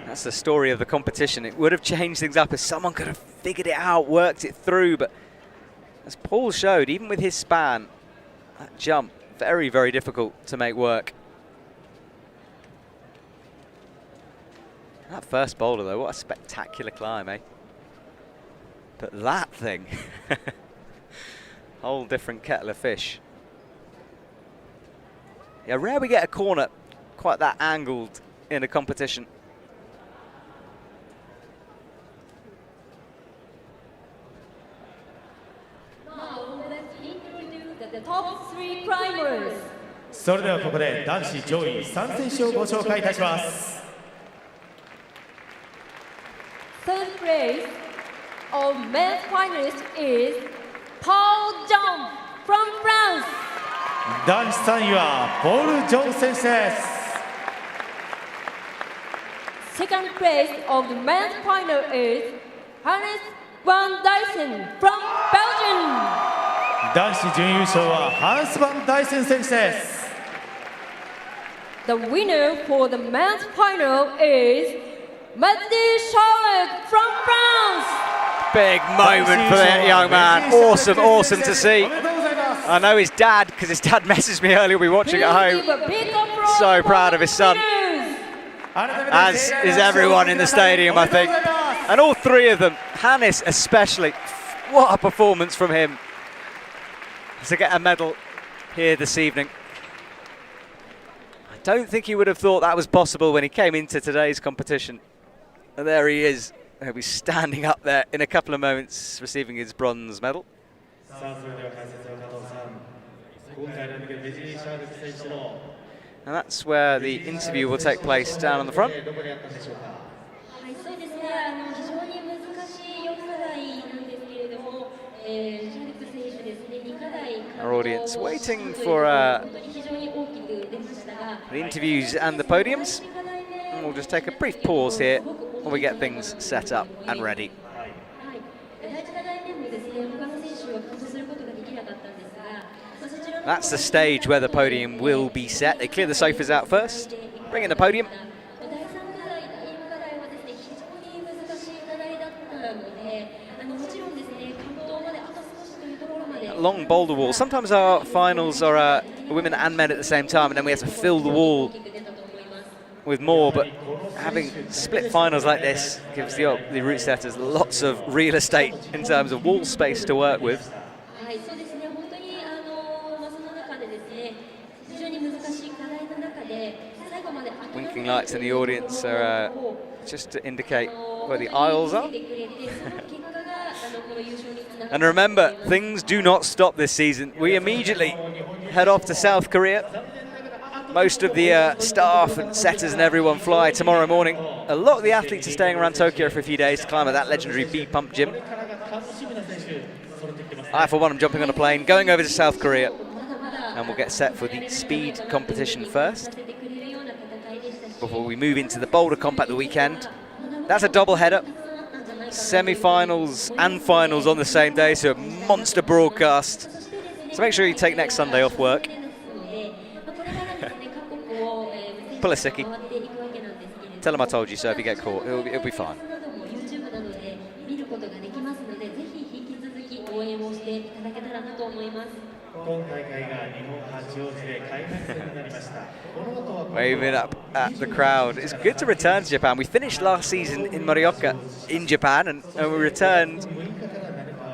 That's the story of the competition. It would have changed things up if someone could have figured it out, worked it through, but As Paul showed, even with his span, that jump, very, very difficult to make work. That first boulder though, what a spectacular climb, eh? But that thing, whole different kettle of fish. Yeah, rare we get a corner quite that angled in a competition. Now let's introduce the top 3 climbers. それではここで男子上位3選手をご紹介いたします。 Third place of men's finalist is Paul Jean from France. 男子3位はポール・ジョン選手です。 Second place of the men's final is Hannes van Dyssen from Belgium. 男子準優勝はハンス・バン・ダイセン選手です。 The winner for the men's final is Mathieu Chauvet from France. Big moment for that young man. Awesome, awesome to see. I know his dad, because his dad messaged me earlier, we'll be watching at home. So proud of his son, as is everyone in the stadium, I think. And all 3 of them, Hannes especially, what a performance from him to get a medal here this evening. I don't think he would have thought that was possible when he came into today's competition. And there he is. He'll be standing up there in a couple of moments, receiving his bronze medal. And that's where the interview will take place, down on the front. Our audience waiting for the interviews and the podiums. And we'll just take a brief pause here while we get things set up and ready. That's the stage where the podium will be set. They clear the sofas out first, bring in the podium. Long boulder wall. Sometimes our finals are women and men at the same time, and then we have to fill the wall with more, but having split finals like this gives the route setters lots of real estate in terms of wall space to work with. Winking lights in the audience are just to indicate where the aisles are. And remember, things do not stop this season. We immediately head off to South Korea. Most of the staff and setters and everyone fly tomorrow morning. A lot of the athletes are staying around Tokyo for a few days to climb at that legendary B-Pump gym. I, for one, am jumping on a plane, going over to South Korea, and we'll get set for the speed competition first, before we move into the boulder comp at the weekend. That's a double header. Semi-finals and finals on the same day, so a monster broadcast. So make sure you take next Sunday off work. Pull a sickie. Tell them I told you so if you get caught. It'll be fine. Waving up at the crowd. It's good to return to Japan. We finished last season in Morioka in Japan, and we returned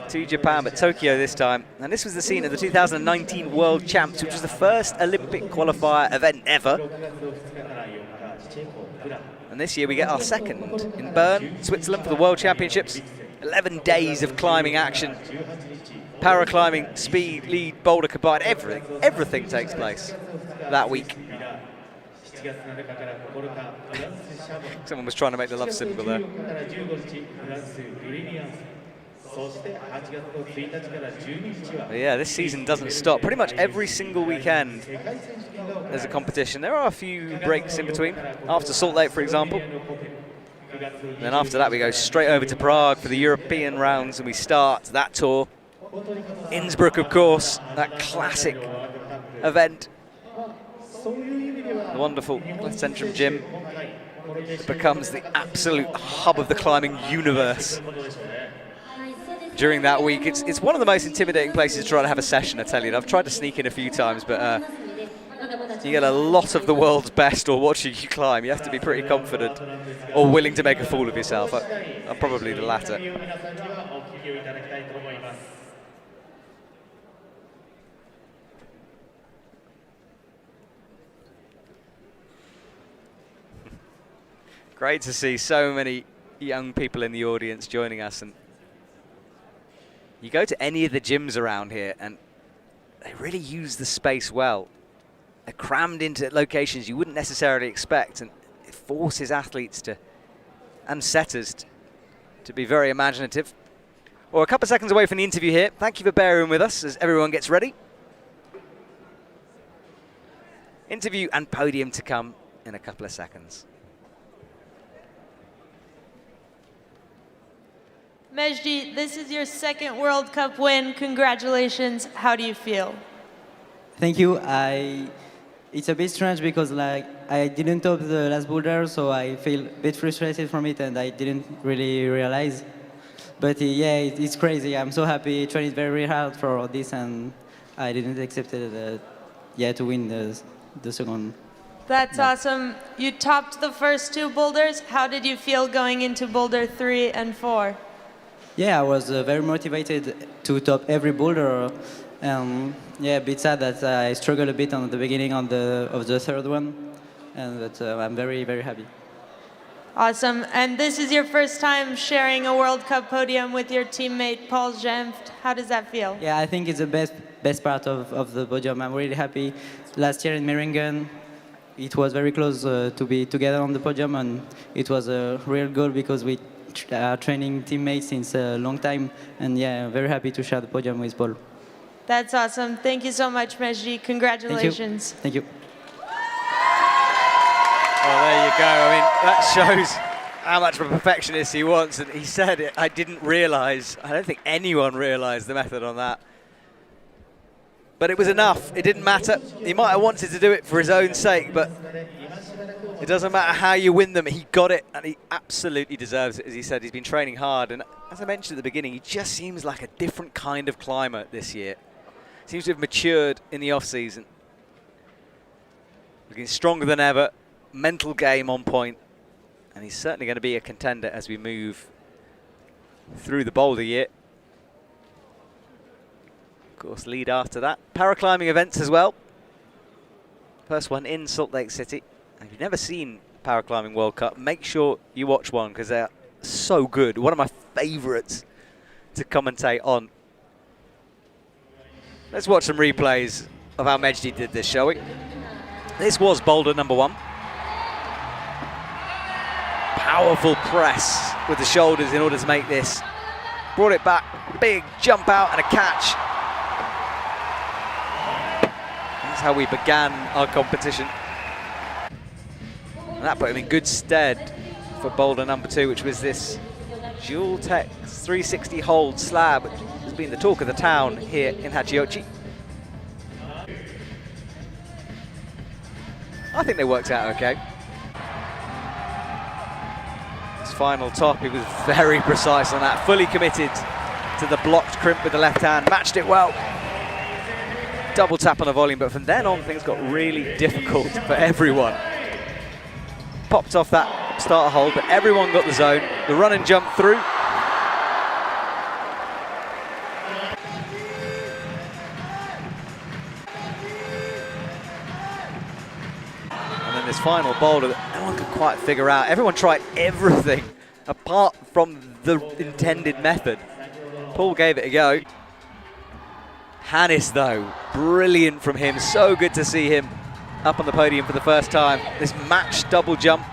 to Japan, but Tokyo this time. And this was the scene of the 2019 World Champs, which was the first Olympic qualifier event ever. And this year we get our second in Bern, Switzerland, for the World Championships. 11 days of climbing action. Paraclimbing, speed, lead, boulder combined, everything takes place that week. Someone was trying to make the love symbol there. But yeah, this season doesn't stop. Pretty much every single weekend there's a competition. There are a few breaks in between, after Salt Lake, for example. And then after that we go straight over to Prague for the European rounds, and we start that tour. Innsbruck, of course, that classic event. The wonderful Centrum gym that becomes the absolute hub of the climbing universe. during that week. It's one of the most intimidating places to try to have a session, I tell you. I've tried to sneak in a few times, but you get a lot of the world's best or watching you climb. You have to be pretty confident or willing to make a fool of yourself. I'm probably the latter. Great to see so many young people in the audience joining us. And you go to any of the gyms around here and they really use the space well. They're crammed into locations you wouldn't necessarily expect, and it forces athletes and setters to be very imaginative. Well, a couple of seconds away from the interview here. Thank you for bearing with us as everyone gets ready. Interview and podium to come in a couple of seconds. Mejdi, this is your second World Cup win. Congratulations. How do you feel? Thank you. It's a bit strange because I didn't top the last boulder, so I feel a bit frustrated from it, and I didn't really realize. But yeah, it's crazy. I'm so happy. I trained very hard for this, and I didn't accept it. To win the second. That's awesome. You topped the first two boulders. How did you feel going into boulder 3 and 4? Yeah, I was very motivated to top every boulder. A bit sad that I struggled a bit on the beginning of the third one, but I'm very, very happy. Awesome. And this is your first time sharing a World Cup podium with your teammate Paul Gemft. How does that feel? Yeah, I think it's the best part of the podium. I'm really happy. Last year in Meiringen, it was very close to be together on the podium, and it was a real goal because we are training teammates since a long time, and yeah, very happy to share the podium with Paul. That's awesome. Thank you so much, Mejdi. Congratulations. Thank you. Well, there you go. I mean, that shows how much of a perfectionist he wants. And he said it, I didn't realise. I don't think anyone realised the method on that. But it was enough. It didn't matter. He might have wanted to do it for his own sake, but it doesn't matter how you win them. He got it, and he absolutely deserves it. As he said, he's been training hard. And as I mentioned at the beginning, he just seems like a different kind of climber this year. Seems to have matured in the off-season. Looking stronger than ever. Mental game on point. And he's certainly going to be a contender as we move through the Boulder year. Of course, lead after that. Paraclimbing events as well. First one in Salt Lake City. If you've never seen Paraclimbing World Cup, make sure you watch one because they're so good. One of my favourites to commentate on. Let's watch some replays of how Mejdi did this, shall we? This was boulder number 1. Powerful press with the shoulders in order to make this. Brought it back, big jump out and a catch. That's how we began our competition. And that put him in good stead for boulder number 2, which was this Dual Tech 360 hold slab, which has been the talk of the town here in Hachioji. I think they worked out okay. His final top, he was very precise on that, fully committed to the blocked crimp with the left hand, matched it well. Double tap on the volume, but from then on things got really difficult for everyone. Popped off that starter hold, but everyone got the zone. The run and jump through. And then this final boulder that no one could quite figure out. Everyone tried everything apart from the intended method. Paul gave it a go. Hannes, though, brilliant from him. So good to see him up on the podium for the first time. This match double jump.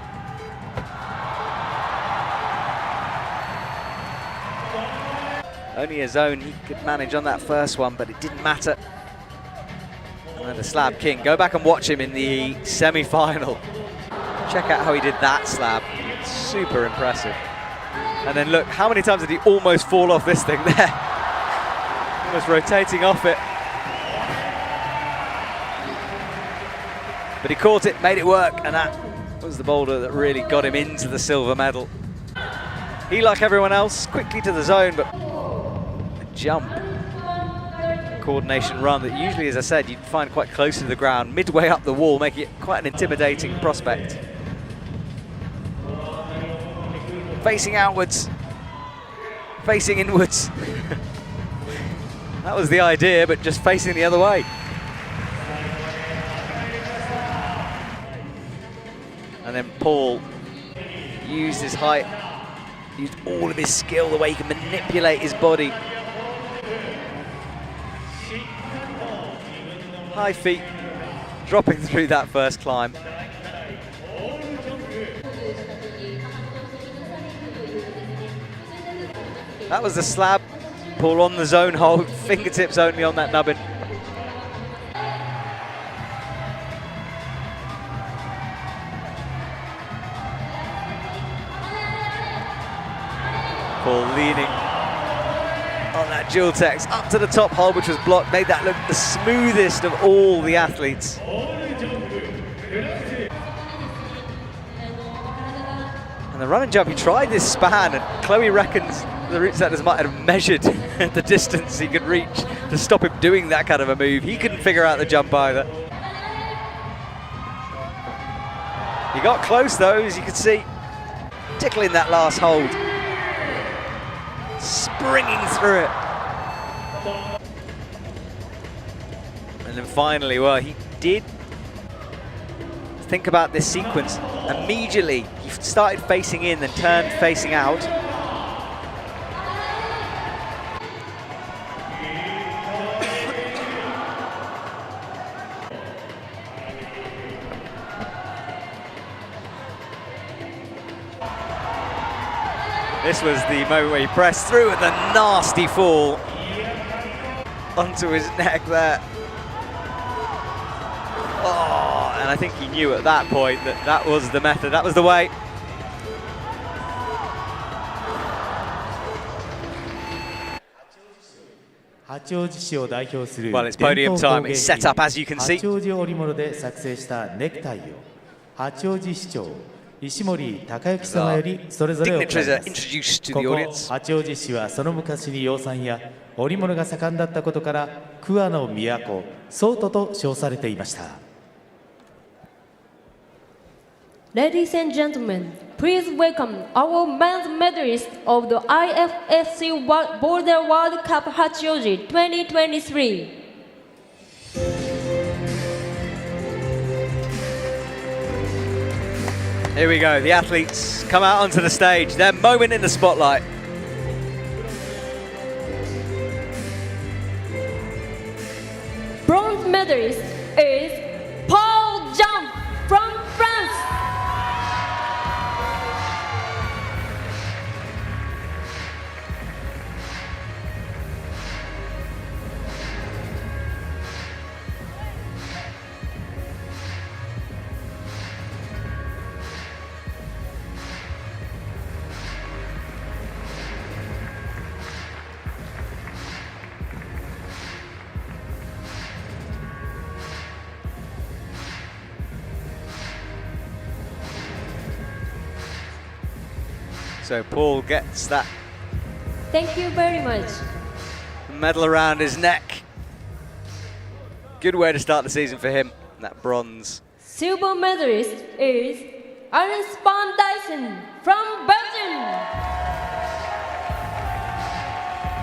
Only a zone he could manage on that first one, but it didn't matter. And then the slab king. Go back and watch him in the semi-final. Check out how he did that slab. Super impressive. And then look, how many times did he almost fall off this thing there? Almost rotating off it. But he caught it, made it work, and that was the boulder that really got him into the silver medal. He, like everyone else, quickly to the zone, but jump coordination run that usually, as I said, you'd find quite close to the ground, midway up the wall, making it quite an intimidating prospect. Facing outwards, facing inwards. That was the idea, but just facing the other way. And then Paul used his height, used all of his skill, the way he can manipulate his body. High feet, dropping through that first climb. That was the slab. Paul on the zone hold, fingertips only on that nubbin. Paul leaning on that dual text up to the top hold, which was blocked, made that look the smoothest of all the athletes. And the run and jump, he tried this span, and Chloe reckons the route setters might have measured the distance he could reach to stop him doing that kind of a move. He couldn't figure out the jump either. He got close though, as you can see, tickling that last hold. Springing through it. And then finally, well, he did think about this sequence. Immediately, he started facing in, then turned facing out. This was the moment where he pressed through with a nasty fall onto his neck there. Oh, and I think he knew at that point that that was the method, that was the way. Well, it's podium time. It's set up, as you can see. 八王子織物で作成したネクタイを八王子市長石森孝之様よりそれぞれ贈られます。ここ八王子市はその昔に養蚕や織物が盛んだったことから桑の都桑都と称されていました。 Ladies and gentlemen, please welcome our men's medalist of the IFSC Boulder World Cup Hachioji 2023. Here we go, the athletes come out onto the stage, their moment in the spotlight. Bronze medalist is Paul Jump from France. So Paul gets that Thank you very much. medal around his neck. Good way to start the season for him, that bronze. Silver medalist is Ernst van Dyson from Belgium.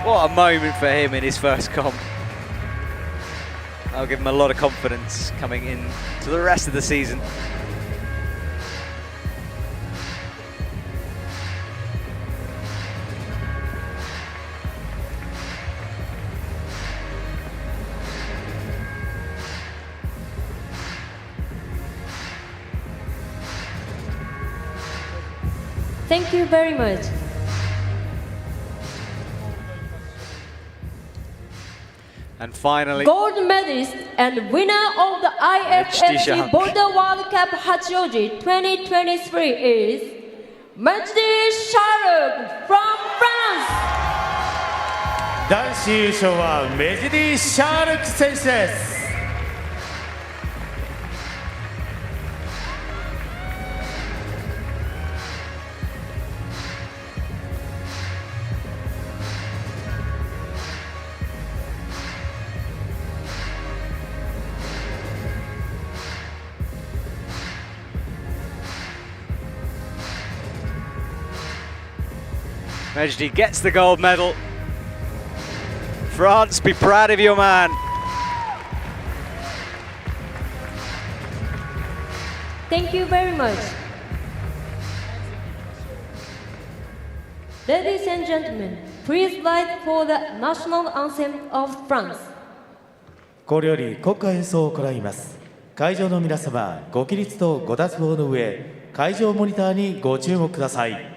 What a moment for him in his first comp. I'll give him a lot of confidence coming in to the rest of the season. Thank you very much. And finally, Gold medalist and winner of the IFSC Boulder World Cup Hachioji 2023 is Majdi Sharuk from France. 男子優勝はメジディ・シャールク選手です。 Well, Mejdi gets the gold medal. France, be proud of your man. Thank you very much. Ladies and gentlemen, please rise for the national anthem of France. これより国歌演奏を行います。会場の皆様、ご起立とご脱帽の上、会場モニターにご注目ください。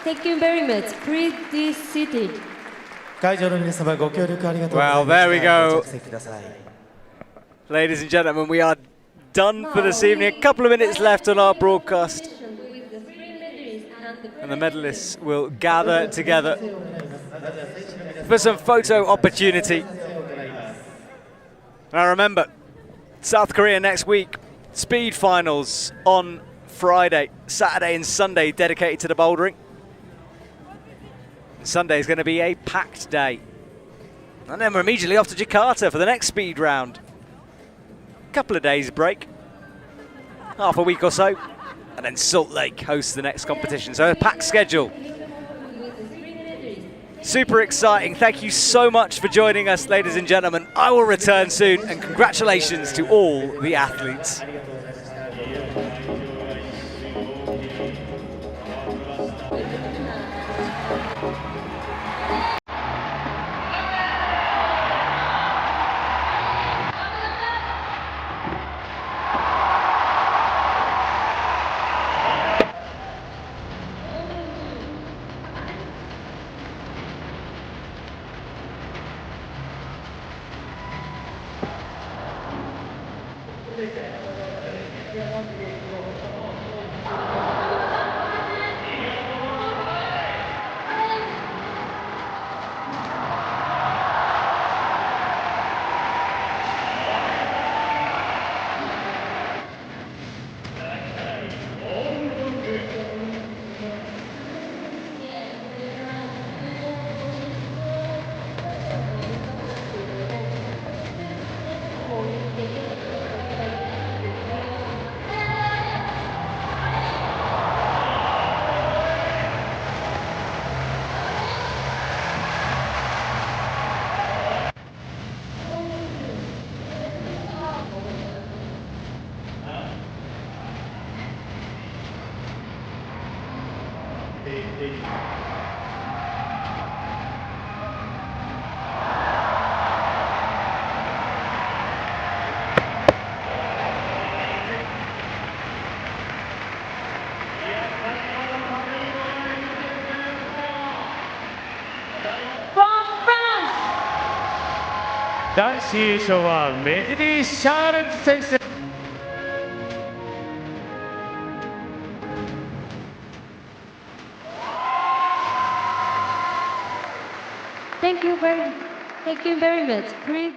Thank you very much. Please be seated. 会場の皆様、ご協力ありがとうございま Well, there we した。 go. ご着席ください。 Ladies and gentlemen, we are done for this evening. A couple of minutes left on our broadcast. And the medalists will gather together for some photo opportunity. Now remember, South Korea next week, speed finals on Friday, Saturday and Sunday dedicated to the bouldering. Sunday is going to be a packed day. And then we're immediately off to Jakarta for the next speed round. Couple of days break, half a week or so, and then Salt Lake hosts the next competition. So a packed schedule. Super exciting. Thank you so much for joining us, ladies and gentlemen. I will return soon, and congratulations to all the athletes. Thank you very much. Please